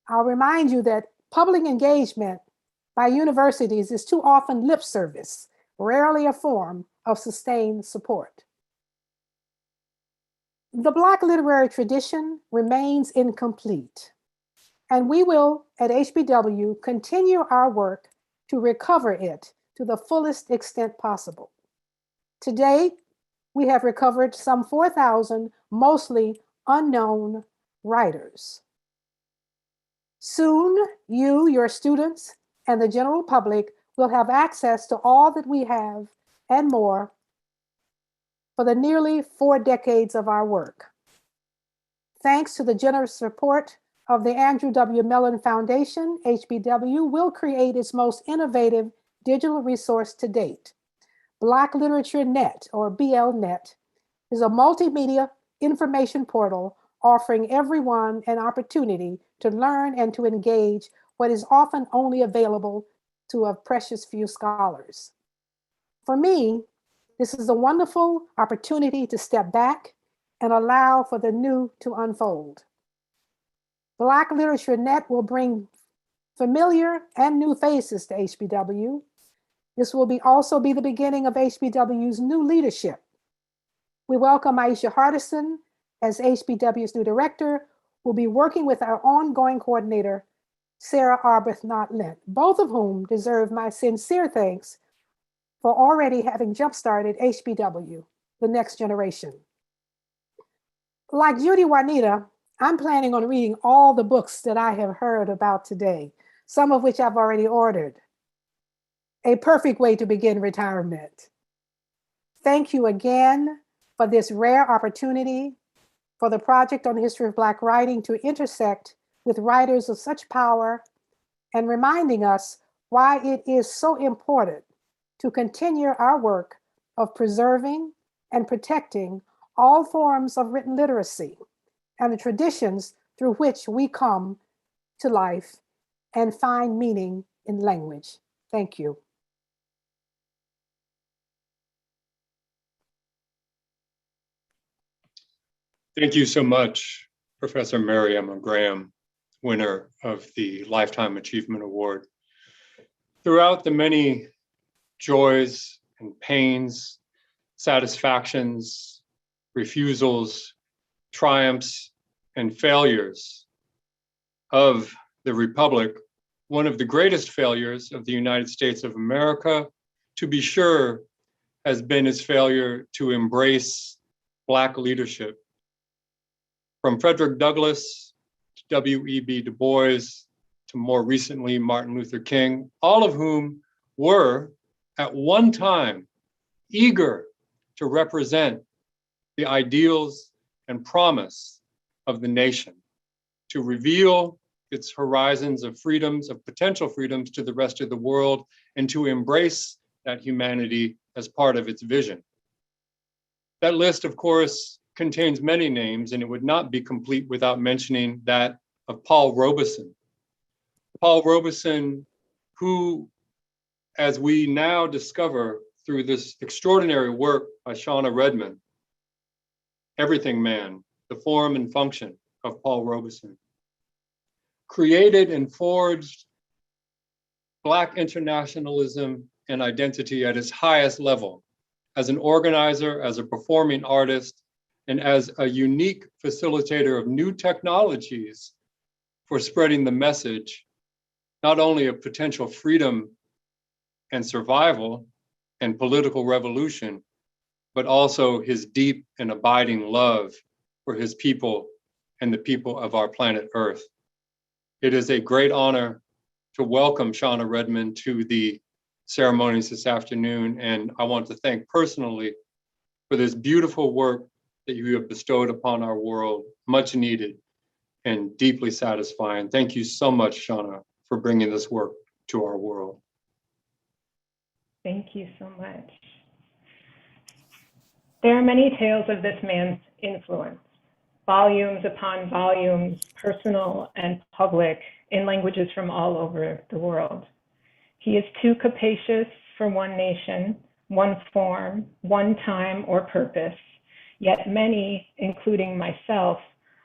I'll remind you that public engagement by universities is too often lip service, rarely a form of sustained support. The Black literary tradition remains incomplete, and we will, at HBW, continue our work to recover it to the fullest extent possible. To date, we have recovered some 4,000 mostly unknown writers. Soon, you, your students, and the general public will have access to all that we have and more for the nearly 4 decades of our work. Thanks to the generous support of the Andrew W. Mellon Foundation, HBW will create its most innovative digital resource to date. Black Literature Net, or BLNet, is a multimedia information portal offering everyone an opportunity to learn and to engage what is often only available to a precious few scholars. For me, this is a wonderful opportunity to step back and allow for the new to unfold. Black Literature Net will bring familiar and new faces to HBW. This will also be the beginning of HBW's new leadership. We welcome Aisha Hardison as HBW's new director, who will be working with our ongoing coordinator, Sarah Arbuthnot-Lent, both of whom deserve my sincere thanks for already having jump-started HBW, the next generation. Like Judy Juanita, I'm planning on reading all the books that I have heard about today, some of which I've already ordered. A perfect way to begin retirement. Thank you again for this rare opportunity for the Project on the History of Black Writing to intersect with writers of such power and reminding us why it is so important to continue our work of preserving and protecting all forms of written literacy and the traditions through which we come to life and find meaning in language. Thank you. Thank you so much, Professor Mary Emma Graham, winner of the Lifetime Achievement Award. Throughout the many joys and pains, satisfactions, refusals, triumphs, and failures of the Republic, one of the greatest failures of the United States of America, to be sure, has been its failure to embrace Black leadership. From Frederick Douglass to W.E.B. Du Bois to more recently Martin Luther King, all of whom were at one time eager to represent the ideals and promise of the nation, to reveal its horizons of freedoms, of potential freedoms to the rest of the world, and to embrace that humanity as part of its vision. That list, of course, contains many names, and it would not be complete without mentioning that of Paul Robeson. Paul Robeson, who, as we now discover through this extraordinary work by Shauna Redmond, Everything Man, the form and function of Paul Robeson, created and forged Black internationalism and identity at its highest level, as an organizer, as a performing artist, and as a unique facilitator of new technologies for spreading the message, not only of potential freedom and survival and political revolution, but also his deep and abiding love for his people and the people of our planet Earth. It is a great honor to welcome Shauna Redmond to the ceremonies this afternoon, and I want to thank personally for this beautiful work that you have bestowed upon our world, much needed and deeply satisfying. Thank you so much, Shauna, for bringing this work to our world. Thank you so much. There are many tales of this man's influence, volumes upon volumes, personal and public, in languages from all over the world. He is too capacious for one nation, one form, one time or purpose, yet many, including myself,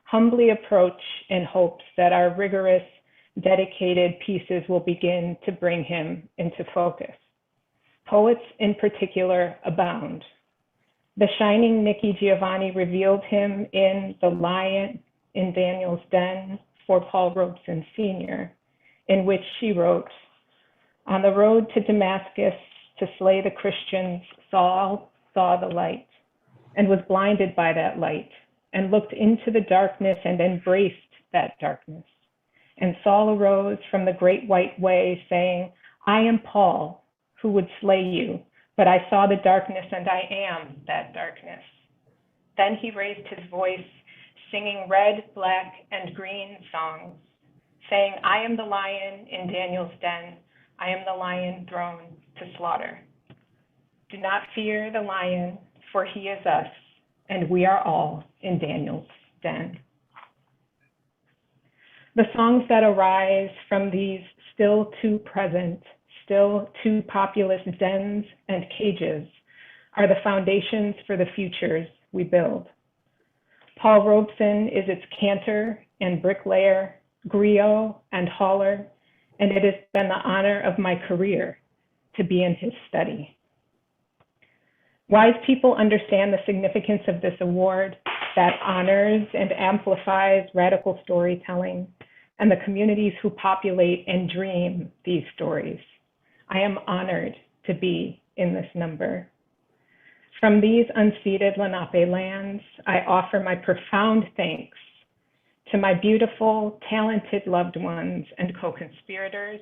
humbly approach in hopes that our rigorous, dedicated pieces will begin to bring him into focus. Poets in particular abound. The shining Nikki Giovanni revealed him in The Lion in Daniel's Den for Paul Robeson Sr., in which she wrote, "On the road to Damascus to slay the Christians, Saul saw the light and was blinded by that light and looked into the darkness and embraced that darkness. And Saul arose from the great white way saying, I am Paul, who would slay you, but I saw the darkness and I am that darkness. Then he raised his voice, singing red, black, and green songs, saying, I am the lion in Daniel's den. I am the lion thrown to slaughter. Do not fear the lion, for he is us, and we are all in Daniel's den. The songs that arise from these still too present, still too populous dens and cages are the foundations for the futures we build. Paul Robeson is its cantor and bricklayer, griot and hauler, and it has been the honor of my career to be in his study. Wise people understand the significance of this award that honors and amplifies radical storytelling and the communities who populate and dream these stories. I am honored to be in this number. From these unceded Lenape lands, I offer my profound thanks to my beautiful, talented loved ones and co-conspirators,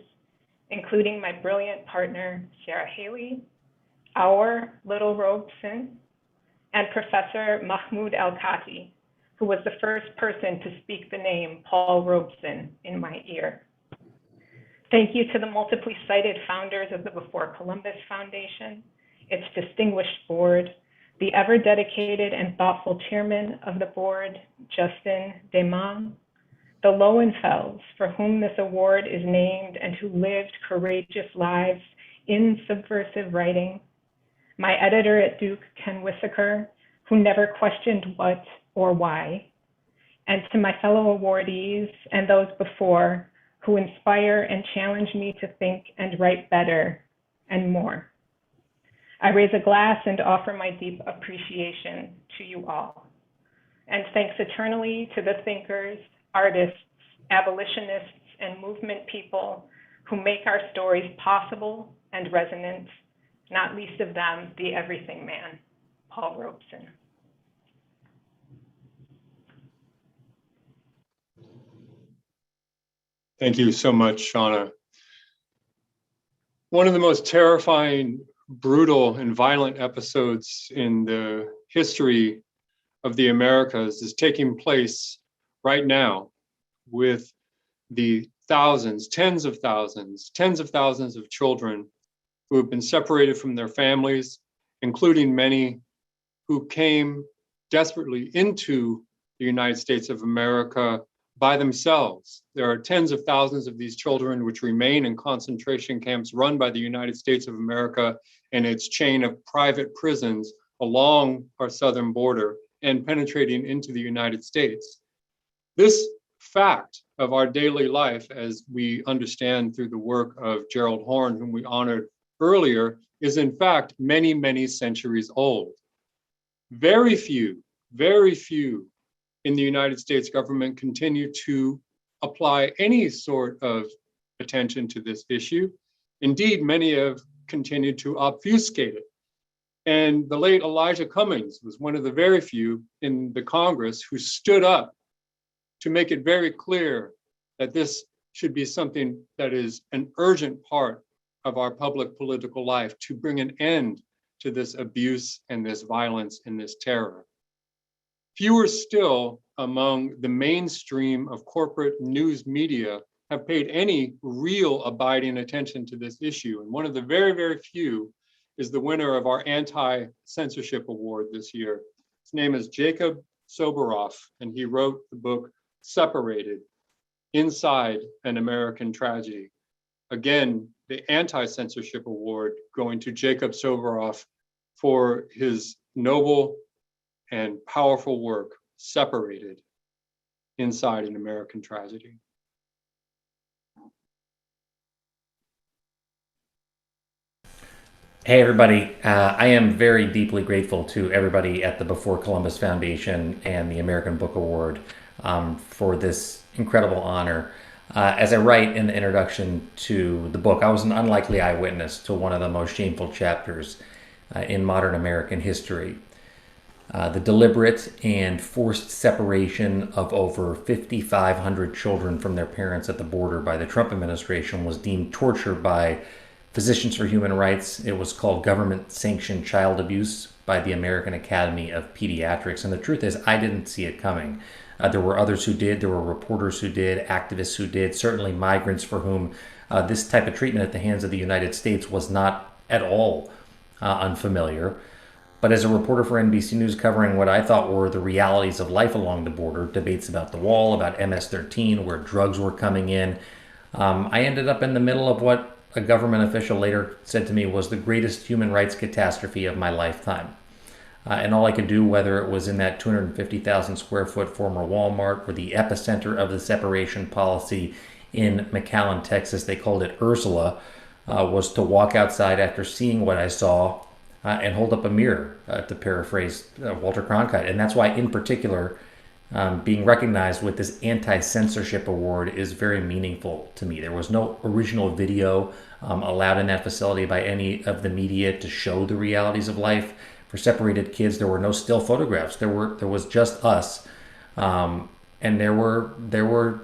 including my brilliant partner, Sarah Haley, our little Robeson, and Professor Mahmoud El-Kati, who was the first person to speak the name Paul Robeson in my ear. Thank you to the multiply cited founders of the Before Columbus Foundation, its distinguished board, the ever dedicated and thoughtful chairman of the board, Justin Damong, the Lowenfelds, for whom this award is named and who lived courageous lives in subversive writing, my editor at Duke, Ken Wissaker, who never questioned what or why, and to my fellow awardees and those before who inspire and challenge me to think and write better and more. I raise a glass and offer my deep appreciation to you all. And thanks eternally to the thinkers, artists, abolitionists, and movement people who make our stories possible and resonant, not least of them, the everything man, Paul Robeson. Thank you so much, Shauna. One of the most terrifying, brutal, and violent episodes in the history of the Americas is taking place right now with the thousands, tens of thousands of children who have been separated from their families, including many who came desperately into the United States of America by themselves. There are tens of thousands of these children which remain in concentration camps run by the United States of America and its chain of private prisons along our southern border and penetrating into the United States. This fact of our daily life, as we understand through the work of Gerald Horne, whom we honored earlier, is in fact many, many centuries old. Very few in the United States government continue to apply any sort of attention to this issue. Indeed, many have continued to obfuscate it. And the late Elijah Cummings was one of the very few in the Congress who stood up to make it very clear that this should be something that is an urgent part of our public political life to bring an end to this abuse and this violence and this terror. Fewer still among the mainstream of corporate news media have paid any real abiding attention to this issue. And one of the very, very few is the winner of our anti-censorship award this year. His name is Jacob Soberoff, and he wrote the book Separated: Inside an American Tragedy. Again, the anti-censorship award going to Jacob Soberoff for his noble and powerful work, Separated: Inside an American Tragedy. Hey everybody, I am very deeply grateful to everybody at the Before Columbus Foundation and the American Book Award for this incredible honor. As I write in the introduction to the book, I was an unlikely eyewitness to one of the most shameful chapters in modern American history. The deliberate and forced separation of over 5,500 children from their parents at the border by the Trump administration was deemed torture by Physicians for Human Rights. It was called Government Sanctioned Child Abuse by the American Academy of Pediatrics. And the truth is, I didn't see it coming. There were others who did. There were reporters who did, activists who did, certainly migrants for whom this type of treatment at the hands of the United States was not at all unfamiliar. But as a reporter for NBC News covering what I thought were the realities of life along the border, debates about the wall, about MS-13, where drugs were coming in, I ended up in the middle of what a government official later said to me was the greatest human rights catastrophe of my lifetime. And all I could do, whether it was in that 250,000 square foot former Walmart or the epicenter of the separation policy in McAllen, Texas, they called it Ursula, was to walk outside after seeing what I saw and hold up a mirror, to paraphrase Walter Cronkite. And that's why, in particular, being recognized with this anti-censorship award is very meaningful to me. There was no original video allowed in that facility by any of the media to show the realities of life for separated kids. There were no still photographs. There was just us, and there were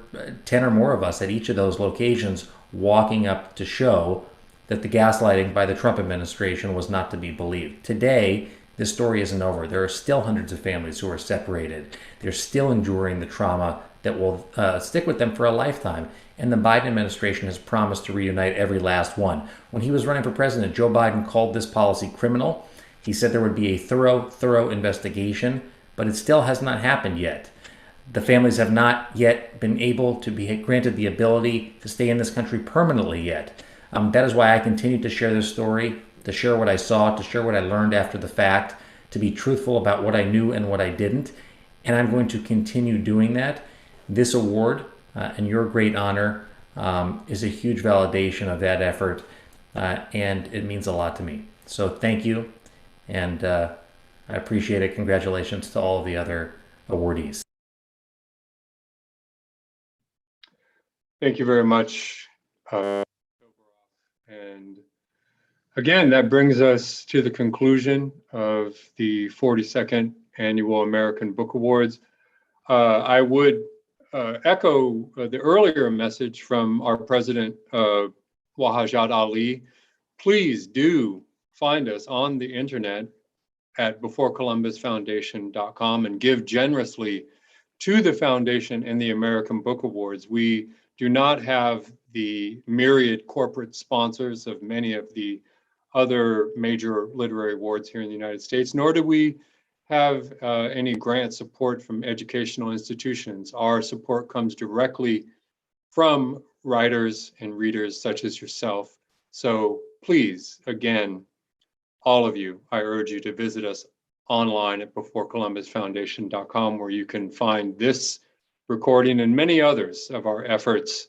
10 or more of us at each of those locations walking up to show that the gaslighting by the Trump administration was not to be believed. Today, this story isn't over. There are still hundreds of families who are separated. They're still enduring the trauma that will stick with them for a lifetime. And the Biden administration has promised to reunite every last one. When he was running for president, Joe Biden called this policy criminal. He said there would be a thorough investigation, but it still has not happened yet. The families have not yet been able to be granted the ability to stay in this country permanently yet. That is why I continue to share this story, to share what I saw, to share what I learned after the fact, to be truthful about what I knew and what I didn't. And I'm going to continue doing that. This award and your great honor is a huge validation of that effort, and it means a lot to me. So thank you, and I appreciate it. Congratulations to all of the other awardees. Thank you very much. And again, that brings us to the conclusion of the 42nd Annual American Book Awards. I would echo the earlier message from our president, Wahajat Ali. Please do find us on the internet at beforecolumbusfoundation.com and give generously to the foundation and the American Book Awards. We do not have the myriad corporate sponsors of many of the other major literary awards here in the United States, nor do we have any grant support from educational institutions. Our support comes directly from writers and readers such as yourself. So please, again, all of you, I urge you to visit us online at beforecolumbusfoundation.com, where you can find this recording and many others of our efforts,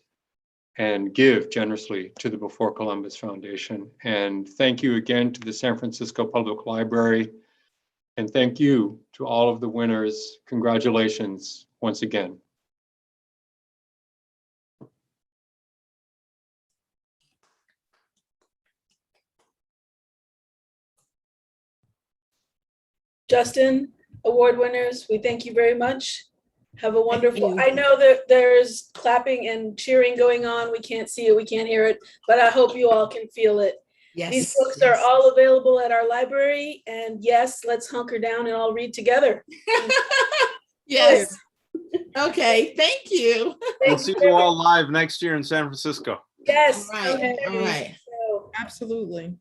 and give generously to the Before Columbus Foundation. And thank you again to the San Francisco Public Library. And thank you to all of the winners. Congratulations once again. Justin, award winners, we thank you very much. Have a wonderful, I know that there's clapping and cheering going on. We can't see it, we can't hear it, but I hope you all can feel it. Yes. These books are all available at our library, and yes, let's hunker down and all read together. Yes. Okay, thank you. We'll see you all live next year in San Francisco. Yes. All right. Okay. All right. So, Absolutely.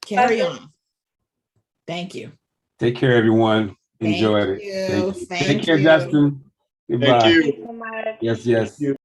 Carry on. Thank you. Take care, everyone. Enjoy it. you. Take Thank care, you. Justin. Goodbye. Thank you. Thank you so much. Yes, yes.